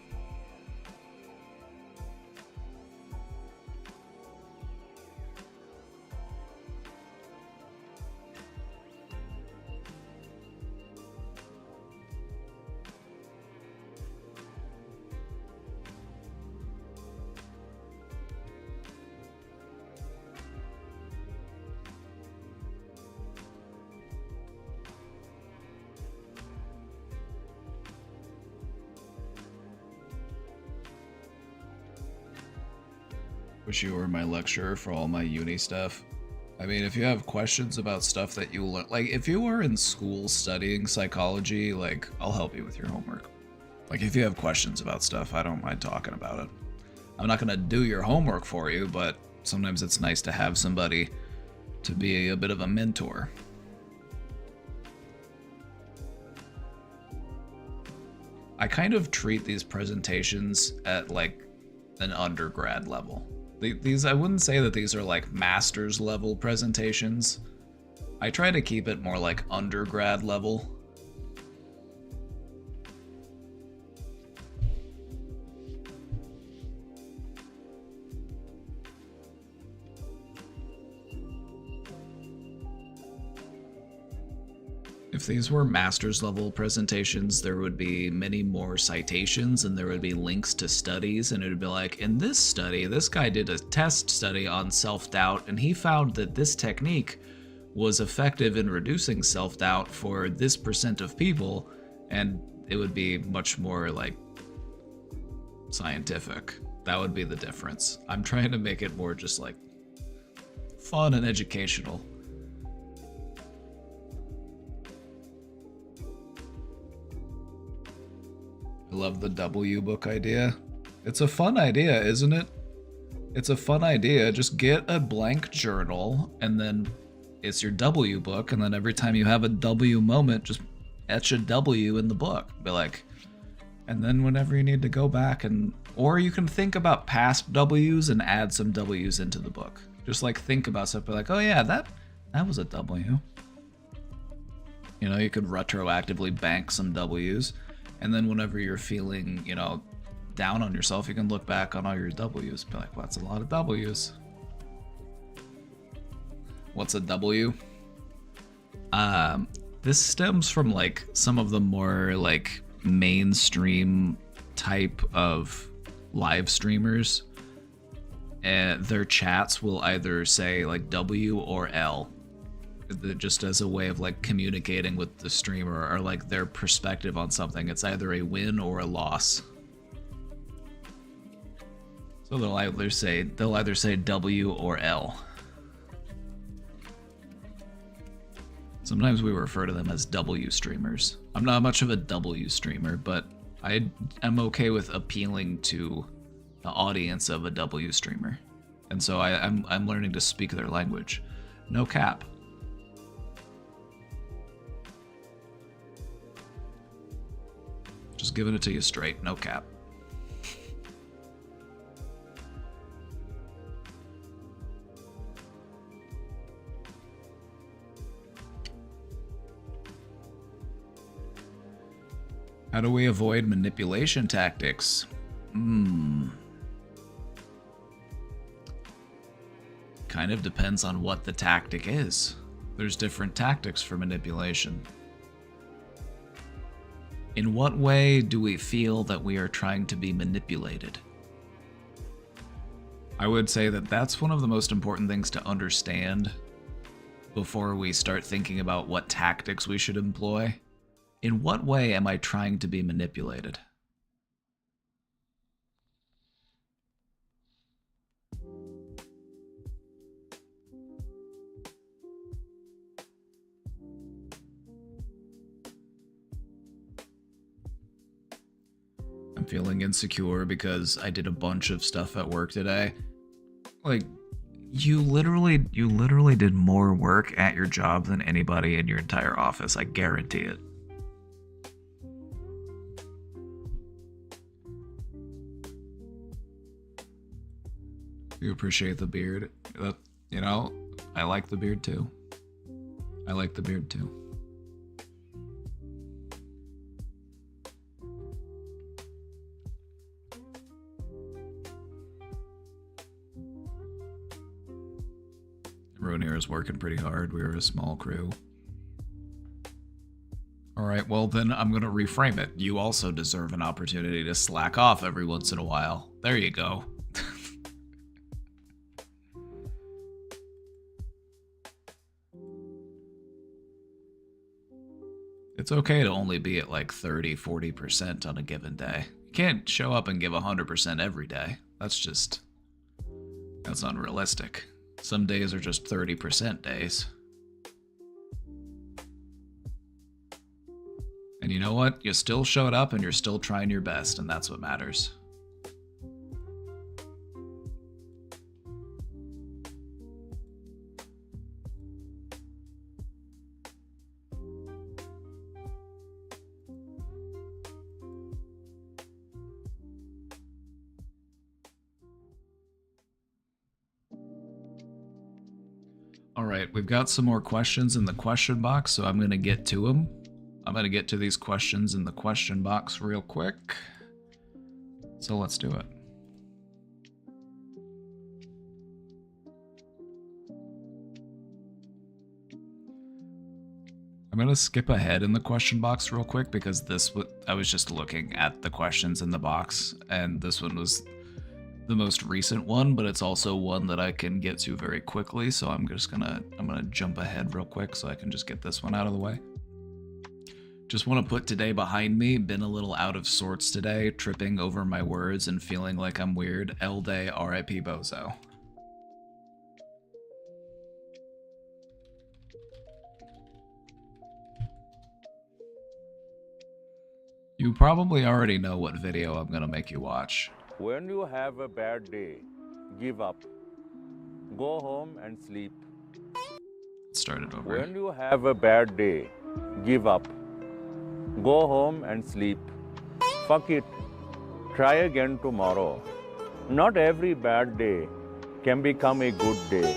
Wish you were my lecturer for all my uni stuff. I mean, if you have questions about stuff that you learn, like if you are in school studying psychology, like I'll help you with your homework. Like if you have questions about stuff, I don't mind talking about it. I'm not gonna do your homework for you, but sometimes it's nice to have somebody to be a bit of a mentor. I kind of treat these presentations at like an undergrad level. These, I wouldn't say that these are like master's level presentations. I try to keep it more like undergrad level. If these were master's level presentations, there would be many more citations and there would be links to studies, and it would be like, in this study, this guy did a test study on self-doubt and he found that this technique was effective in reducing self-doubt for this % of people, and it would be much more like scientific. That would be the difference. I'm trying to make it more just like fun and educational. I love the W book idea. It's a fun idea, isn't it? It's a fun idea. Just get a blank journal and then it's your W book, and then every time you have a W moment, just etch a W in the book. Be like, and then whenever you need to go back and, or you can think about past W's and add some W's into the book. Just like think about stuff, be like, oh yeah, that was a W. You know, you could retroactively bank some W's. And then whenever you're feeling, you know, down on yourself, you can look back on all your W's. Be like, well, that's a lot of W's. What's a W? This stems from like some of the more like mainstream type of live streamers. And their chats will either say like W or L, just as a way of like communicating with the streamer or like their perspective on something. It's either a win or a loss. So they'll either say W or L. Sometimes we refer to them as W streamers. I'm not much of a W streamer, but I'm okay with appealing to the audience of a W streamer. And so I'm learning to speak their language. No cap. Just giving it to you straight, no cap. How do we avoid manipulation tactics? Kind of depends on what the tactic is. There's different tactics for manipulation. In what way do we feel that we are trying to be manipulated? I would say that that's one of the most important things to understand before we start thinking about what tactics we should employ. In what way am I trying to be manipulated? I'm feeling insecure because I did a bunch of stuff at work today. Like, you literally did more work at your job than anybody in your entire office. I guarantee it. You appreciate the beard. You know, I like the beard too. I like the beard too. Everyone here is working pretty hard. We are a small crew. Alright, well then I'm gonna reframe it. You also deserve an opportunity to slack off every once in a while. There you go. It's okay to only be at like 30-40% on a given day. You can't show up and give 100% every day. That's unrealistic. Some days are just 30% days. And you know what? You still showed up and you're still trying your best, and that's what matters. Alright, we've got some more questions in the question box, so I'm going to get to them. I'm going to get to these questions in the question box real quick. So let's do it. I'm going to skip ahead in the question box real quick because I was just looking at the questions in the box, and this one was the most recent one, but it's also one that I can get to very quickly, so I'm gonna jump ahead real quick so I can just get this one out of the way. Just want to put today behind me. Been a little out of sorts today, tripping over my words and feeling like I'm weird. L Day, R.I.P. Bozo. You probably already know what video I'm gonna make you watch. When you have a bad day, give up. Go home and sleep. Start it over. When you have a bad day, give up. Go home and sleep. Fuck it. Try again tomorrow. Not every bad day can become a good day.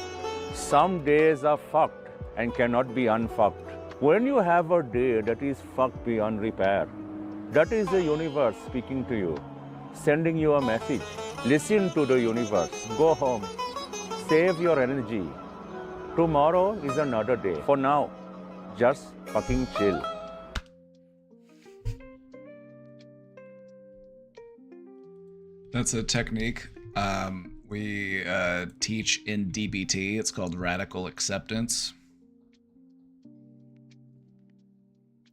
Some days are fucked and cannot be unfucked. When you have a day that is fucked beyond repair, that is the universe speaking to you, sending you a message. Listen to the universe. Go home. Save your energy. Tomorrow is another day. For now, just fucking chill. That's a technique we teach in DBT. It's called radical acceptance.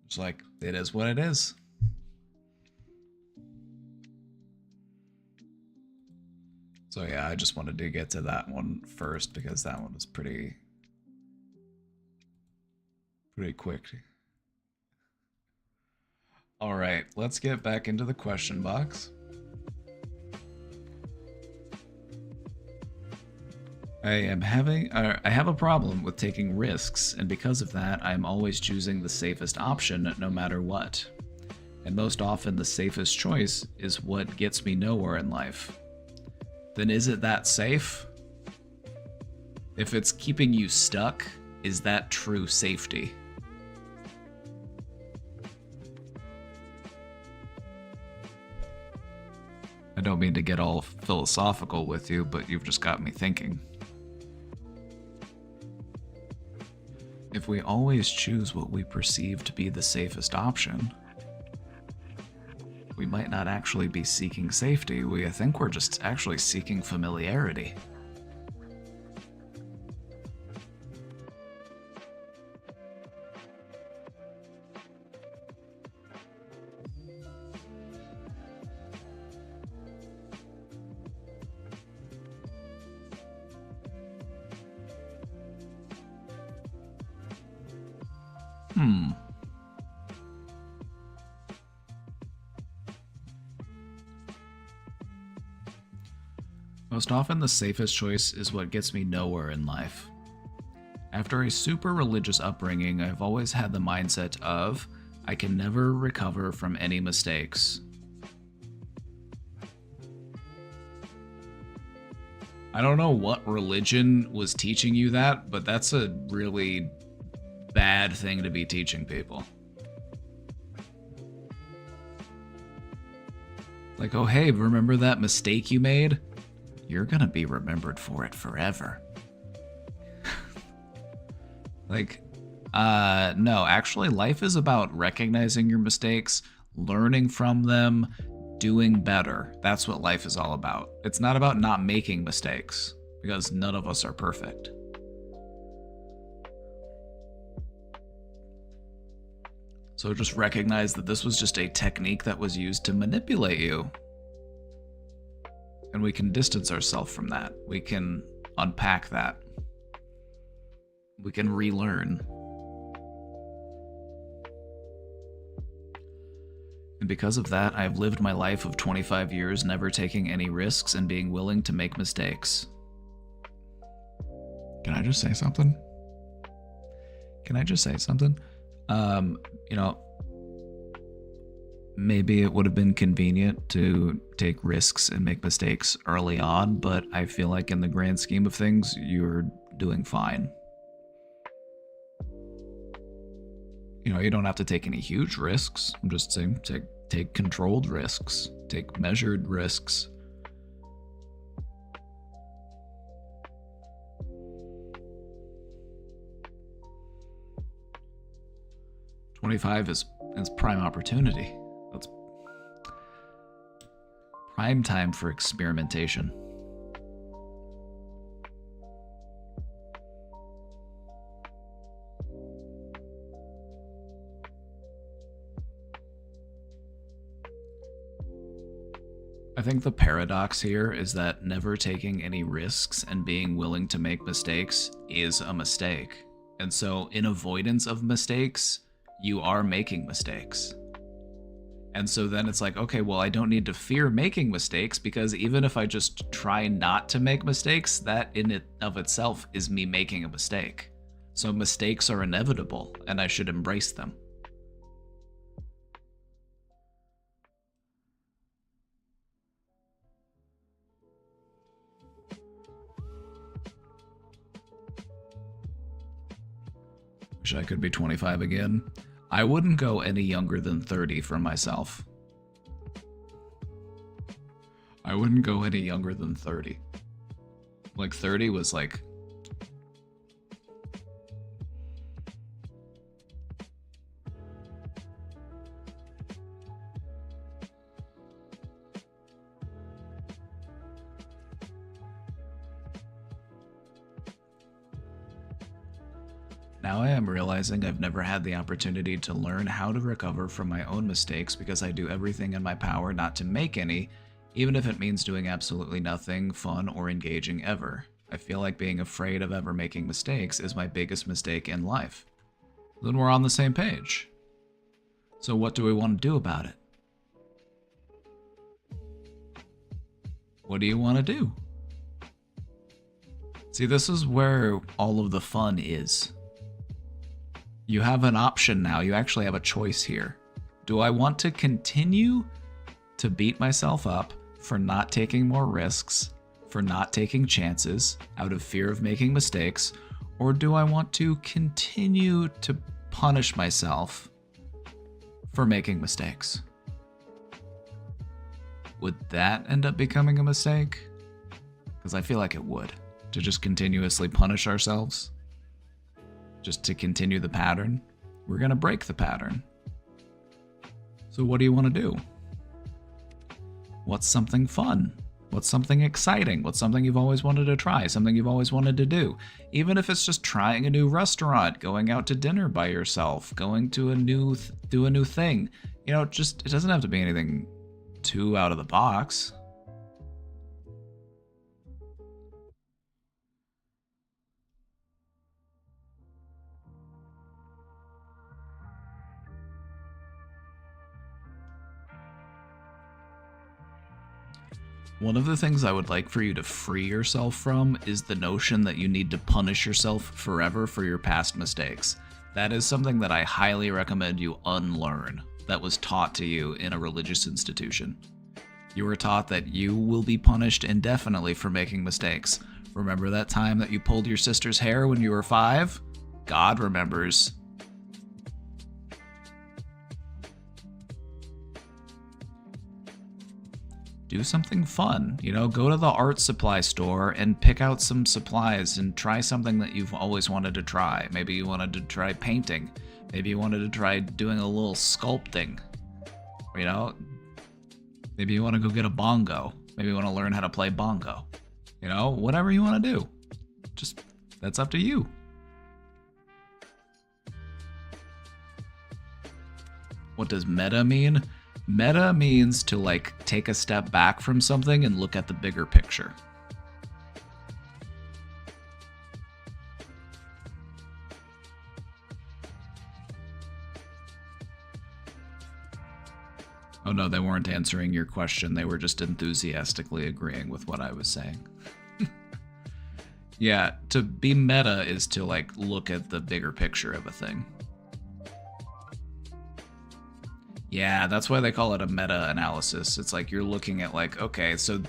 It's like, it is what it is. So yeah, I just wanted to get to that one first because that one was pretty quick. All right, let's get back into the question box. I have a problem with taking risks, and because of that, I am always choosing the safest option no matter what. And most often the safest choice is what gets me nowhere in life. Then is it that safe? If it's keeping you stuck, is that true safety? I don't mean to get all philosophical with you, but you've just got me thinking. If we always choose what we perceive to be the safest option, we might not actually be seeking safety. I think we're just actually seeking familiarity. Most often the safest choice is what gets me nowhere in life. After a super religious upbringing, I've always had the mindset of, I can never recover from any mistakes. I don't know what religion was teaching you that, but that's a really bad thing to be teaching people. Like, oh hey, remember that mistake you made? You're gonna be remembered for it forever. Like, no, actually life is about recognizing your mistakes, learning from them, doing better. That's what life is all about. It's not about not making mistakes, because none of us are perfect. So just recognize that this was just a technique that was used to manipulate you. And we can distance ourselves from that. We can unpack that. We can relearn. And because of that, I've lived my life of 25 years never taking any risks and being willing to make mistakes. Can I just say something? You know, maybe it would have been convenient to take risks and make mistakes early on, but I feel like in the grand scheme of things, you're doing fine. You know, you don't have to take any huge risks. I'm just saying take controlled risks, take measured risks. $25 is prime opportunity. That's prime time for experimentation. I think the paradox here is that never taking any risks and being willing to make mistakes is a mistake. And so in avoidance of mistakes, you are making mistakes. And so then it's like, okay, well, I don't need to fear making mistakes because even if I just try not to make mistakes, that in it of itself is me making a mistake. So mistakes are inevitable and I should embrace them. Wish I could be 25 again. I wouldn't go any younger than 30 for myself. I wouldn't go any younger than 30. Like 30 was like... Now I am realizing I've never had the opportunity to learn how to recover from my own mistakes because I do everything in my power not to make any, even if it means doing absolutely nothing fun or engaging ever. I feel like being afraid of ever making mistakes is my biggest mistake in life. Then we're on the same page. So what do we want to do about it? What do you want to do? See, this is where all of the fun is. You have an option now. You actually have a choice here. Do I want to continue to beat myself up for not taking more risks, for not taking chances out of fear of making mistakes, or do I want to continue to punish myself for making mistakes? Would that end up becoming a mistake? Because I feel like it would. To just continuously punish ourselves. Just to continue the pattern. We're going to break the pattern. So what do you want to do? What's something fun? What's something exciting? What's something you've always wanted to try? Something you've always wanted to do? Even if it's just trying a new restaurant, going out to dinner by yourself, going to do a new thing. You know, just it doesn't have to be anything too out of the box. One of the things I would like for you to free yourself from is the notion that you need to punish yourself forever for your past mistakes. That is something that I highly recommend you unlearn that was taught to you in a religious institution. You were taught that you will be punished indefinitely for making mistakes. Remember that time that you pulled your sister's hair when you were 5? God remembers. Do something fun, you know, go to the art supply store and pick out some supplies and try something that you've always wanted to try. Maybe you wanted to try painting. Maybe you wanted to try doing a little sculpting. You know, maybe you want to go get a bongo. Maybe you want to learn how to play bongo. You know, whatever you want to do. Just, that's up to you. What does meta mean? Meta means to like take a step back from something and look at the bigger picture. Oh no, they weren't answering your question. They were just enthusiastically agreeing with what I was saying. Yeah, to be meta is to, like, look at the bigger picture of a thing. Yeah, that's why they call it a meta-analysis. It's like you're looking at, like, okay, so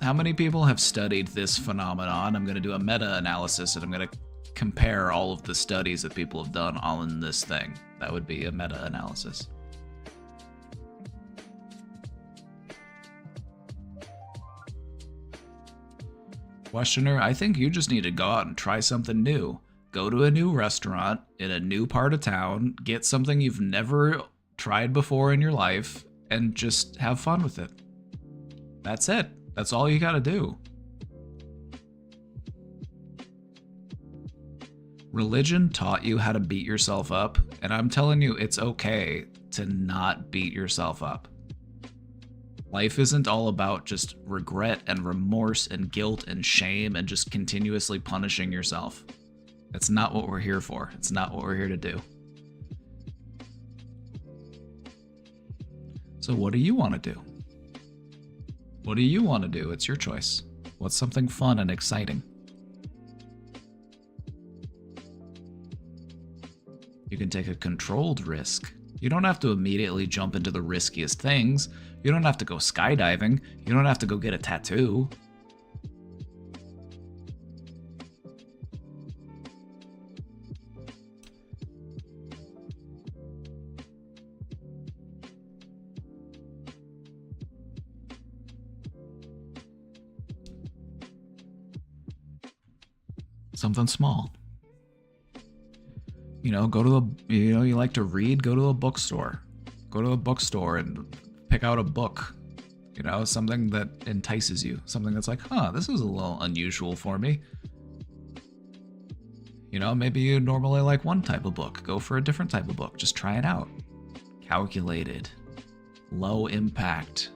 how many people have studied this phenomenon? I'm going to do a meta-analysis, and I'm going to compare all of the studies that people have done on this thing. That would be a meta-analysis. Questioner, I think you just need to go out and try something new. Go to a new restaurant in a new part of town, get something you've never tried before in your life, and just have fun with it. That's it. That's all you gotta do. Religion taught you how to beat yourself up, and I'm telling you, it's okay to not beat yourself up. Life isn't all about just regret and remorse and guilt and shame and just continuously punishing yourself. That's not what we're here for. It's not what we're here to do. So what do you want to do? What do you want to do? It's your choice. What's something fun and exciting? You can take a controlled risk. You don't have to immediately jump into the riskiest things. You don't have to go skydiving. You don't have to go get a tattoo. Something small. You know, go to you like to read, go to a bookstore. Go to a bookstore and pick out a book. You know, something that entices you. Something that's like, huh, this is a little unusual for me. You know, maybe you normally like one type of book. Go for a different type of book. Just try it out. Calculated. Low impact.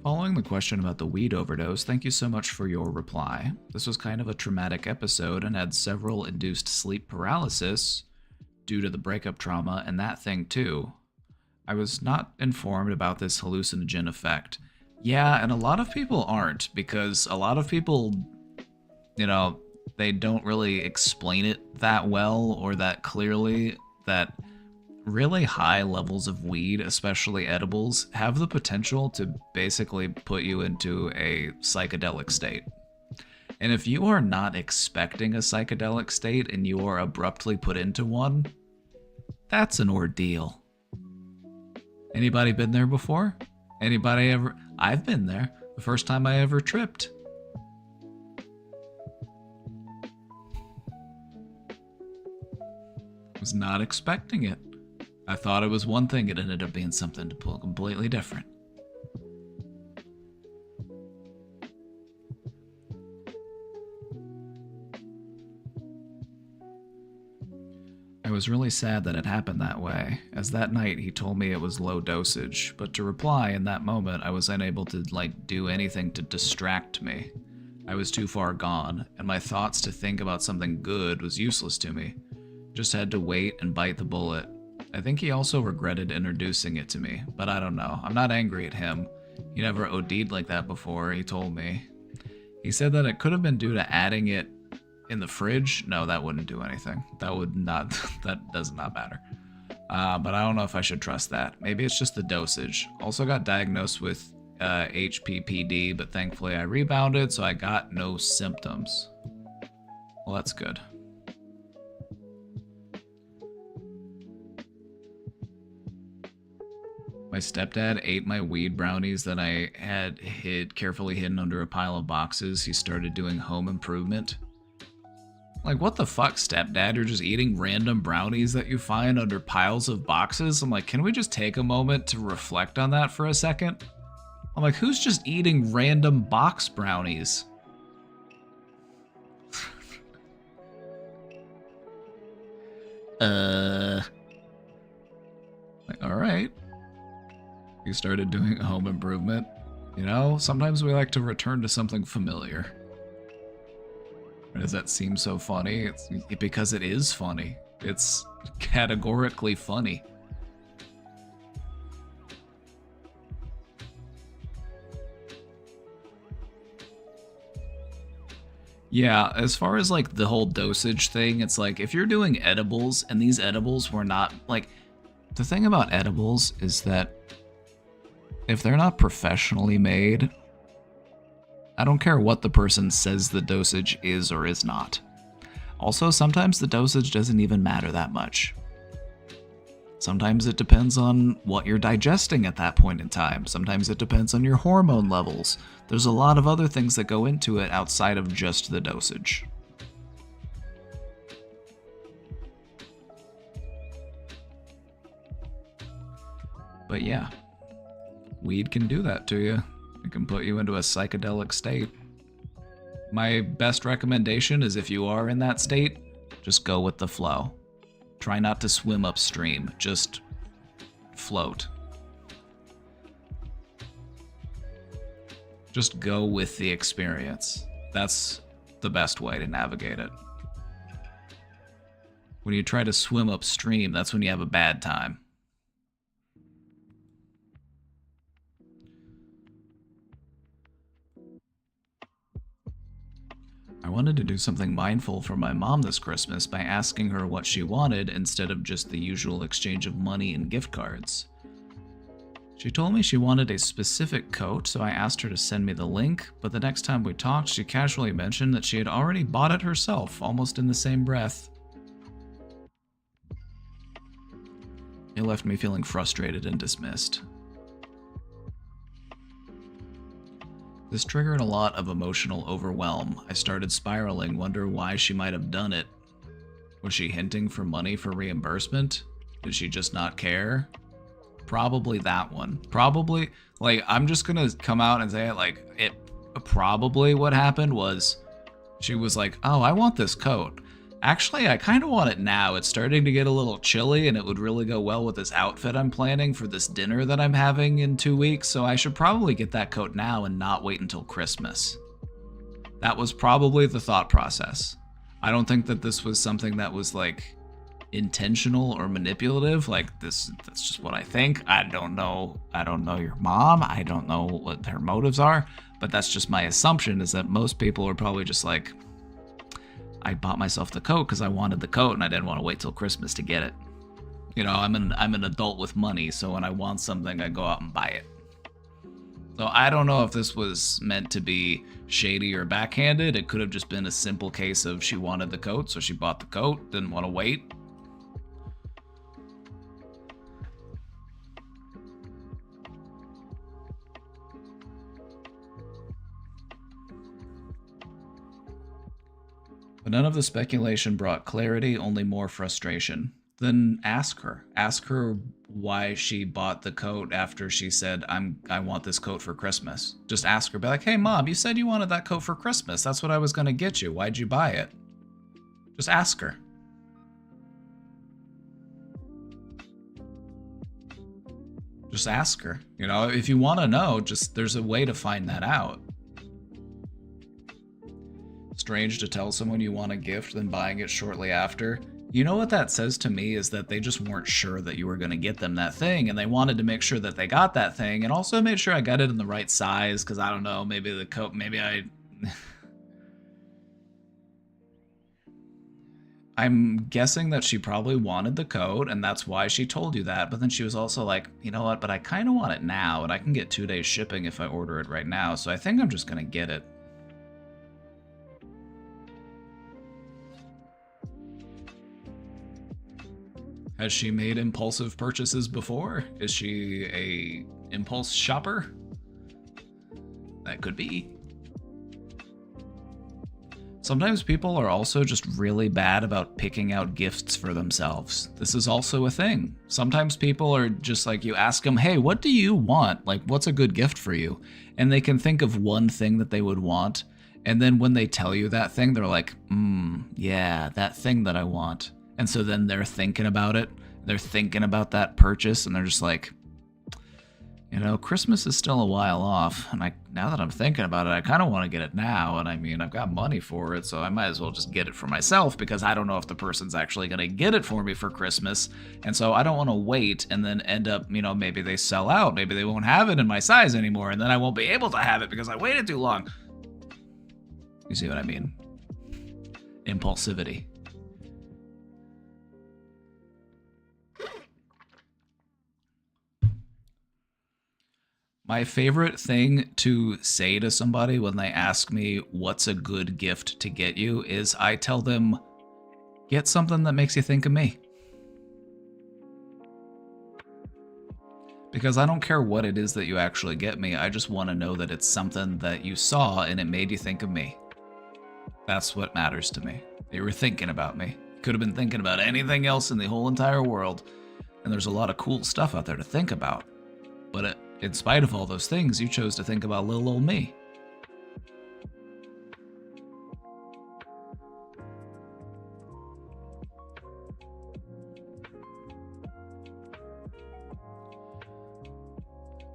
Following the question about the weed overdose, thank you so much for your reply. This was kind of a traumatic episode and had several induced sleep paralysis due to the breakup trauma and that thing too. I was not informed about this hallucinogen effect. Yeah, and a lot of people aren't, because a lot of people, you know, they don't really explain it that well or that clearly, that really high levels of weed, especially edibles, have the potential to basically put you into a psychedelic state. And if you are not expecting a psychedelic state and you are abruptly put into one, that's an ordeal. Anybody been there before? Anybody ever? I've been there. The first time I ever tripped. Was not expecting it. I thought it was one thing, it ended up being something completely different. I was really sad that it happened that way, as that night he told me it was low dosage, but to reply in that moment I was unable to, do anything to distract me. I was too far gone, and my thoughts to think about something good was useless to me. Just had to wait and bite the bullet. I think he also regretted introducing it to me, but I don't know. I'm not angry at him. He never OD'd like that before, he told me. He said that it could have been due to adding it in the fridge. No, that wouldn't do anything. That would not, that does not matter. But I don't know if I should trust that. Maybe it's just the dosage. Also got diagnosed with HPPD, but thankfully I rebounded, so I got no symptoms. Well, that's good. My stepdad ate my weed brownies that I had carefully hidden under a pile of boxes. He started doing home improvement. Like, what the fuck, stepdad? You're just eating random brownies that you find under piles of boxes? I'm like, can we just take a moment to reflect on that for a second? I'm like, who's just eating random box brownies? Like, all right. You started doing home improvement. You know, sometimes we like to return to something familiar. Does that seem so funny? It's because it is funny. It's categorically funny. Yeah, as far as like the whole dosage thing, it's like if you're doing edibles and these edibles were not like, the thing about edibles is that if they're not professionally made, I don't care what the person says the dosage is or is not. Also, sometimes the dosage doesn't even matter that much. Sometimes it depends on what you're digesting at that point in time. Sometimes it depends on your hormone levels. There's a lot of other things that go into it outside of just the dosage. But yeah, weed can do that to you. It can put you into a psychedelic state. My best recommendation is if you are in that state, just go with the flow. Try not to swim upstream, just float. Just go with the experience. That's the best way to navigate it. When you try to swim upstream, that's when you have a bad time. I wanted to do something mindful for my mom this Christmas by asking her what she wanted instead of just the usual exchange of money and gift cards. She told me she wanted a specific coat, so I asked her to send me the link, but the next time we talked, she casually mentioned that she had already bought it herself, almost in the same breath. It left me feeling frustrated and dismissed. This triggered a lot of emotional overwhelm. I started spiraling, wonder why she might have done it. Was she hinting for money for reimbursement? Did she just not care? Probably that one. Probably, like, I'm just gonna come out and say it, like, it probably what happened was she was like, oh, I want this coat. Actually, I kind of want it now. It's starting to get a little chilly and it would really go well with this outfit I'm planning for this dinner that I'm having in 2 weeks, so I should probably get that coat now and not wait until Christmas. That was probably the thought process. I don't think that this was something that was like intentional or manipulative. Like that's just what I think. I don't know your mom. I don't know what her motives are, but that's just my assumption is that most people are probably just like, I bought myself the coat because I wanted the coat and I didn't want to wait till Christmas to get it. You know, I'm an adult with money, so when I want something, I go out and buy it. So I don't know if this was meant to be shady or backhanded. It could have just been a simple case of she wanted the coat, so she bought the coat, didn't want to wait. But none of the speculation brought clarity, only more frustration. Then ask her. Ask her why she bought the coat after she said, I want this coat for Christmas. Just ask her, be like, hey mom, you said you wanted that coat for Christmas. That's what I was gonna get you. Why'd you buy it? Just ask her. Just ask her. You know, if you want to know, just there's a way to find that out. Strange to tell someone you want a gift, then buying it shortly after. You know what that says to me is that they just weren't sure that you were going to get them that thing, and they wanted to make sure that they got that thing, and also made sure I got it in the right size, because I don't know, maybe the coat, maybe I'm guessing that she probably wanted the coat, and that's why she told you that, but then she was also like, you know what, but I kind of want it now, and I can get 2 days shipping if I order it right now, so I think I'm just going to get it. Has she made impulsive purchases before? Is she a impulse shopper? That could be. Sometimes people are also just really bad about picking out gifts for themselves. This is also a thing. Sometimes people are just like, you ask them, hey, what do you want? Like, what's a good gift for you? And they can think of one thing that they would want. And then when they tell you that thing, they're like, yeah, that thing that I want. And so then they're thinking about it, They're thinking about that purchase and they're just like, you know, Christmas is still a while off, and now that I'm thinking about it, I kind of want to get it now, and I mean, I've got money for it, so I might as well just get it for myself, because I don't know if the person's actually going to get it for me for Christmas, and so I don't want to wait and then end up, you know, maybe they sell out, maybe they won't have it in my size anymore, and then I won't be able to have it because I waited too long. You see what I mean? Impulsivity. My favorite thing to say to somebody when they ask me what's a good gift to get you is I tell them, get something that makes you think of me. Because I don't care what it is that you actually get me, I just want to know that it's something that you saw and it made you think of me. That's what matters to me. You were thinking about me. You could have been thinking about anything else in the whole entire world, and there's a lot of cool stuff out there to think about. But in spite of all those things, you chose to think about little old me.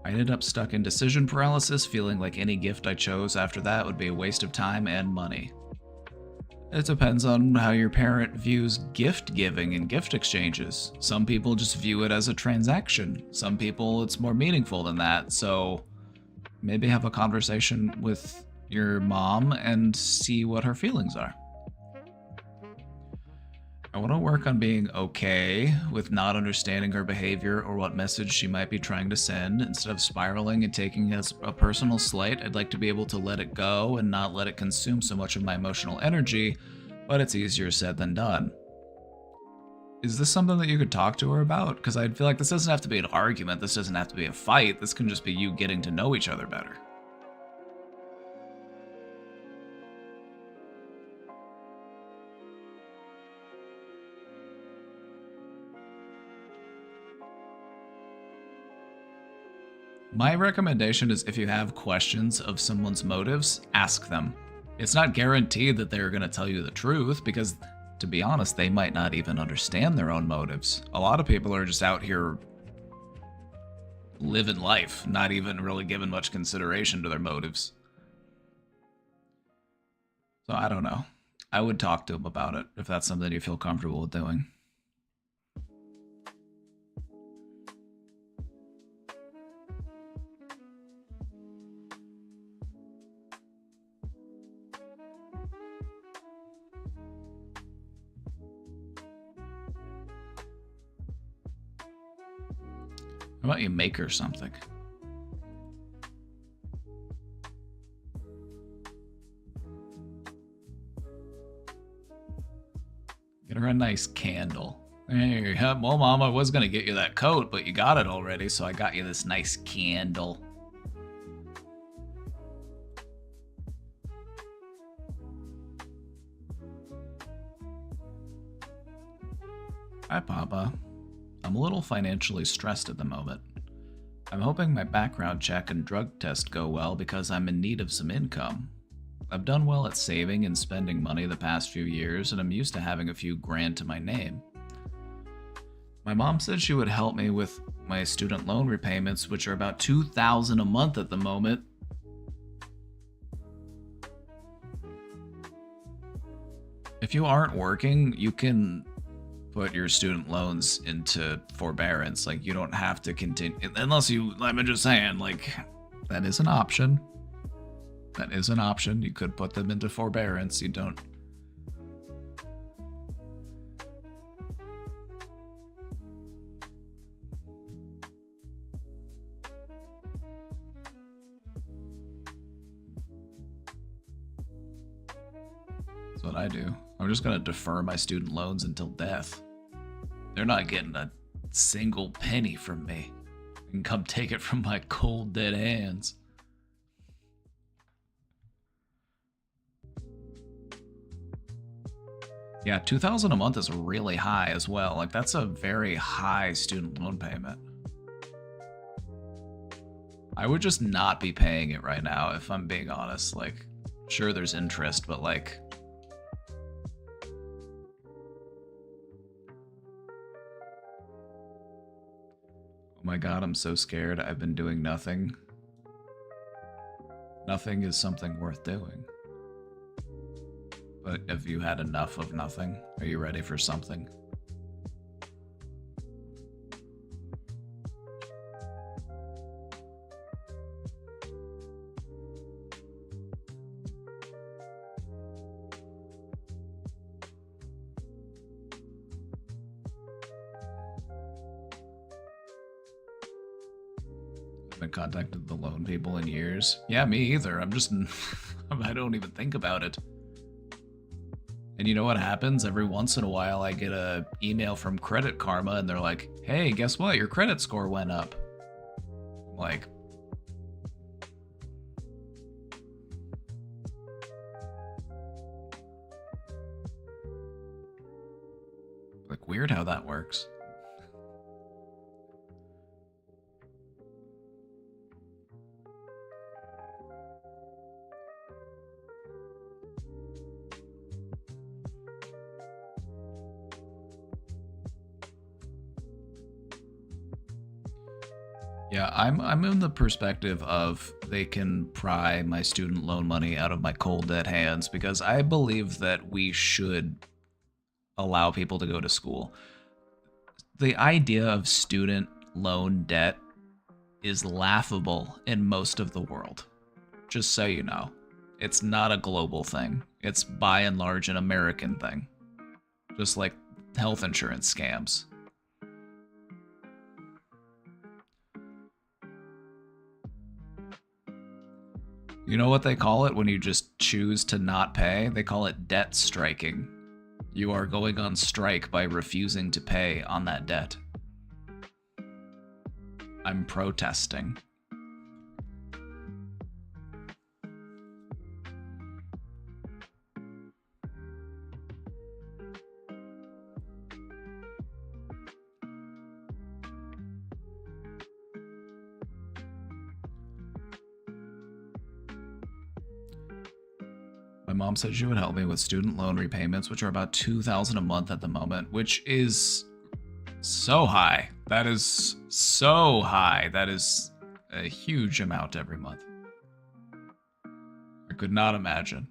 I ended up stuck in decision paralysis, feeling like any gift I chose after that would be a waste of time and money. It depends on how your parent views gift giving and gift exchanges. Some people just view it as a transaction. Some people it's more meaningful than that. So maybe have a conversation with your mom and see what her feelings are. I want to work on being okay with not understanding her behavior or what message she might be trying to send. Instead of spiraling and taking it as a personal slight, I'd like to be able to let it go and not let it consume so much of my emotional energy, but it's easier said than done. Is this something that you could talk to her about? Because I feel like this doesn't have to be an argument, this doesn't have to be a fight, this can just be you getting to know each other better. My recommendation is if you have questions of someone's motives, ask them. It's not guaranteed that they're going to tell you the truth because, to be honest, they might not even understand their own motives. A lot of people are just out here living life, not even really giving much consideration to their motives. So I don't know. I would talk to them about it if that's something you feel comfortable with doing. How about you make her something? Get her a nice candle. Hey, well, Mom, I was going to get you that coat, but you got it already, so I got you this nice candle. Hi, Papa. I'm a little financially stressed at the moment. I'm hoping my background check and drug test go well because I'm in need of some income. I've done well at saving and spending money the past few years, and I'm used to having a few grand to my name. My mom said she would help me with my student loan repayments, which are about $2,000 a month at the moment. If you aren't working, you can put your student loans into forbearance. Like, you don't have to continue, unless you, I'm just saying, like, that is an option. That is an option. You could put them into forbearance. You don't. That's what I do. I'm just gonna defer my student loans until death. They're not getting a single penny from me. You can come take it from my cold, dead hands. Yeah, $2,000 a month is really high as well. Like, that's a very high student loan payment. I would just not be paying it right now, if I'm being honest. Like, sure, there's interest, but like, my god, I'm so scared. I've been doing nothing. Nothing is something worth doing. But have you had enough of nothing? Are you ready for something? Been contacted the loan people in years. Yeah, me either. I'm just I don't even think about it. And you know what happens? Every once in a while I get a email from Credit Karma and they're like, "Hey, guess what? Your credit score went up." I'm like weird how that works. Yeah, I'm in the perspective of they can pry my student loan money out of my cold dead hands because I believe that we should allow people to go to school. The idea of student loan debt is laughable in most of the world. Just so you know, it's not a global thing. It's by and large an American thing. Just like health insurance scams. You know what they call it when you just choose to not pay? They call it debt striking. You are going on strike by refusing to pay on that debt. I'm protesting. My mom said she would help me with student loan repayments, which are about $2,000 a month at the moment, which is so high. That is so high. That is a huge amount every month. I could not imagine.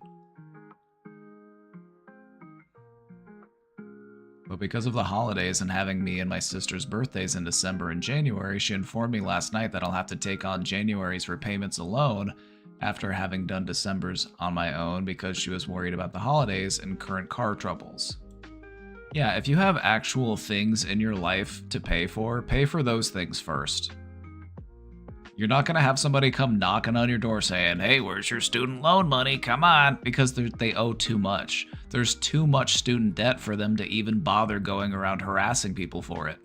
But because of the holidays and having me and my sister's birthdays in December and January, she informed me last night that I'll have to take on January's repayments alone after having done December's on my own because she was worried about the holidays and current car troubles. Yeah, if you have actual things in your life to pay for those things first. You're not going to have somebody come knocking on your door saying, "Hey, where's your student loan money? Come on," because they owe too much. There's too much student debt for them to even bother going around harassing people for it.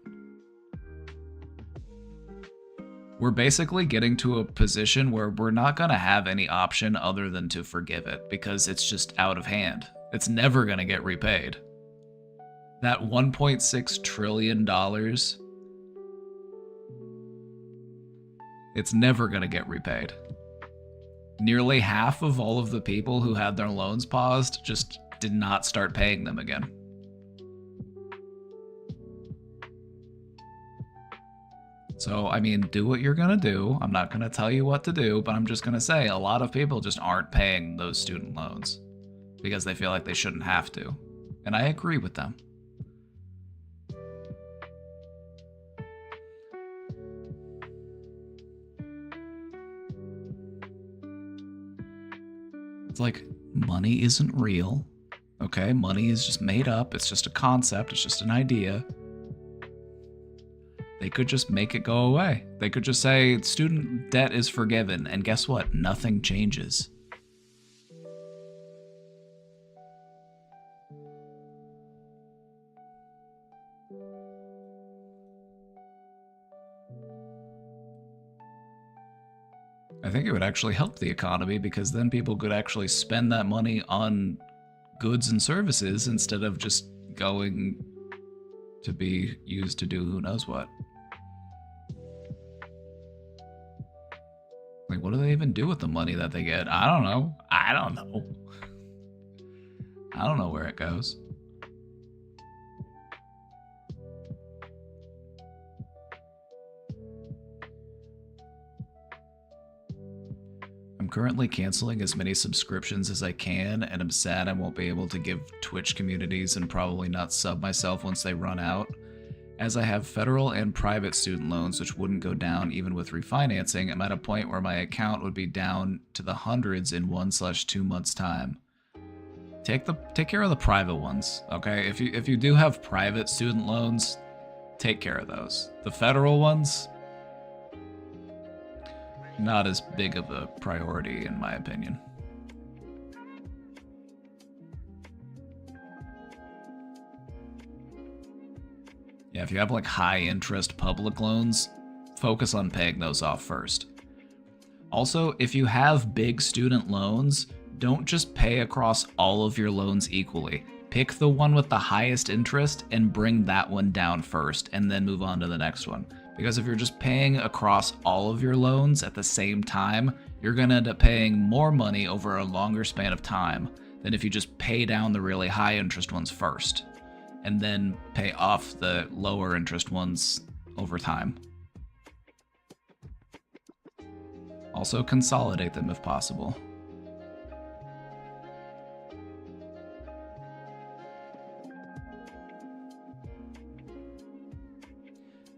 We're basically getting to a position where we're not going to have any option other than to forgive it because it's just out of hand. It's never going to get repaid. That $1.6 trillion, it's never going to get repaid. Nearly half of all of the people who had their loans paused just did not start paying them again. So, I mean, do what you're gonna do. I'm not gonna tell you what to do, but I'm just gonna say a lot of people just aren't paying those student loans because they feel like they shouldn't have to. And I agree with them. It's like, money isn't real, okay? Money is just made up. It's just a concept. It's just an idea. They could just make it go away. They could just say student debt is forgiven, and guess what? Nothing changes. I think it would actually help the economy because then people could actually spend that money on goods and services instead of just going to be used to do who knows what. Like, what do they even do with the money that they get? I don't know. I don't know where it goes. currently canceling as many subscriptions as I can, and I'm sad I won't be able to give Twitch communities and probably not sub myself once they run out. As I have federal and private student loans which wouldn't go down even with refinancing, I'm at a point where my account would be down to the hundreds in 1/2 months time. Take care of the private ones, okay? If you do have private student loans, take care of those. The federal ones, not as big of a priority in my opinion. Yeah, if you have like high interest public loans, focus on paying those off first. Also, if you have big student loans, don't just pay across all of your loans equally. Pick the one with the highest interest and bring that one down first and then move on to the next one. Because if you're just paying across all of your loans at the same time, you're gonna end up paying more money over a longer span of time than if you just pay down the really high interest ones first and then pay off the lower interest ones over time. Also, consolidate them if possible.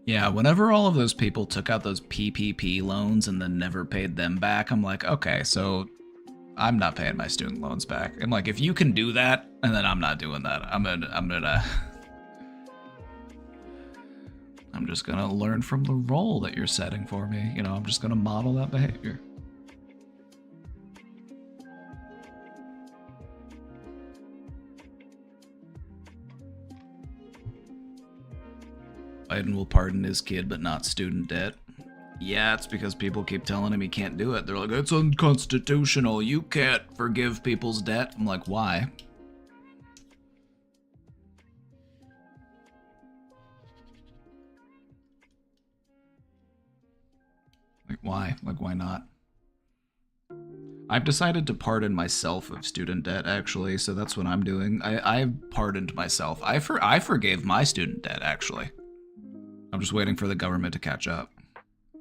Yeah, whenever all of those people took out those PPP loans and then never paid them back, I'm like, okay, so I'm not paying my student loans back. I'm like, if you can do that, and then I'm not doing that. I'm just gonna learn from the role that you're setting for me. You know, I'm just gonna model that behavior. Biden will pardon his kid, but not student debt. Yeah, it's because people keep telling him he can't do it. They're like, it's unconstitutional. You can't forgive people's debt. I'm like, why? Like, why? Like, why not? I've decided to pardon myself of student debt, actually, so that's what I'm doing. I pardoned myself. I forgave my student debt, actually. I'm just waiting for the government to catch up.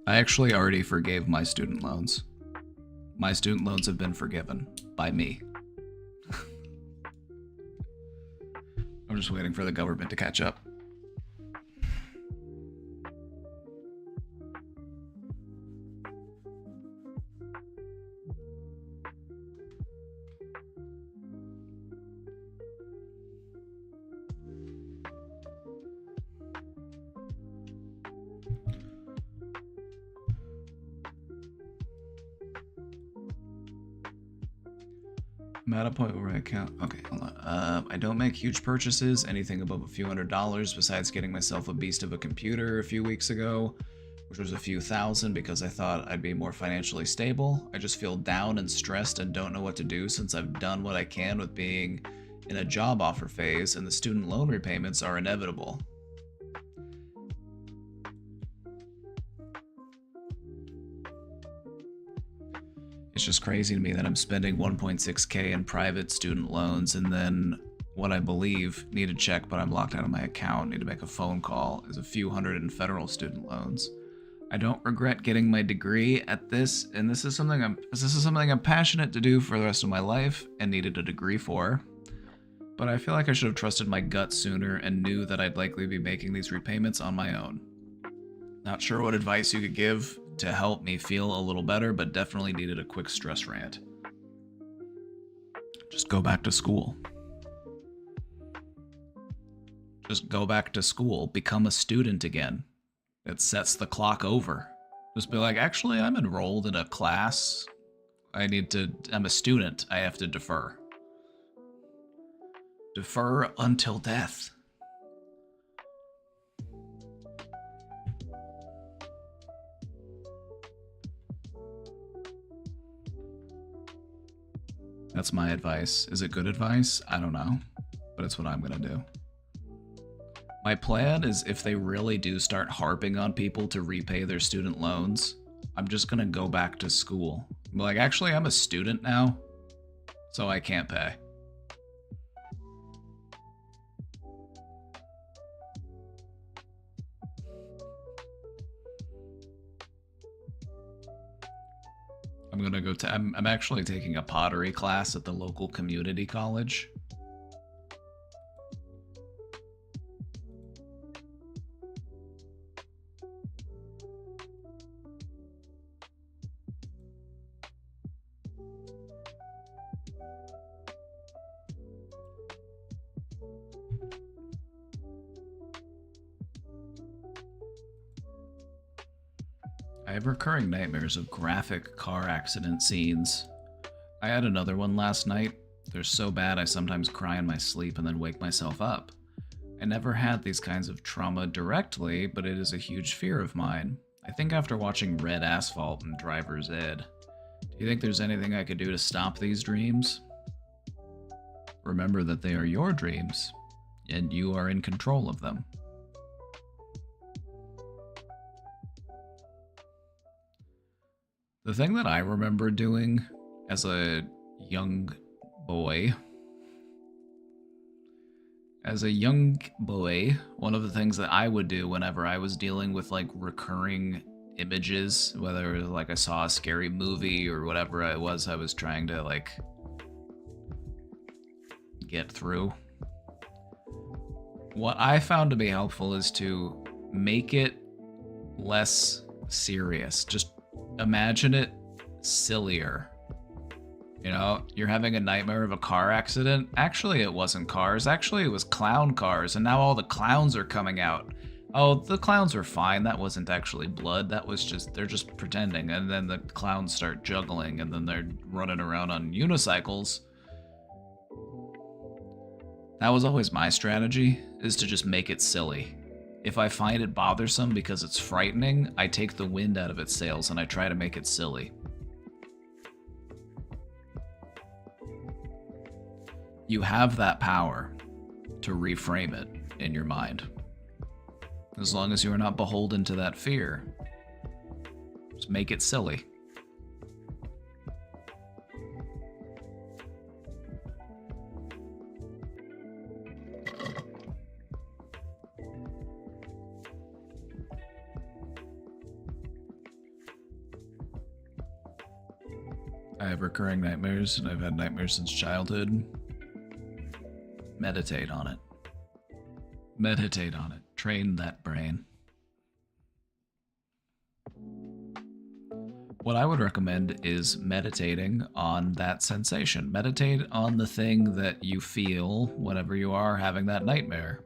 I actually already forgave my student loans. My student loans have been forgiven by me. I'm just waiting for the government to catch up. I'm at a point where I count. Okay, hold on. I don't make huge purchases, anything above a few $100s, besides getting myself a beast of a computer a few weeks ago, which was a few thousand because I thought I'd be more financially stable. I just feel down and stressed and don't know what to do since I've done what I can with being in a job offer phase and the student loan repayments are inevitable. It's just crazy to me that I'm spending 1.6K in private student loans and then what I believe, need a check but I'm locked out of my account, need to make a phone call, is a few hundred in federal student loans. I don't regret getting my degree at this, and this is something I'm passionate to do for the rest of my life and needed a degree for. But I feel like I should have trusted my gut sooner and knew that I'd likely be making these repayments on my own. Not sure what advice you could give to help me feel a little better, but definitely needed a quick stress rant. Just go back to school. Just go back to school. Become a student again. It sets the clock over. Just be like, actually, I'm enrolled in a class. I'm a student. I have to defer. Defer until death. That's my advice. Is it good advice? I don't know, but it's what I'm gonna do. My plan is if they really do start harping on people to repay their student loans, I'm just gonna go back to school. I'm like, actually, I'm a student now, so I can't pay. I'm gonna go to. I'm actually taking a pottery class at the local community college. I have recurring nightmares of graphic car accident scenes. I had another one last night. They're so bad I sometimes cry in my sleep and then wake myself up. I never had these kinds of trauma directly, but it is a huge fear of mine. I think after watching Red Asphalt and Driver's Ed. Do you think there's anything I could do to stop these dreams? Remember that they are your dreams, and you are in control of them. The thing that I remember doing as a young boy, one of the things that I would do whenever I was dealing with like recurring images, whether like I saw a scary movie or whatever it was I was trying to like get through, what I found to be helpful is to make it less serious. Just imagine it sillier. You know, you're having a nightmare of a car accident. Actually, it wasn't cars. Actually, it was clown cars, and now all the clowns are coming out. Oh, the clowns are fine. That wasn't actually blood. That was just, they're just pretending. And then the clowns start juggling, and then they're running around on unicycles. That was always my strategy, is to just make it silly. If I find it bothersome because it's frightening, I take the wind out of its sails and I try to make it silly. You have that power to reframe it in your mind. As long as you are not beholden to that fear, just make it silly. I have recurring nightmares, and I've had nightmares since childhood. Meditate on it. Meditate on it. Train that brain. What I would recommend is meditating on that sensation. Meditate on the thing that you feel whenever you are having that nightmare.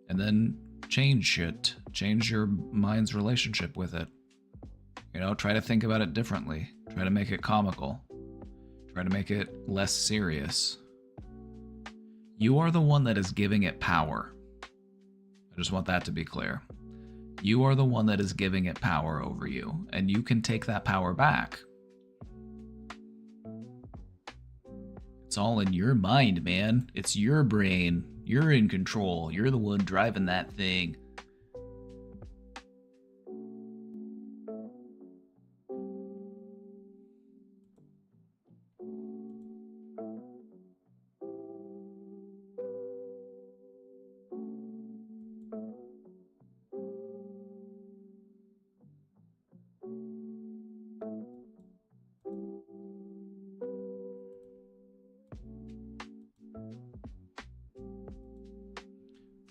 And then change it. Change your mind's relationship with it. You know, try to think about it differently. Try to make it comical. Try to make it less serious. You are the one that is giving it power. I just want that to be clear. You are the one that is giving it power over you, and you can take that power back. It's all in your mind, man. It's your brain. You're in control. You're the one driving that thing.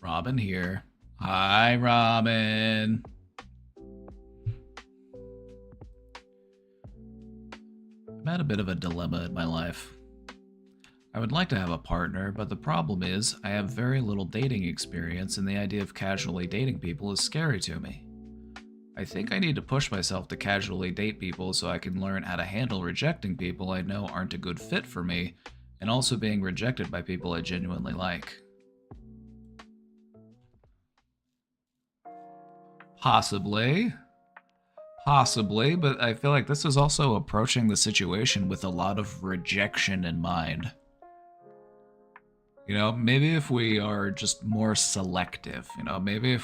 Robin here. Hi, Robin. I'm at a bit of a dilemma in my life. I would like to have a partner, but the problem is I have very little dating experience, and the idea of casually dating people is scary to me. I think I need to push myself to casually date people so I can learn how to handle rejecting people I know aren't a good fit for me, and also being rejected by people I genuinely like. Possibly, but I feel like this is also approaching the situation with a lot of rejection in mind. You know, maybe if we are just more selective, you know, maybe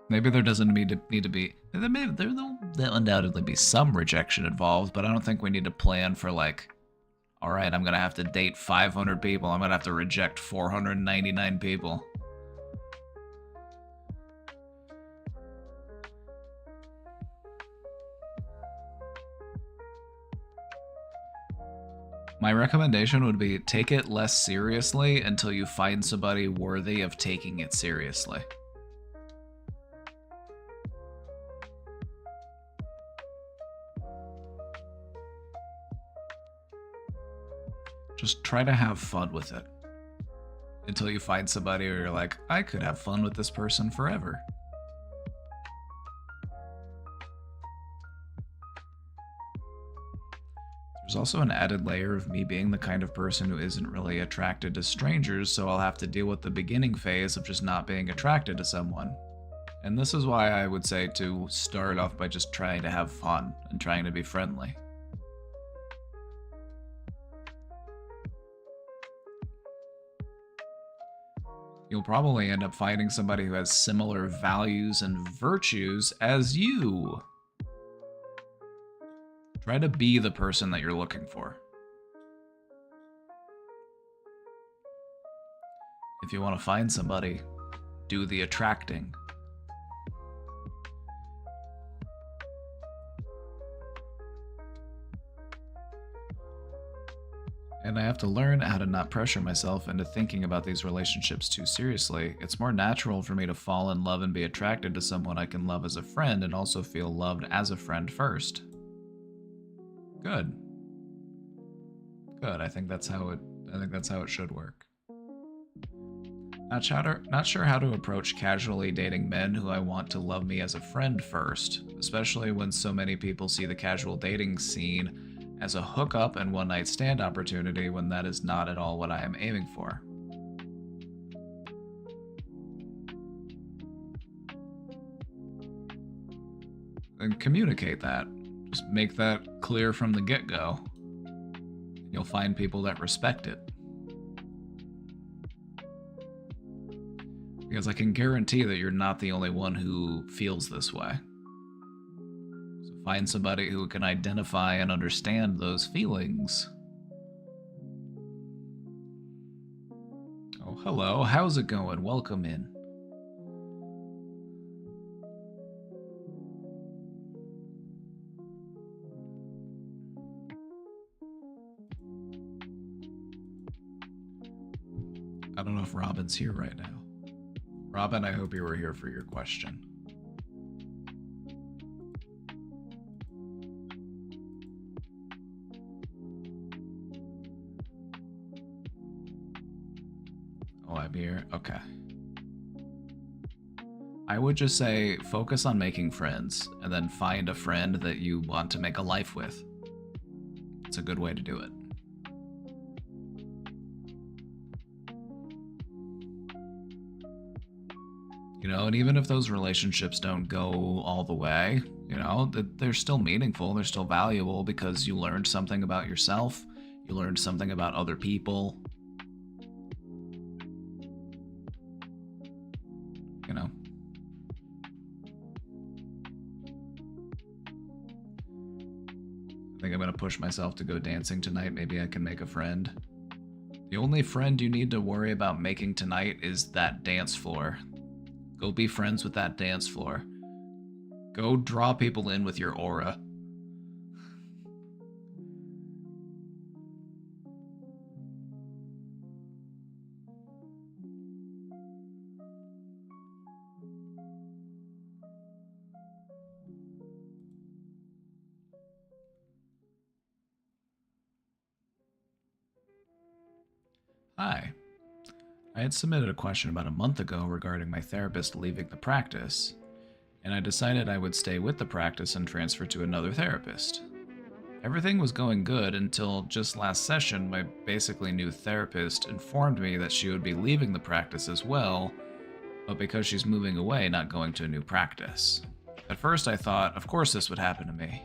there doesn't need to be, there'll undoubtedly be some rejection involved, but I don't think we need to plan for like, all right, I'm going to have to date 500 people. I'm going to have to reject 499 people. My recommendation would be take it less seriously until you find somebody worthy of taking it seriously. Just try to have fun with it until you find somebody where you're like, I could have fun with this person forever. There's also an added layer of me being the kind of person who isn't really attracted to strangers, so I'll have to deal with the beginning phase of just not being attracted to someone. And this is why I would say to start off by just trying to have fun and trying to be friendly. You'll probably end up finding somebody who has similar values and virtues as you. Try to be the person that you're looking for. If you want to find somebody, do the attracting. And I have to learn how to not pressure myself into thinking about these relationships too seriously. It's more natural for me to fall in love and be attracted to someone I can love as a friend and also feel loved as a friend first. Good. Good. I think that's how it should work. Not sure how to approach casually dating men who I want to love me as a friend first, especially when so many people see the casual dating scene as a hookup and one-night stand opportunity when that is not at all what I am aiming for. And communicate that. Just make that clear from the get-go. You'll find people that respect it. Because I can guarantee that you're not the only one who feels this way. So find somebody who can identify and understand those feelings. Oh, hello. How's it going? Welcome in. I don't know if Robin's here right now. Robin, I hope you were here for your question. Oh, I'm here? Okay. I would just say focus on making friends, and then find a friend that you want to make a life with. It's a good way to do it. You know, and even if those relationships don't go all the way, you know, they're still meaningful, they're still valuable because you learned something about yourself, you learned something about other people. You know. I think I'm gonna push myself to go dancing tonight. Maybe I can make a friend. The only friend you need to worry about making tonight is that dance floor. Go be friends with that dance floor. Go draw people in with your aura. Hi. I had submitted a question about a month ago regarding my therapist leaving the practice, and I decided I would stay with the practice and transfer to another therapist. Everything was going good until just last session my basically new therapist informed me that she would be leaving the practice as well, but because she's moving away, not going to a new practice. At first I thought, of course this would happen to me.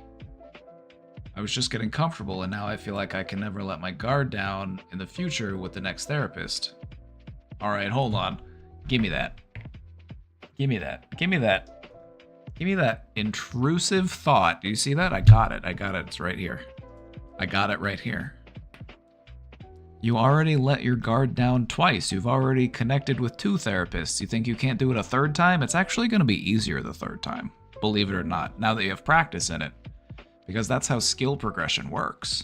I was just getting comfortable, and now I feel like I can never let my guard down in the future with the next therapist. Alright, hold on. Give me that. Give me that. Give me that. Give me that intrusive thought. Do you see that? I got it. I got it. It's right here. I got it right here. You already let your guard down twice. You've already connected with 2 therapists. You think you can't do it a 3rd time? It's actually going to be easier the 3rd time. Believe it or not. Now that you have practice in it. Because that's how skill progression works.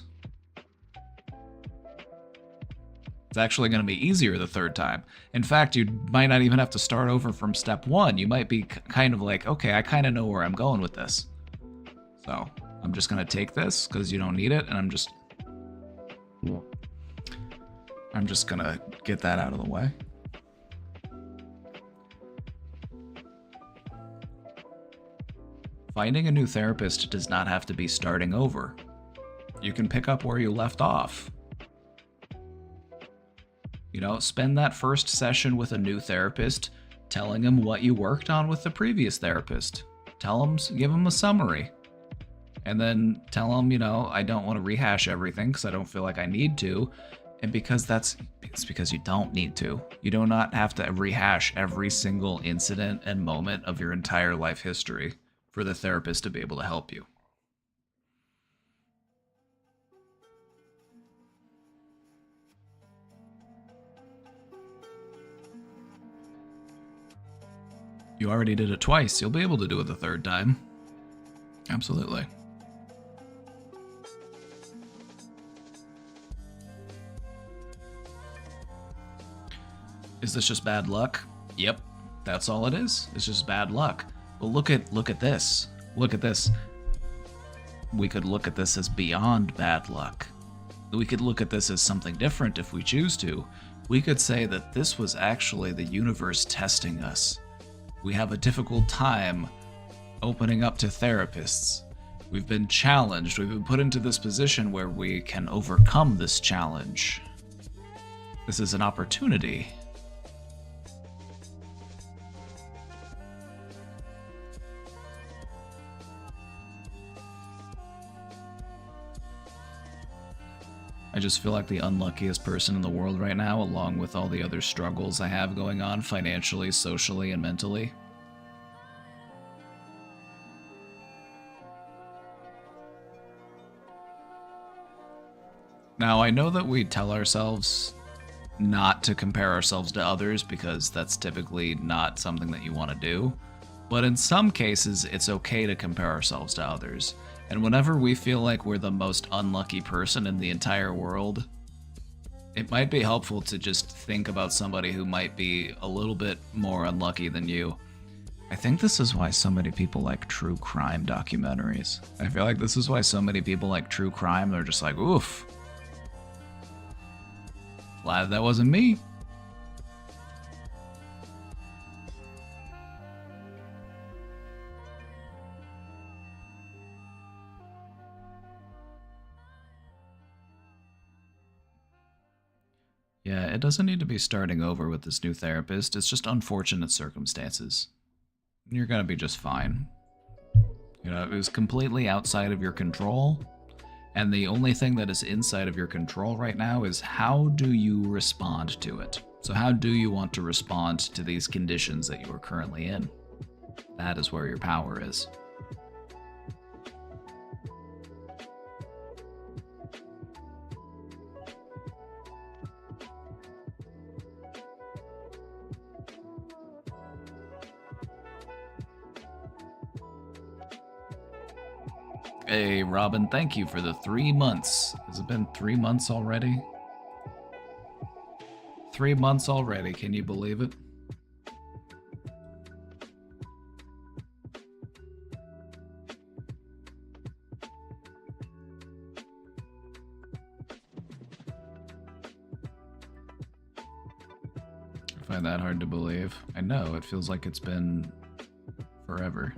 It's actually going to be easier the third time. In fact, you might not even have to start over from step one. You might be kind of like, okay, I kind of know where I'm going with this. So I'm just going to take this because you don't need it, and I'm just going to get that out of the way. Finding a new therapist does not have to be starting over. You can pick up where you left off. You know, spend that first session with a new therapist telling him what you worked on with the previous therapist. Give him a summary. And then tell him, you know, I don't want to rehash everything because I don't feel like I need to. And it's because you don't need to. You do not have to rehash every single incident and moment of your entire life history for the therapist to be able to help you. You already did it twice. You'll be able to do it the third time. Absolutely. Is this just bad luck? Yep, that's all it is. It's just bad luck. But look at this. Look at this. We could look at this as beyond bad luck. We could look at this as something different if we choose to. We could say that this was actually the universe testing us. We have a difficult time opening up to therapists. We've been challenged. We've been put into this position where we can overcome this challenge. This is an opportunity. I just feel like the unluckiest person in the world right now, along with all the other struggles I have going on financially, socially, and mentally. Now, I know that we tell ourselves not to compare ourselves to others because that's typically not something that you want to do. But in some cases, it's okay to compare ourselves to others. And whenever we feel like we're the most unlucky person in the entire world, it might be helpful to just think about somebody who might be a little bit more unlucky than you. I think this is why so many people like true crime documentaries. I feel like this is why so many people like true crime. They're just like, oof. Glad that wasn't me. Yeah, it doesn't need to be starting over with this new therapist. It's just unfortunate circumstances. You're gonna be just fine. You know, it was completely outside of your control. And the only thing that is inside of your control right now is how do you respond to it? So how do you want to respond to these conditions that you are currently in? That is where your power is. Hey, Robin, thank you for the 3 months. Has it been 3 months already? 3 months already, can you believe it? I find that hard to believe. I know, it feels like it's been forever.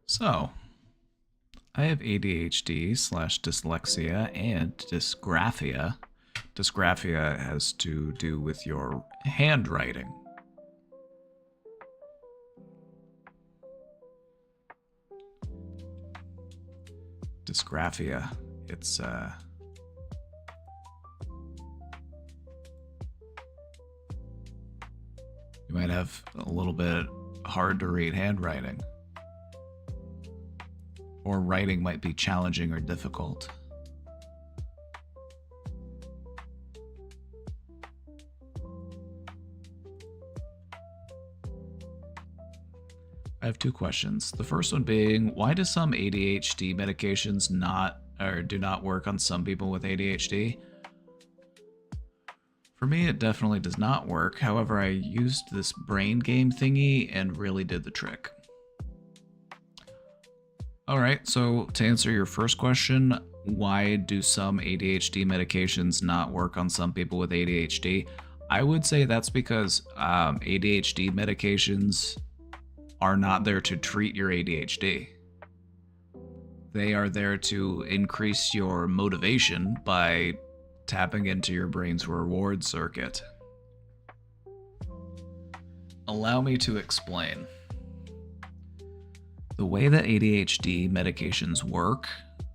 So, I have ADHD/dyslexia and dysgraphia. Dysgraphia has to do with your handwriting. Dysgraphia. It's you might have a little bit hard to read handwriting. Or writing might be challenging or difficult. I have two questions. The first one being, why do some ADHD medications do not work on some people with ADHD? For me, it definitely does not work. However, I used this brain game thingy and really did the trick. Alright, so to answer your first question, why do some ADHD medications not work on some people with ADHD? I would say that's because ADHD medications are not there to treat your ADHD. They are there to increase your motivation by tapping into your brain's reward circuit. Allow me to explain. The way that ADHD medications work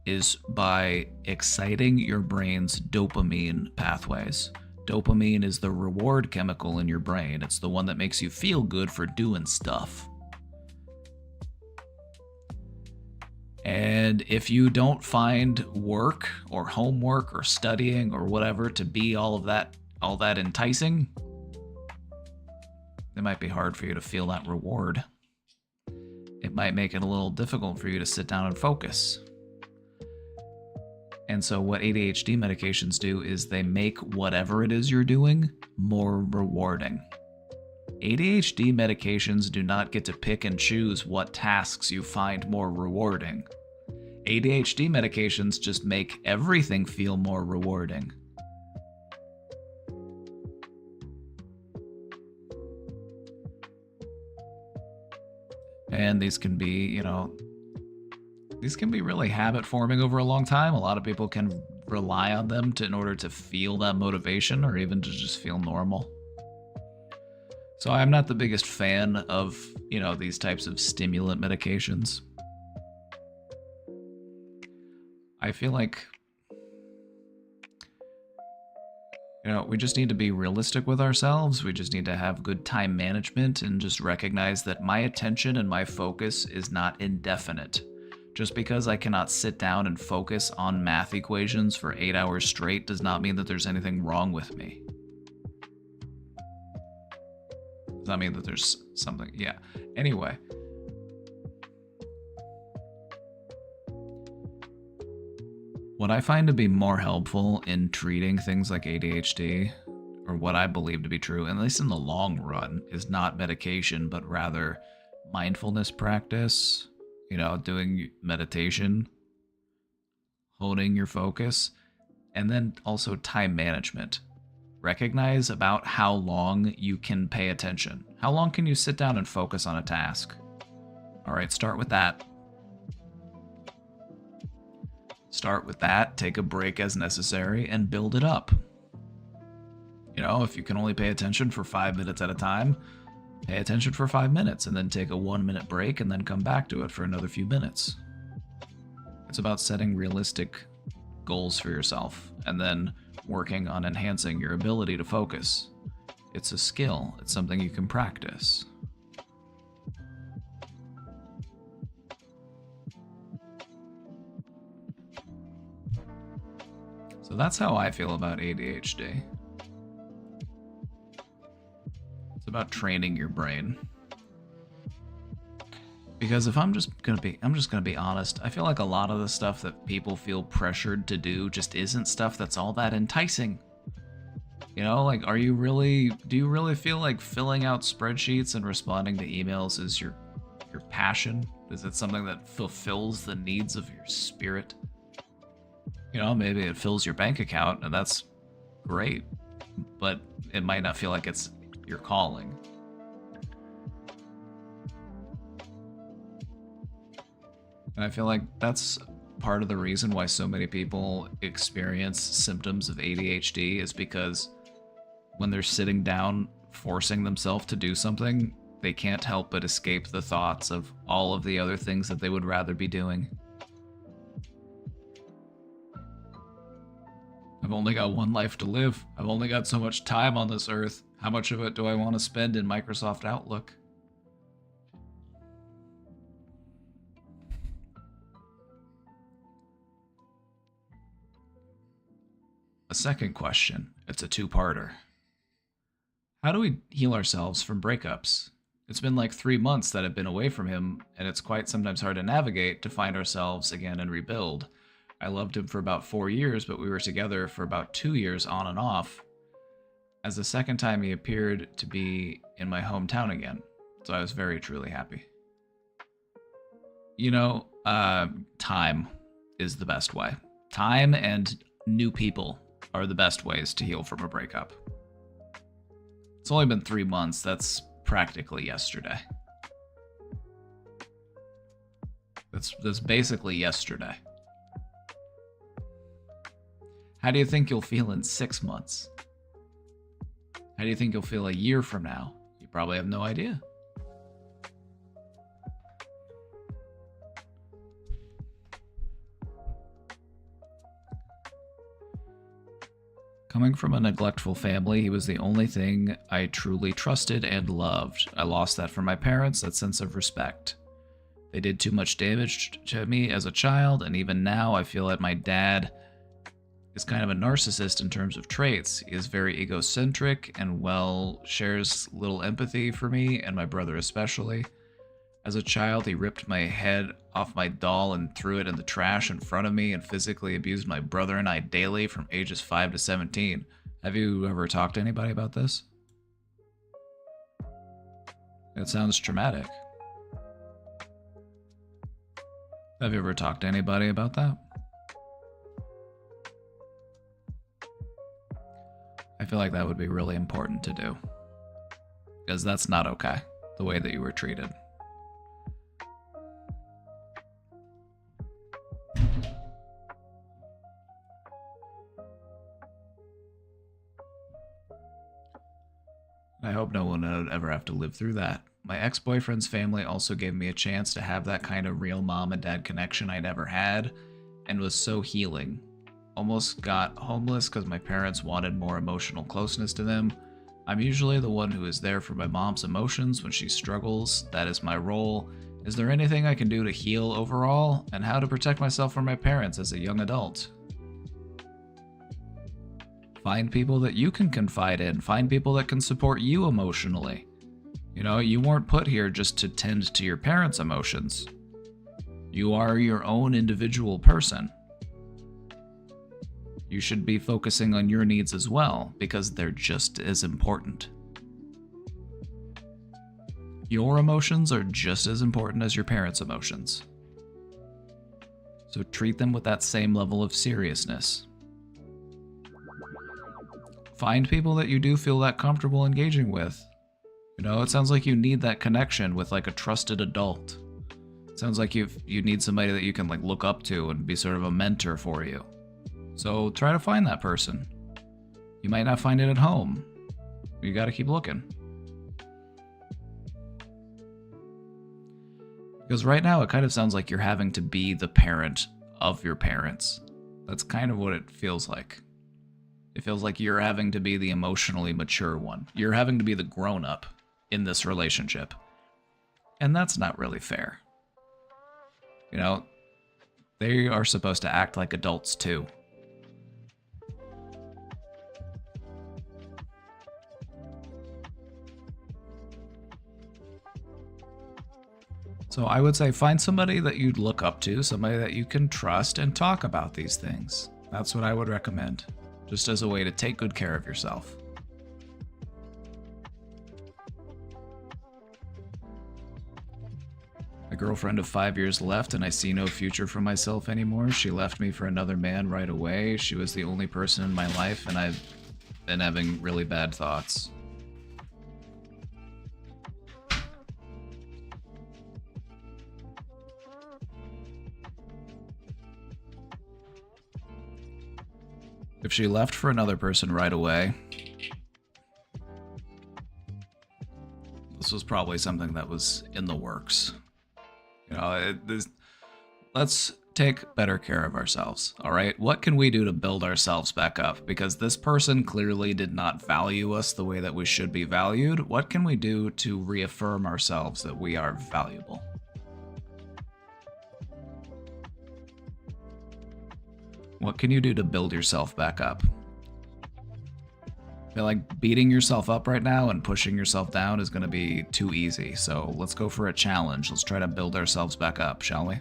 is by exciting your brain's dopamine pathways. Dopamine is the reward chemical in your brain. It's the one that makes you feel good for doing stuff. And if you don't find work or homework or studying or whatever to be all that enticing, it might be hard for you to feel that reward. It might make it a little difficult for you to sit down and focus. And so what ADHD medications do is they make whatever it is you're doing more rewarding. ADHD medications do not get to pick and choose what tasks you find more rewarding. ADHD medications just make everything feel more rewarding. And these can be, these can be really habit forming over a long time. A lot of people can rely on them in order to feel that motivation or even to just feel normal. So I'm not the biggest fan of, these types of stimulant medications. I feel like, we just need to be realistic with ourselves. We just need to have good time management and just recognize that my attention and my focus is not indefinite. Just because I cannot sit down and focus on math equations for 8 hours straight does not mean that there's anything wrong with me. Does that mean that there's something? Yeah. Anyway. What I find to be more helpful in treating things like ADHD, or what I believe to be true, at least in the long run, is not medication, but rather mindfulness practice, doing meditation, honing your focus, and then also time management. Recognize about how long you can pay attention. How long can you sit down and focus on a task? All right, start with that. Start with that, take a break as necessary, and build it up. If you can only pay attention for 5 minutes at a time, pay attention for 5 minutes, and then take a 1-minute break, and then come back to it for another few minutes. It's about setting realistic goals for yourself, and then working on enhancing your ability to focus. It's a skill. It's something you can practice. So that's how I feel about ADHD. It's about training your brain. Because if I'm just gonna be honest, I feel like a lot of the stuff that people feel pressured to do just isn't stuff that's all that enticing. Do you really feel like filling out spreadsheets and responding to emails is your passion? Is it something that fulfills the needs of your spirit? Maybe it fills your bank account, and that's great, but it might not feel like it's your calling. And I feel like that's part of the reason why so many people experience symptoms of ADHD is because when they're sitting down forcing themselves to do something, they can't help but escape the thoughts of all of the other things that they would rather be doing. I've only got one life to live. I've only got so much time on this earth. How much of it do I want to spend in Microsoft Outlook? A second question. It's a two-parter. How do we heal ourselves from breakups? It's been like 3 months that I've been away from him, and it's quite sometimes hard to navigate to find ourselves again and rebuild. I loved him for about 4 years, but we were together for about 2 years on and off. As the second time he appeared to be in my hometown again, so I was very truly happy. You know, time is the best way. Time and new people are the best ways to heal from a breakup. It's only been 3 months. That's practically yesterday. That's basically yesterday. How do you think you'll feel in 6 months? How do you think you'll feel a year from now? You probably have no idea. Coming from a neglectful family, he was the only thing I truly trusted and loved. I lost that from my parents, that sense of respect. They did too much damage to me as a child, and even now I feel that my dad is kind of a narcissist in terms of traits. He is very egocentric and, well, shares little empathy for me and my brother especially. As a child, he ripped my head off my doll and threw it in the trash in front of me and physically abused my brother and I daily from ages 5 to 17. Have you ever talked to anybody about this? It sounds traumatic. Have you ever talked to anybody about that? I feel like that would be really important to do. Because that's not okay, the way that you were treated. I hope no one would ever have to live through that. My ex-boyfriend's family also gave me a chance to have that kind of real mom and dad connection I never had, and was so healing. Almost got homeless because my parents wanted more emotional closeness to them. I'm usually the one who is there for my mom's emotions when she struggles. That is my role. Is there anything I can do to heal overall? And how to protect myself from my parents as a young adult? Find people that you can confide in. Find people that can support you emotionally. You know, you weren't put here just to tend to your parents' emotions. You are your own individual person. You should be focusing on your needs as well, because they're just as important. Your emotions are just as important as your parents' emotions. So treat them with that same level of seriousness. Find people that you do feel that comfortable engaging with. You know, it sounds like you need that connection with like a trusted adult. It sounds like you need somebody that you can like look up to and be sort of a mentor for you. So try to find that person. You might not find it at home. You gotta keep looking. Because right now it kind of sounds like you're having to be the parent of your parents. That's kind of what it feels like. It feels like you're having to be the emotionally mature one. You're having to be the grown-up in this relationship. And that's not really fair. You know, they are supposed to act like adults too. So I would say find somebody that you'd look up to, somebody that you can trust, and talk about these things. That's what I would recommend, just as a way to take good care of yourself. A girlfriend of 5 years left, and I see no future for myself anymore. She left me for another man right away. She was the only person in my life, and I've been having really bad thoughts. If she left for another person right away, this was probably something that was in the works. You know, let's take better care of ourselves, all right? What can we do to build ourselves back up? Because this person clearly did not value us the way that we should be valued. What can we do to reaffirm ourselves that we are valuable? What can you do to build yourself back up? I feel like beating yourself up right now and pushing yourself down is going to be too easy. So let's go for a challenge. Let's try to build ourselves back up, shall we?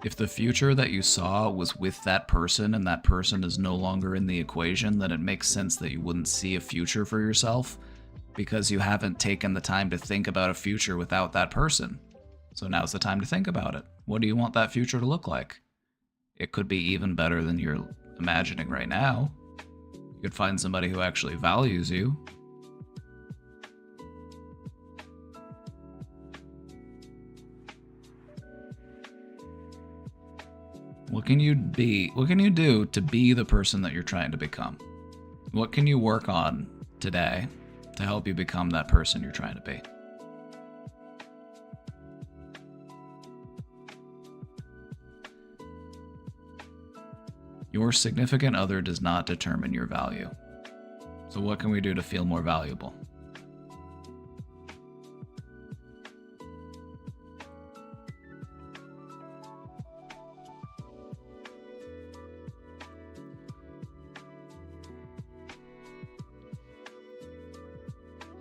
If the future that you saw was with that person and that person is no longer in the equation, then it makes sense that you wouldn't see a future for yourself because you haven't taken the time to think about a future without that person. So now's the time to think about it. What do you want that future to look like? It could be even better than you're imagining right now. You could find somebody who actually values you. What can you do to be the person that you're trying to become? What can you work on today to help you become that person you're trying to be? Your significant other does not determine your value. So what can we do to feel more valuable?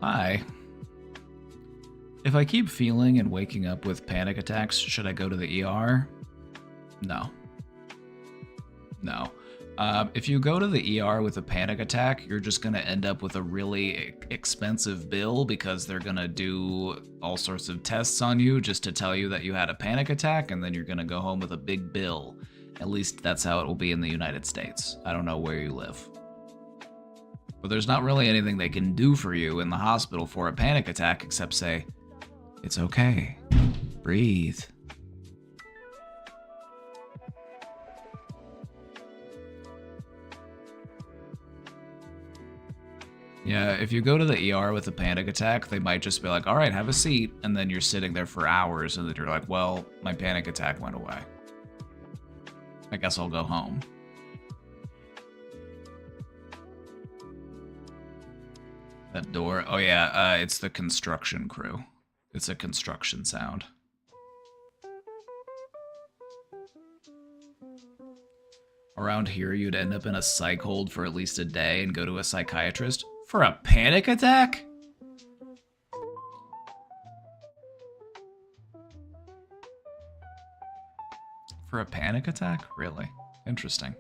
Hi. If I keep feeling and waking up with panic attacks, should I go to the ER? No. No. If you go to the ER with a panic attack, you're just going to end up with a really expensive bill because they're going to do all sorts of tests on you just to tell you that you had a panic attack, and then you're going to go home with a big bill. At least that's how it will be in the United States. I don't know where you live. But there's not really anything they can do for you in the hospital for a panic attack except say, it's okay. Breathe. Yeah, if you go to the ER with a panic attack, they might just be like, all right, have a seat. And then you're sitting there for hours and then you're like, well, my panic attack went away. I guess I'll go home. That door. Oh yeah, it's the construction crew. It's a construction sound. Around here, you'd end up in a psych hold for at least a day and go to a psychiatrist for a panic attack? For a panic attack? Really? Interesting.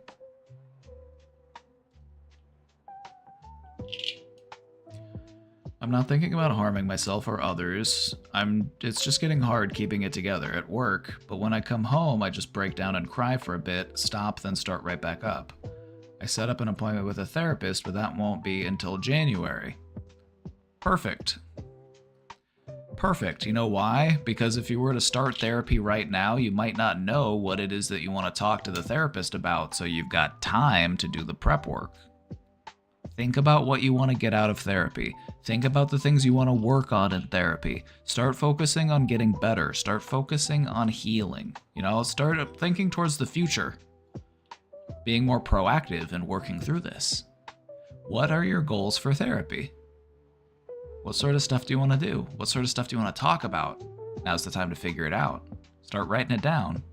I'm not thinking about harming myself or others. It's just getting hard keeping it together at work, but when I come home, I just break down and cry for a bit, stop, then start right back up. I set up an appointment with a therapist, but that won't be until January. Perfect. Perfect. You know why? Because if you were to start therapy right now, you might not know what it is that you want to talk to the therapist about, so you've got time to do the prep work. Think about what you want to get out of therapy. Think about the things you want to work on in therapy. Start focusing on getting better. Start focusing on healing. You know, start thinking towards the future. Being more proactive and working through this. What are your goals for therapy? What sort of stuff do you want to do? What sort of stuff do you want to talk about? Now's the time to figure it out. Start writing it down.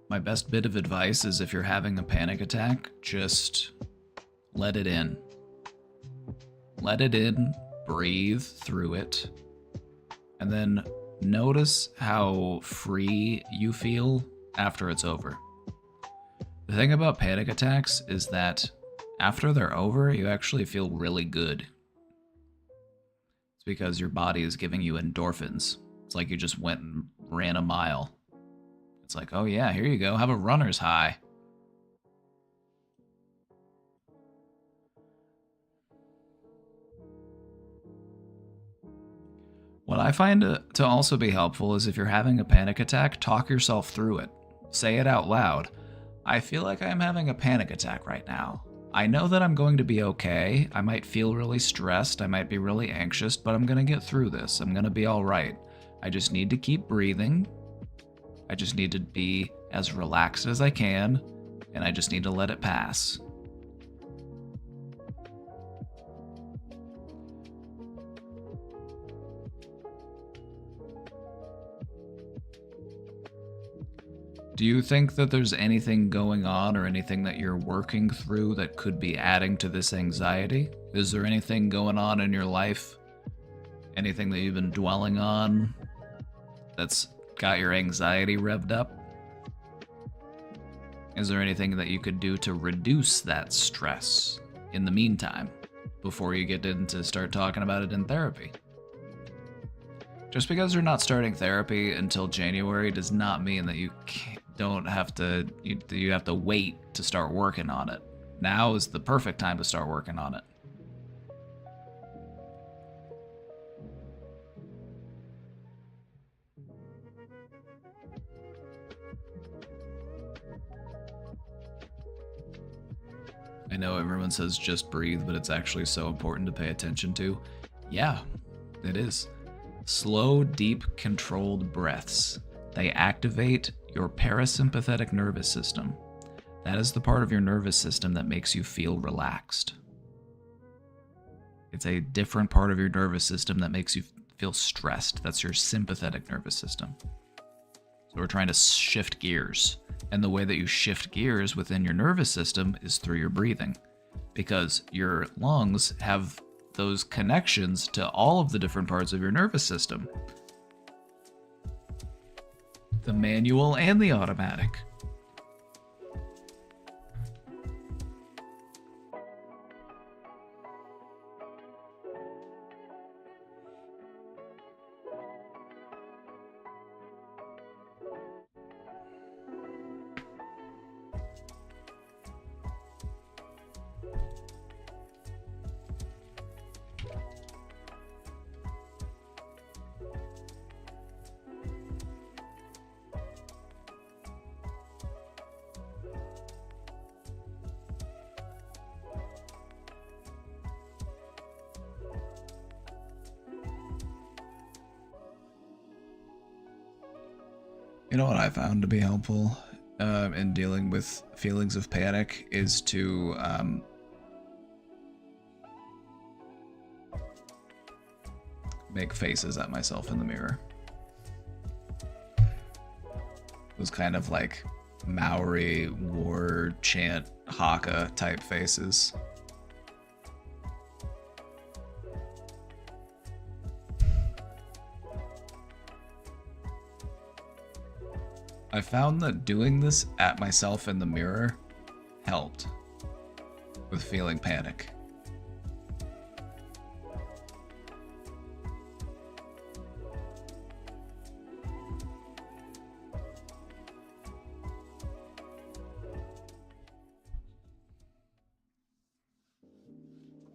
My best bit of advice is if you're having a panic attack, just let it in. Let it in, breathe through it, and then notice how free you feel after it's over. The thing about panic attacks is that after they're over, you actually feel really good. It's because your body is giving you endorphins. It's like you just went and ran a mile. It's like, oh yeah, here you go, have a runner's high. What I find to also be helpful is if you're having a panic attack, talk yourself through it. Say it out loud. I feel like I'm having a panic attack right now. I know that I'm going to be okay. I might feel really stressed. I might be really anxious, but I'm going to get through this. I'm going to be all right. I just need to keep breathing. I just need to be as relaxed as I can, and I just need to let it pass. Do you think that there's anything going on or anything that you're working through that could be adding to this anxiety? Is there anything going on in your life? Anything that you've been dwelling on that's got your anxiety revved up? Is there anything that you could do to reduce that stress in the meantime before you get into start talking about it in therapy? Just because you're not starting therapy until January does not mean that you don't have to, you have to wait to start working on it. Now is the perfect time to start working on it. I know everyone says just breathe, but it's actually so important to pay attention to. Yeah, it is. Slow, deep, controlled breaths. They activate your parasympathetic nervous system. That is the part of your nervous system that makes you feel relaxed. It's a different part of your nervous system that makes you feel stressed. That's your sympathetic nervous system. So we're trying to shift gears. And the way that you shift gears within your nervous system is through your breathing. Because your lungs have those connections to all of the different parts of your nervous system. The manual and the automatic. You know what I found to be helpful in dealing with feelings of panic is to make faces at myself in the mirror. Those kind of like Maori war chant haka type faces. I found that doing this at myself in the mirror helped with feeling panic.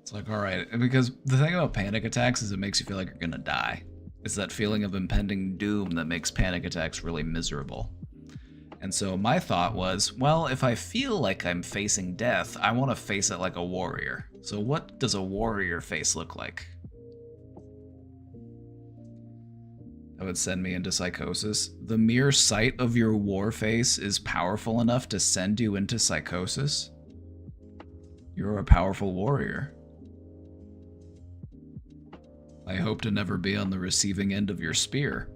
It's like, all right, because the thing about panic attacks is it makes you feel like you're gonna die. It's that feeling of impending doom that makes panic attacks really miserable. And so my thought was, well, if I feel like I'm facing death, I want to face it like a warrior. So what does a warrior face look like? That would send me into psychosis. The mere sight of your war face is powerful enough to send you into psychosis. You're a powerful warrior. I hope to never be on the receiving end of your spear.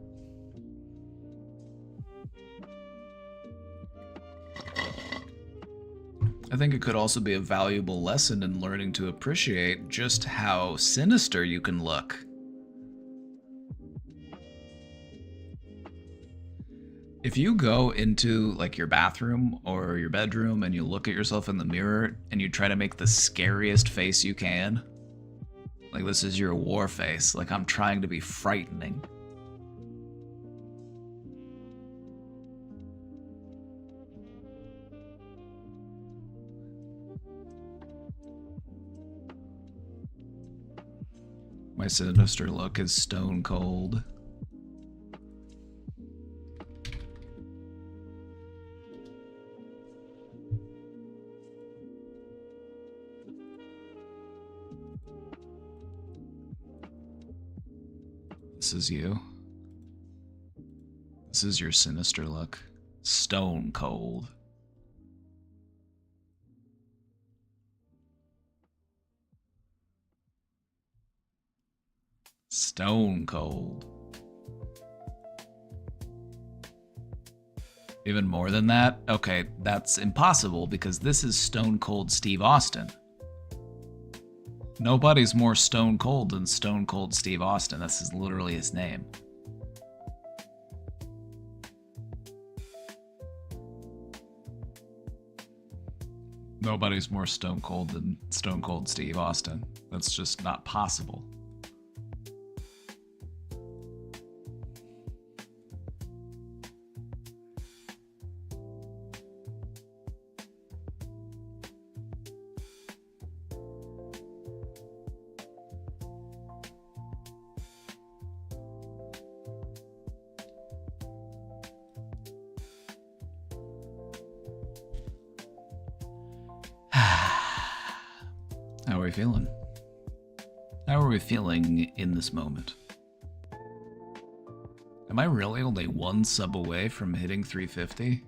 I think it could also be a valuable lesson in learning to appreciate just how sinister you can look. If you go into like your bathroom or your bedroom and you look at yourself in the mirror and you try to make the scariest face you can, Like this is your war face. Like I'm trying to be frightening. My sinister look is stone cold. This is you. This is your sinister look. Stone cold. Stone cold. Even more than that? Okay, that's impossible because this is Stone Cold Steve Austin. Nobody's more stone cold than Stone Cold Steve Austin. This is literally his name. Nobody's more stone cold than Stone Cold Steve Austin. That's just not possible. How are we feeling? How are we feeling in this moment? Am I really only one sub away from hitting 350?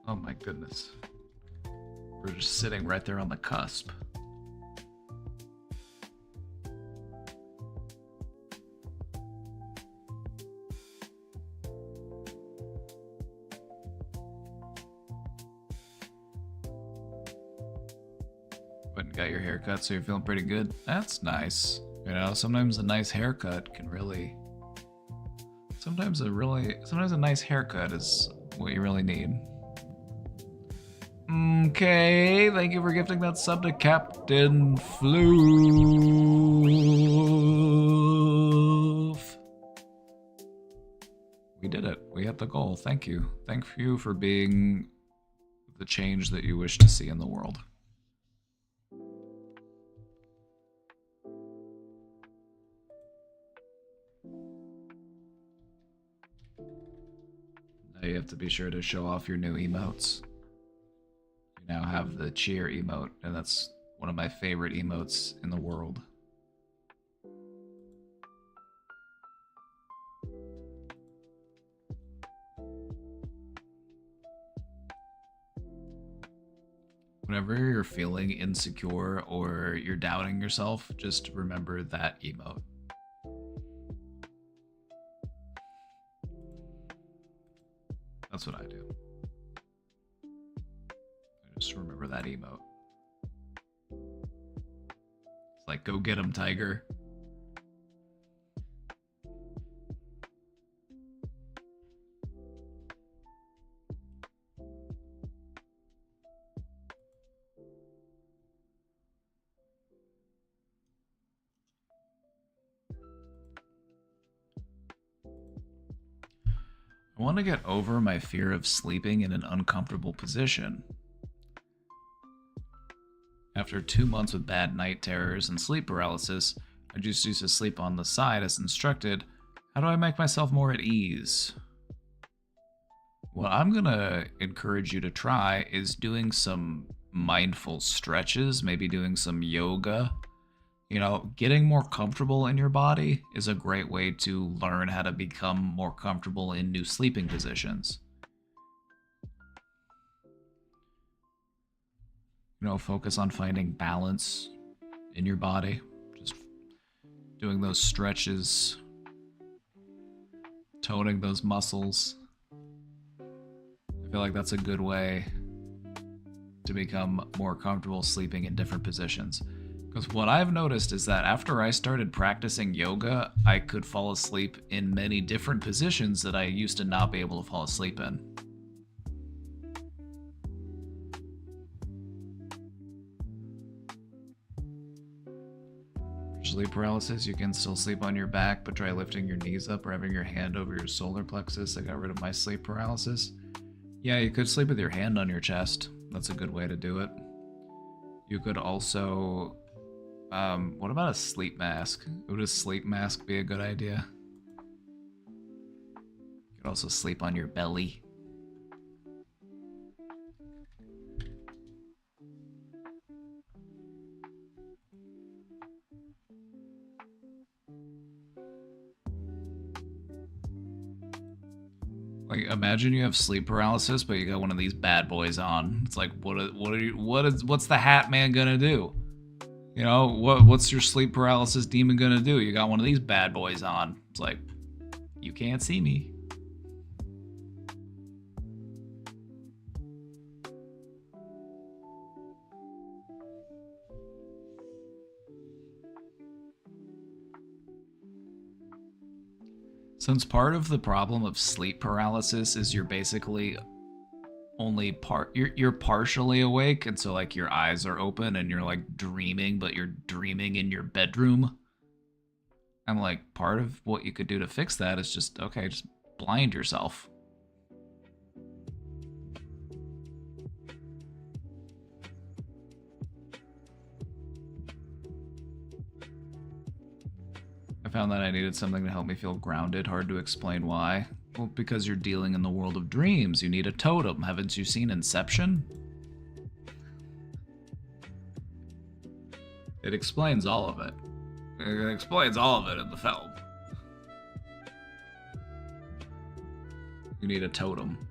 Oh my goodness. We're just sitting right there on the cusp. Went and got your haircut, so you're feeling pretty good. That's nice. You know, sometimes a nice haircut can really... Sometimes a nice haircut is what you really need. Okay, thank you for gifting that sub to Captain Floof. We did it. We hit the goal. Thank you. Thank you for being the change that you wish to see in the world. Now you have to be sure to show off your new emotes. You now have the cheer emote, and that's one of my favorite emotes in the world. Whenever you're feeling insecure or you're doubting yourself, just remember that emote. That's what I do. I just remember that emote. It's like, go get him, tiger. I want to get over my fear of sleeping in an uncomfortable position. After 2 months with bad night terrors and sleep paralysis, I just used to sleep on the side as instructed. How do I make myself more at ease? What I'm going to encourage you to try is doing some mindful stretches, maybe doing some yoga. You know, getting more comfortable in your body is a great way to learn how to become more comfortable in new sleeping positions. You know, focus on finding balance in your body. Just doing those stretches, toning those muscles. I feel like that's a good way to become more comfortable sleeping in different positions. Because what I've noticed is that after I started practicing yoga, I could fall asleep in many different positions that I used to not be able to fall asleep in. sleep paralysis, you can still sleep on your back, but try lifting your knees up or having your hand over your solar plexus. I got rid of my sleep paralysis. Yeah, you could sleep with your hand on your chest. That's a good way to do it. You could also... what about a sleep mask? Would a sleep mask be a good idea? You could also sleep on your belly. Like, imagine you have sleep paralysis, but you got one of these bad boys on. It's like, what's the Hat Man gonna do? You know, what's your sleep paralysis demon gonna do? You got one of these bad boys on. It's like, you can't see me. Since part of the problem of sleep paralysis is you're basically only you're partially awake, and so like your eyes are open and you're like dreaming, but you're dreaming in your bedroom. I'm like, part of what you could do to fix that is just, okay, just blind yourself. I found that I needed something to help me feel grounded. Hard to explain why. Well, because you're dealing in the world of dreams. You need a totem. Haven't you seen Inception? It explains all of it. It explains all of it in the film. You need a totem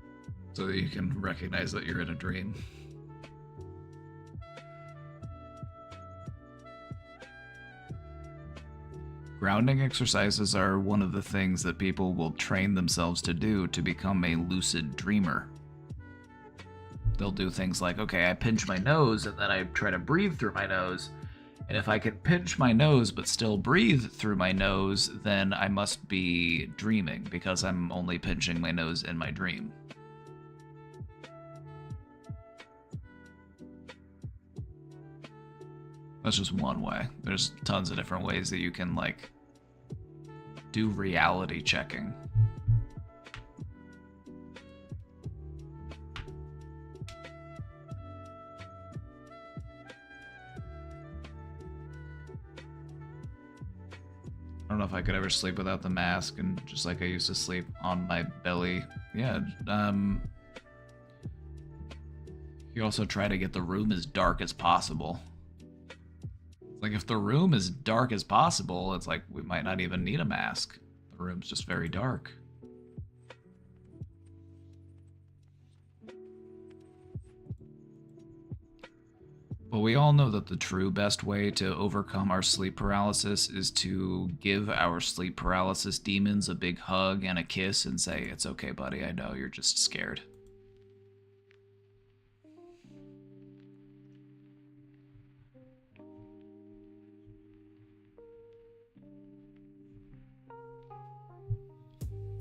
so that you can recognize that you're in a dream. Grounding exercises are one of the things that people will train themselves to do to become a lucid dreamer. They'll do things like, okay, I pinch my nose and then I try to breathe through my nose. And if I can pinch my nose but still breathe through my nose, then I must be dreaming because I'm only pinching my nose in my dream. That's just one way. There's tons of different ways that you can, like, do reality checking. I don't know if I could ever sleep without the mask and just like I used to sleep on my belly. Yeah, you also try to get the room as dark as possible. Like, if the room is dark as possible, it's like we might not even need a mask. The room's just very dark. But we all know that the true best way to overcome our sleep paralysis is to give our sleep paralysis demons a big hug and a kiss and say, "It's okay, buddy, I know you're just scared."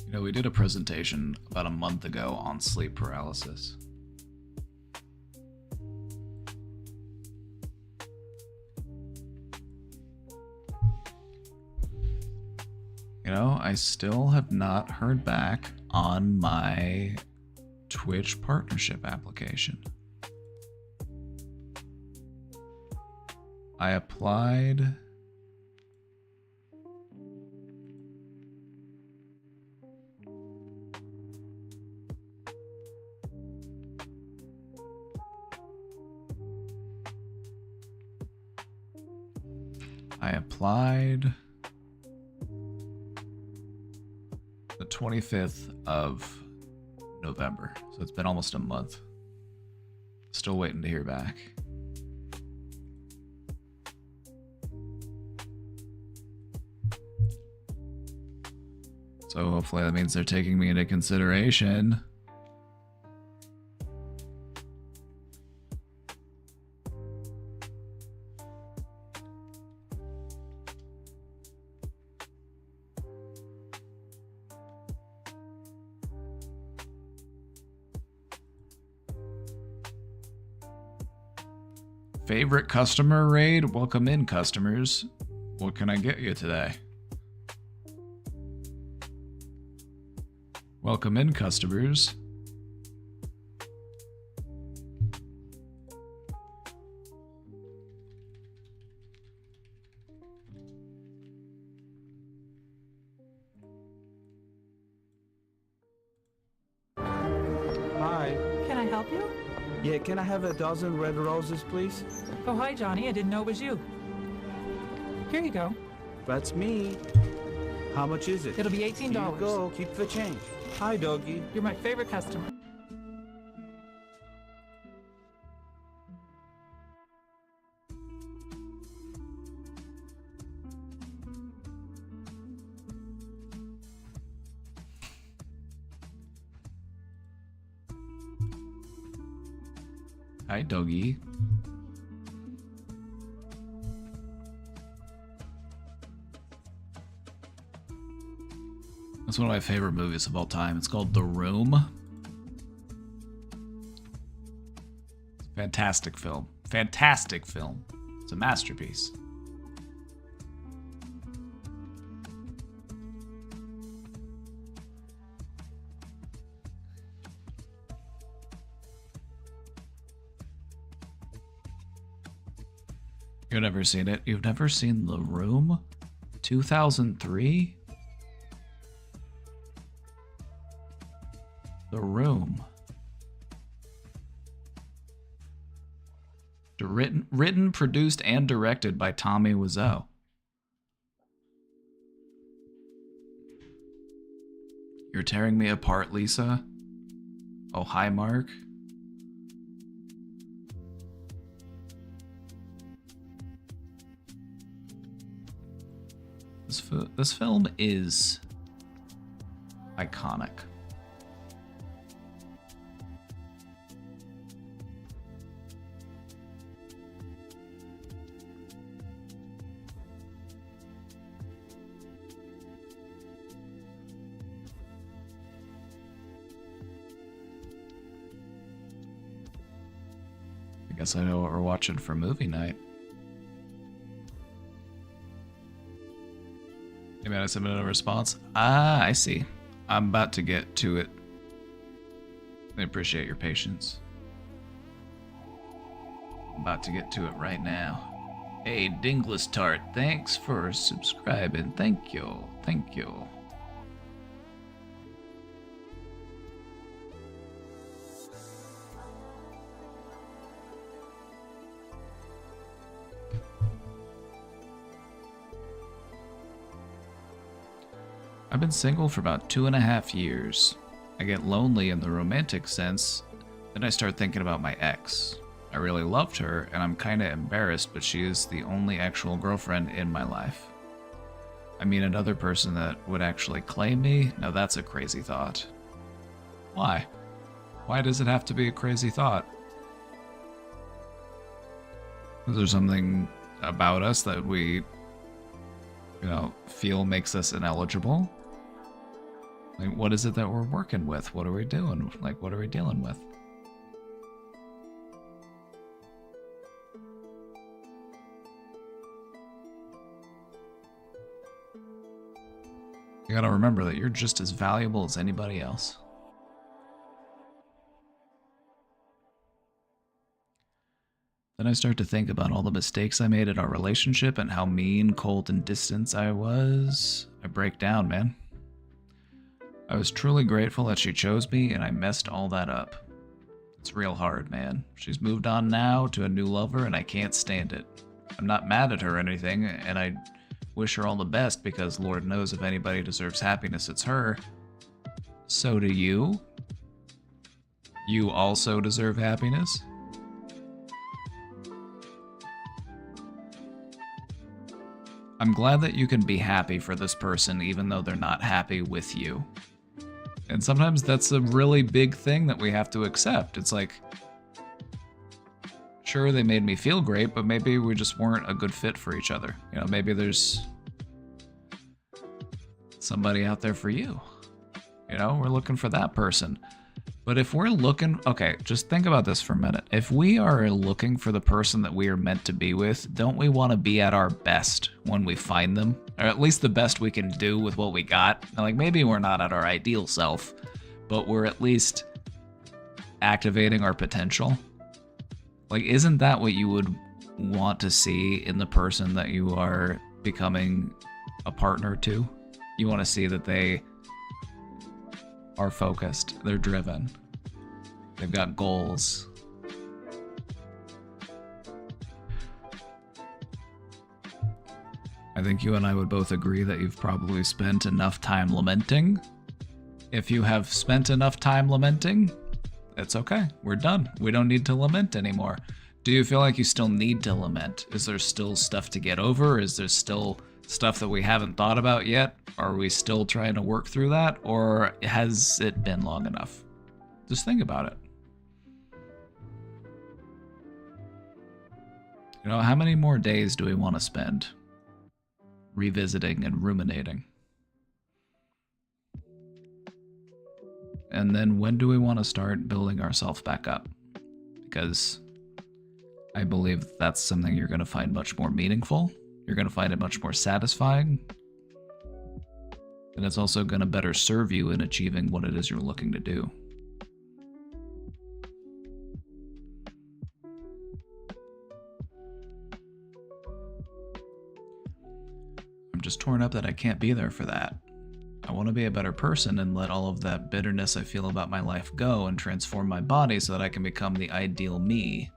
You know, we did a presentation about a month ago on sleep paralysis. You know, I still have not heard back on my Twitch partnership application. I applied... the 25th of November, so it's been almost a month. Still waiting to hear back. So hopefully that means they're taking me into consideration. Favorite customer raid? Welcome in, customers. What can I get you today? Welcome in, customers. Hi. Can I help you? Yeah, can I have a dozen red roses, please? Oh, hi, Johnny. I didn't know it was you. Here you go. That's me. How much is it? It'll be $18. Here you go. Keep the change. Hi, doggy. You're my favorite customer. Hi, doggy. That's one of my favorite movies of all time. It's called The Room. Fantastic film. Fantastic film. It's a masterpiece. You've never seen it? You've never seen The Room? 2003? The Room. Written, produced, and directed by Tommy Wiseau. You're tearing me apart, Lisa? Oh, hi, Mark. This film is iconic. I guess I know what we're watching for movie night. Hey man, I submitted a response. Ah, I see. I'm about to get to it. I appreciate your patience. I'm about to get to it right now. Hey, Dingless Tart, thanks for subscribing. Thank you. Thank you. I've been single for about 2.5 years. I get lonely in the romantic sense, then I start thinking about my ex. I really loved her, and I'm kinda embarrassed, but she is the only actual girlfriend in my life. I mean, another person that would actually claim me? Now that's a crazy thought. Why? Why does it have to be a crazy thought? Is there something about us that we, feel makes us ineligible? Like, what is it that we're working with? What are we doing? Like, what are we dealing with? You gotta remember that you're just as valuable as anybody else. Then I start to think about all the mistakes I made in our relationship and how mean, cold, and distant I was. I break down, man. I was truly grateful that she chose me, and I messed all that up. It's real hard, man. She's moved on now to a new lover, and I can't stand it. I'm not mad at her or anything, and I wish her all the best because Lord knows if anybody deserves happiness, it's her. So do you? You also deserve happiness? I'm glad that you can be happy for this person even though they're not happy with you. And sometimes that's a really big thing that we have to accept. It's like, sure, they made me feel great, but maybe we just weren't a good fit for each other. Maybe there's somebody out there for you. We're looking for that person. But if we're looking, okay, just think about this for a minute. If we are looking for the person that we are meant to be with, don't we want to be at our best when we find them? Or at least the best we can do with what we got? And like, maybe we're not at our ideal self, but we're at least activating our potential. Like, isn't that what you would want to see in the person that you are becoming a partner to? You want to see that they are focused, they're driven, they've got goals. I think you and I would both agree that you've probably spent enough time lamenting. If you have spent enough time lamenting, it's okay. We're done. We don't need to lament anymore. Do you feel like you still need to lament? Is there still stuff to get over? Is there still stuff that we haven't thought about yet? Are we still trying to work through that? Or has it been long enough? Just think about it. You know, how many more days do we want to spend revisiting and ruminating? And then when do we want to start building ourselves back up? Because I believe that's something you're going to find much more meaningful. You're going to find it much more satisfying. And it's also going to better serve you in achieving what it is you're looking to do. I'm just torn up that I can't be there for that. I want to be a better person and let all of that bitterness I feel about my life go and transform my body so that I can become the ideal me.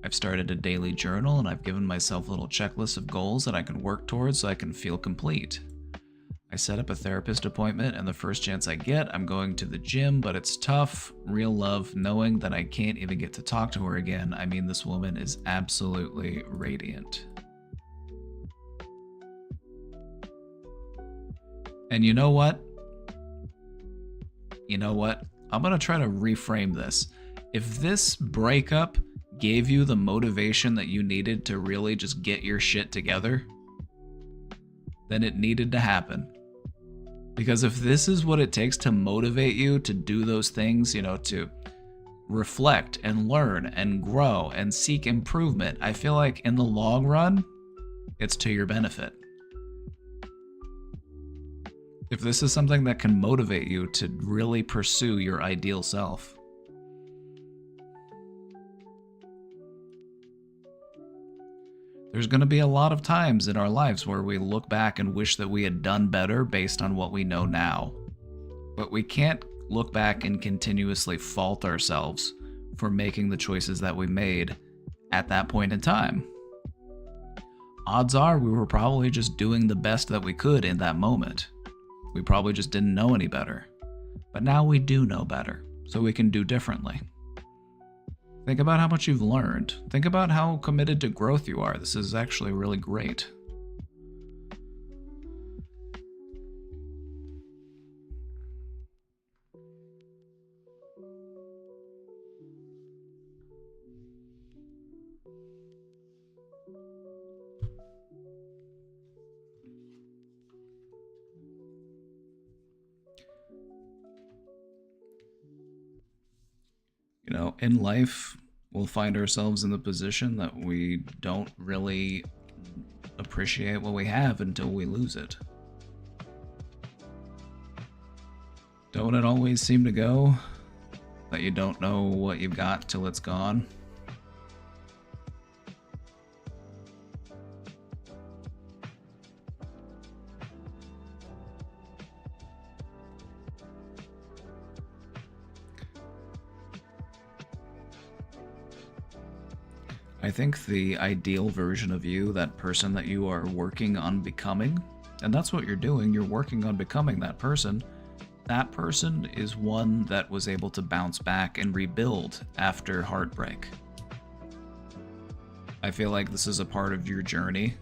I've started a daily journal and I've given myself little checklists of goals that I can work towards so I can feel complete. I set up a therapist appointment and the first chance I get, I'm going to the gym, but it's tough. Real love, knowing that I can't even get to talk to her again. I mean, this woman is absolutely radiant. And you know what? I'm going to try to reframe this. If this breakup gave you the motivation that you needed to really just get your shit together, then it needed to happen. Because if this is what it takes to motivate you to do those things, to reflect and learn and grow and seek improvement, I feel like in the long run, it's to your benefit. If this is something that can motivate you to really pursue your ideal self. There's going to be a lot of times in our lives where we look back and wish that we had done better based on what we know now. But we can't look back and continuously fault ourselves for making the choices that we made at that point in time. Odds are we were probably just doing the best that we could in that moment. We probably just didn't know any better. But now we do know better, so we can do differently. Think about how much you've learned. Think about how committed to growth you are. This is actually really great. In life, we'll find ourselves in the position that we don't really appreciate what we have until we lose it. Don't it always seem to go that you don't know what you've got till it's gone? I think the ideal version of you, that person that you are working on becoming, and that's what you're doing, you're working on becoming that person is one that was able to bounce back and rebuild after heartbreak. I feel like this is a part of your journey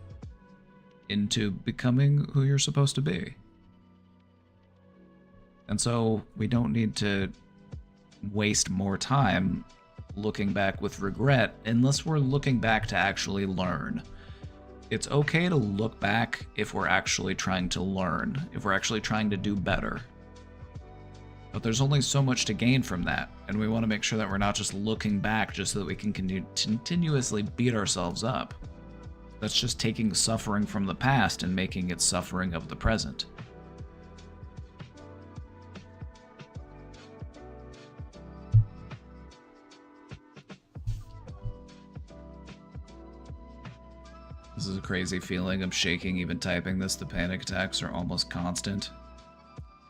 into becoming who you're supposed to be. And so we don't need to waste more time looking back with regret unless we're looking back to actually learn. It's okay to look back if we're actually trying to learn, if we're actually trying to do better. But there's only so much to gain from that, and we want to make sure that we're not just looking back just so that we can continuously beat ourselves up. That's just taking suffering from the past and making it suffering of the present. This is a crazy feeling. I'm shaking even typing this. The panic attacks are almost constant.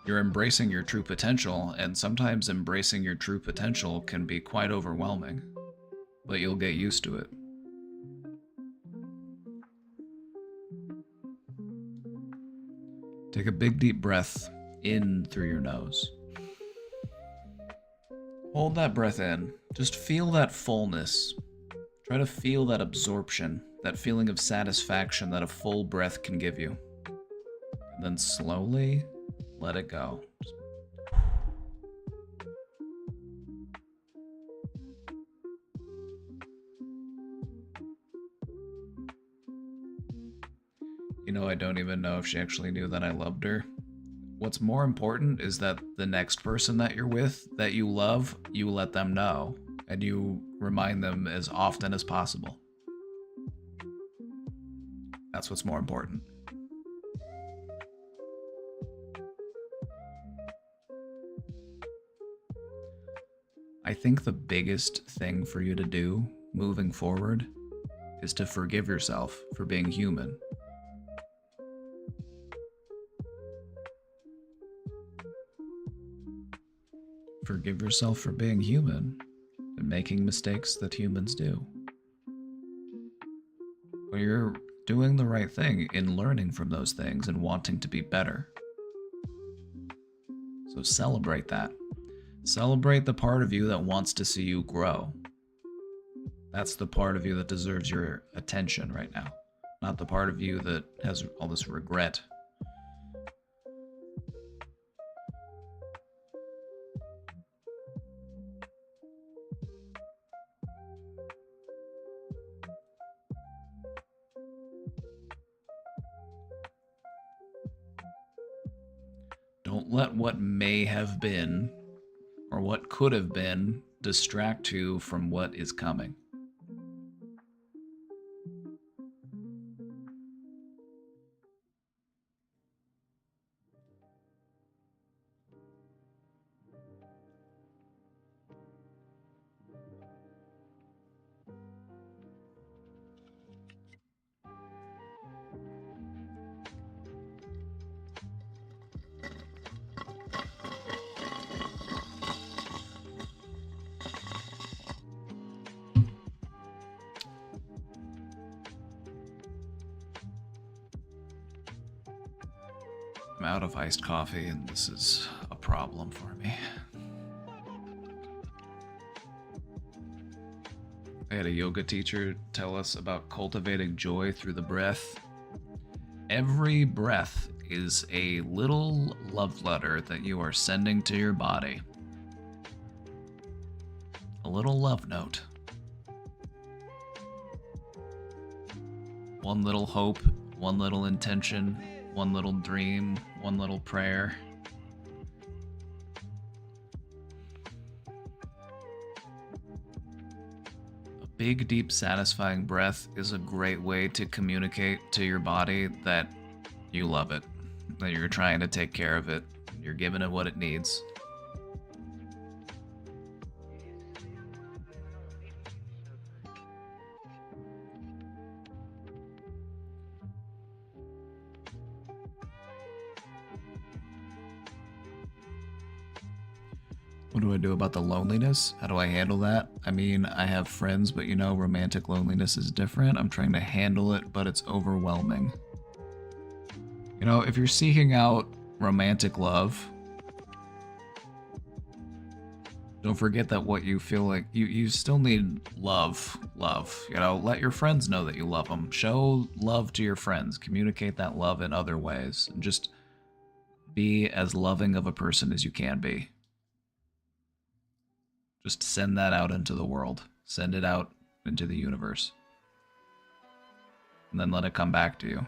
You're embracing your true potential, and sometimes embracing your true potential can be quite overwhelming, but you'll get used to it. Take a big deep breath in through your nose. Hold that breath in. Just feel that fullness. Try to feel that absorption, that feeling of satisfaction that a full breath can give you. And then slowly let it go. You know, I don't even know if she actually knew that I loved her. What's more important is that the next person that you're with, that you love, you let them know, and you remind them as often as possible. That's what's more important. I think the biggest thing for you to do moving forward is to forgive yourself for being human. Forgive yourself for being human and making mistakes that humans do. But you're doing the right thing in learning from those things and wanting to be better. So celebrate that. Celebrate the part of you that wants to see you grow. That's the part of you that deserves your attention right now, not the part of you that has all this regret. Don't let what may have been or what could have been distract you from what is coming. I'm out of iced coffee, and this is a problem for me. I had a yoga teacher tell us about cultivating joy through the breath. Every breath is a little love letter that you are sending to your body. A little love note. One little hope, one little intention, one little dream, one little prayer. A big, deep, satisfying breath is a great way to communicate to your body that you love it, that you're trying to take care of it, you're giving it what it needs. What do I do about the loneliness? How do I handle that? I mean, I have friends, but you know, romantic loneliness is different. I'm trying to handle it, but it's overwhelming. You know, if you're seeking out romantic love, don't forget that what you feel like, you still need love. You know, let your friends know that you love them. Show love to your friends. Communicate that love in other ways. And just be as loving of a person as you can be. Just send that out into the world. Send it out into the universe. And then let it come back to you.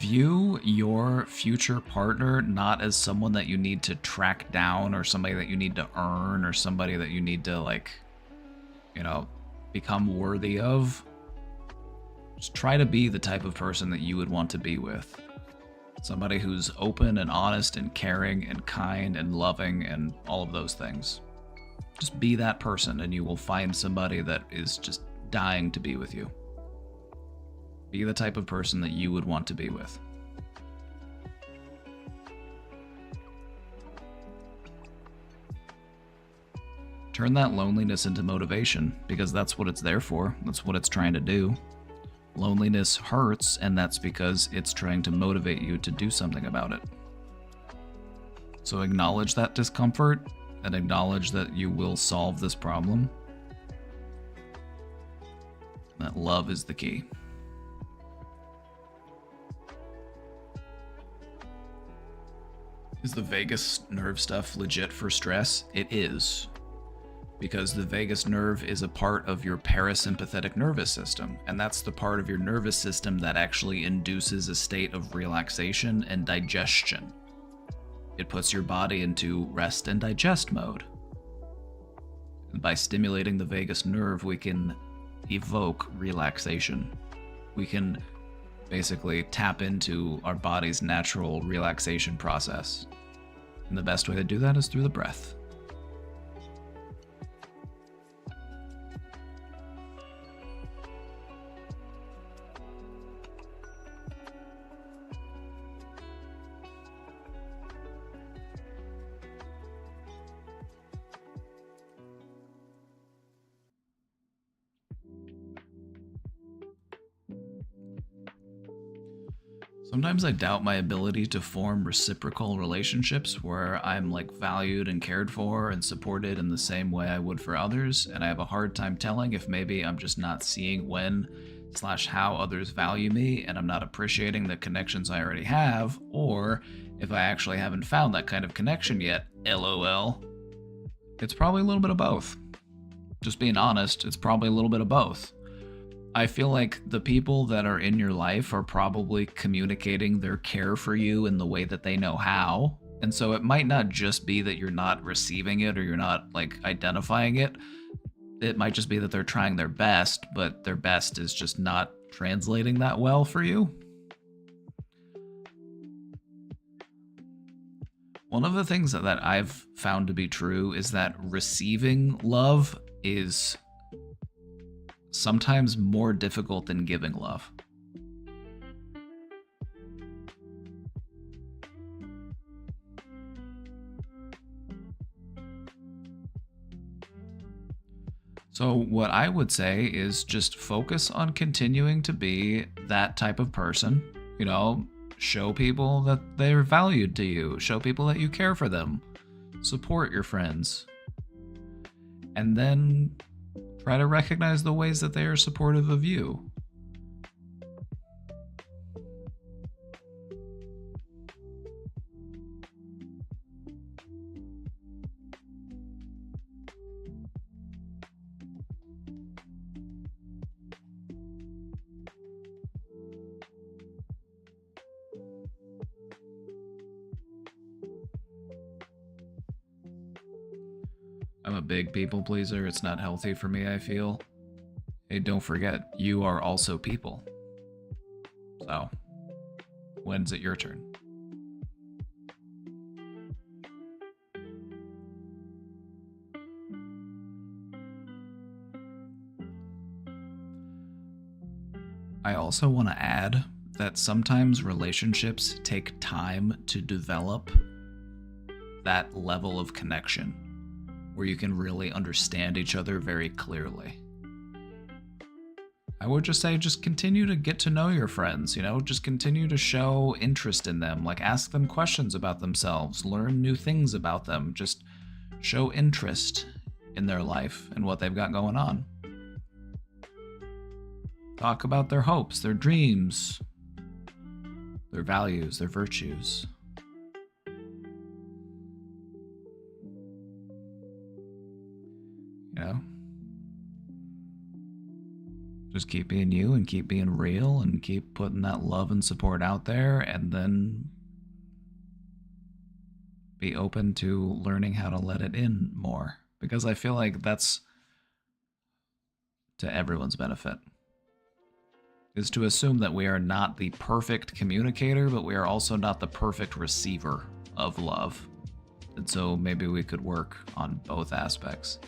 View your future partner not as someone that you need to track down or somebody that you need to earn or somebody that you need to, like, you know, become worthy of. Just try to be the type of person that you would want to be with. Somebody who's open and honest and caring and kind and loving and all of those things. Just be that person and you will find somebody that is just dying to be with you. Be the type of person that you would want to be with. Turn that loneliness into motivation, because that's what it's there for. That's what it's trying to do. Loneliness hurts, and that's because it's trying to motivate you to do something about it. So acknowledge that discomfort and acknowledge that you will solve this problem. That love is the key. Is the vagus nerve stuff legit for stress? It is. Because the vagus nerve is a part of your parasympathetic nervous system, and that's the part of your nervous system that actually induces a state of relaxation and digestion. It puts your body into rest and digest mode. And by stimulating the vagus nerve, we can evoke relaxation. We can basically tap into our body's natural relaxation process. And the best way to do that is through the breath. Sometimes I doubt my ability to form reciprocal relationships where I'm like valued and cared for and supported in the same way I would for others, and I have a hard time telling if maybe I'm just not seeing when/how others value me and I'm not appreciating the connections I already have, or if I actually haven't found that kind of connection yet, LOL. It's probably a little bit of both. Just being honest, it's probably a little bit of both. I feel like the people that are in your life are probably communicating their care for you in the way that they know how. And so it might not just be that you're not receiving it or you're not like identifying it. It might just be that they're trying their best, but their best is just not translating that well for you. One of the things that I've found to be true is that receiving love is sometimes more difficult than giving love. So what I would say is just focus on continuing to be that type of person. You know, show people that they're valued to you. Show people that you care for them. Support your friends. And then try to recognize the ways that they are supportive of you. I'm a big people pleaser. It's not healthy for me, I feel. Hey, don't forget, you are also people. So, when's it your turn? I also want to add that sometimes relationships take time to develop that level of connection where you can really understand each other very clearly. I would just say, just continue to get to know your friends, you know, just continue to show interest in them, like ask them questions about themselves, learn new things about them, just show interest in their life and what they've got going on. Talk about their hopes, their dreams, their values, their virtues. You know? Just keep being you and keep being real and keep putting that love and support out there, and then be open to learning how to let it in more. Because I feel like that's to everyone's benefit. Is to assume that we are not the perfect communicator, but we are also not the perfect receiver of love. And so maybe we could work on both aspects.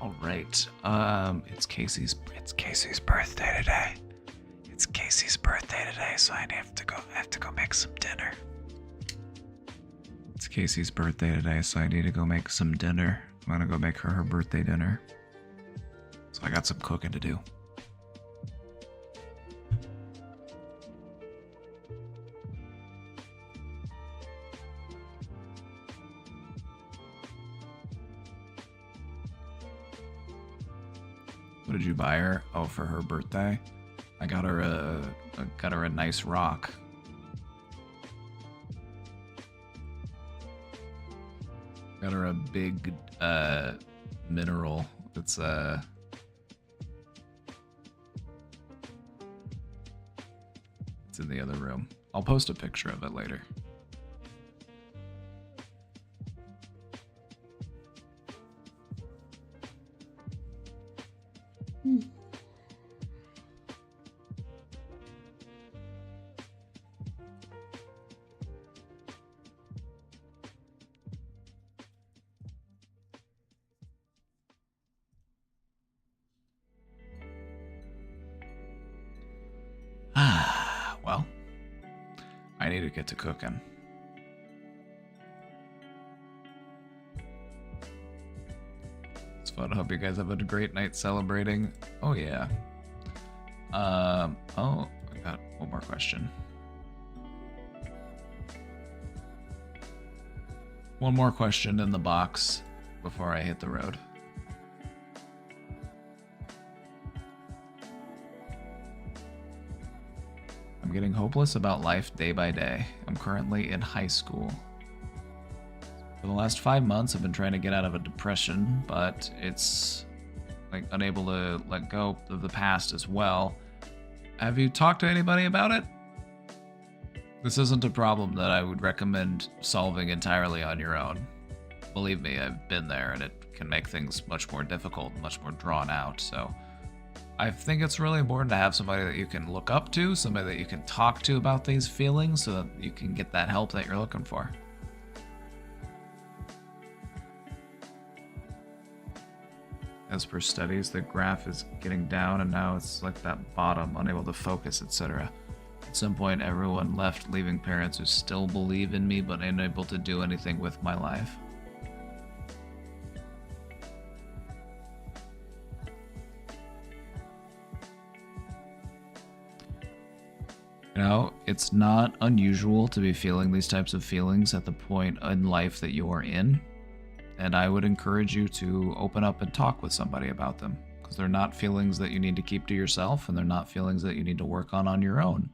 All right. It's Casey's birthday today. It's Casey's birthday today, so I have to go make some dinner. It's Casey's birthday today, so I need to go make some dinner. I'm gonna go make her birthday dinner. So I got some cooking to do. What did you buy her? Oh, for her birthday? I got her a nice rock. Got her a big mineral. It's in the other room. I'll post a picture of it later. Well, I need to get to cooking. It's fun. I hope you guys have a great night celebrating. Oh yeah. Oh, I got one more question. One more question in the box before I hit the road. I'm getting hopeless about life day by day. I'm currently in high school. For the last 5 months, I've been trying to get out of a depression, but it's like unable to let go of the past as well. Have you talked to anybody about it? This isn't a problem that I would recommend solving entirely on your own. Believe me, I've been there, and it can make things much more difficult, much more drawn out, so I think it's really important to have somebody that you can look up to, somebody that you can talk to about these feelings so that you can get that help that you're looking for. As per studies, the graph is getting down and now it's like that bottom, unable to focus, etc. At some point, everyone left, leaving parents who still believe in me but unable to do anything with my life. You know, it's not unusual to be feeling these types of feelings at the point in life that you are in, and I would encourage you to open up and talk with somebody about them, because they're not feelings that you need to keep to yourself, and they're not feelings that you need to work on your own.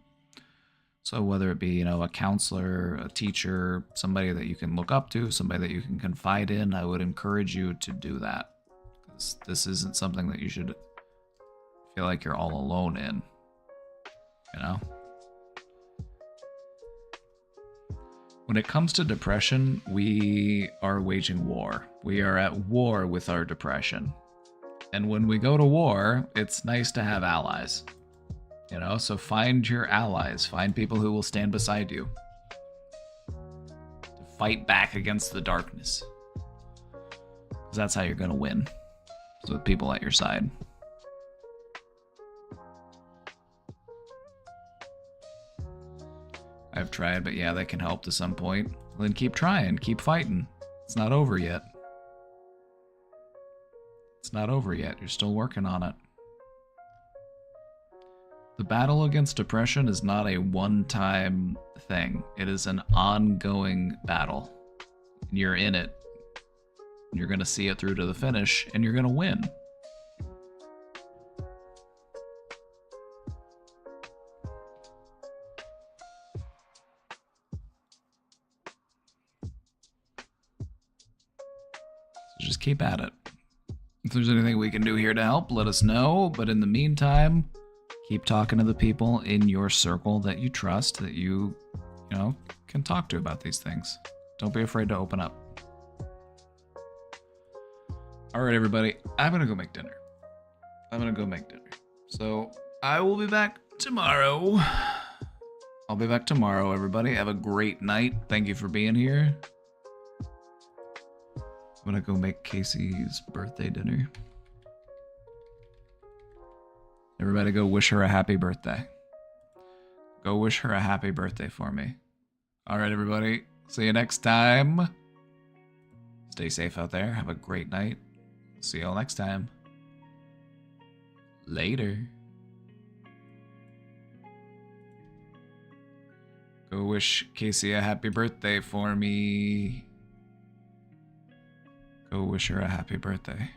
So whether it be, you know, a counselor, a teacher, somebody that you can look up to, somebody that you can confide in, I would encourage you to do that, because this isn't something that you should feel like you're all alone in, you know? When it comes to depression, we are waging war. We are at war with our depression. And when we go to war, it's nice to have allies. You know, so find your allies. Find people who will stand beside you. To fight back against the darkness. Because that's how you're going to win. Is with people at your side. I've tried, but yeah, that can help to some point. Then keep trying, keep fighting. It's not over yet. It's not over yet. You're still working on it. The battle against depression is not a one-time thing. It is an ongoing battle. You're in it. You're going to see it through to the finish, and you're going to win. So just keep at it. If there's anything we can do here to help, let us know. But in the meantime, keep talking to the people in your circle that you trust, that you know, can talk to about these things. Don't be afraid to open up. All right, everybody, I'm gonna go make dinner. So I will be back tomorrow. I'll be back tomorrow, everybody. Have a great night. Thank you for being here. I'm gonna go make Casey's birthday dinner. Everybody go wish her a happy birthday. Go wish her a happy birthday for me. All right, everybody. See you next time. Stay safe out there. Have a great night. See y'all next time. Later. Go wish Casey a happy birthday for me. Go wish her a happy birthday.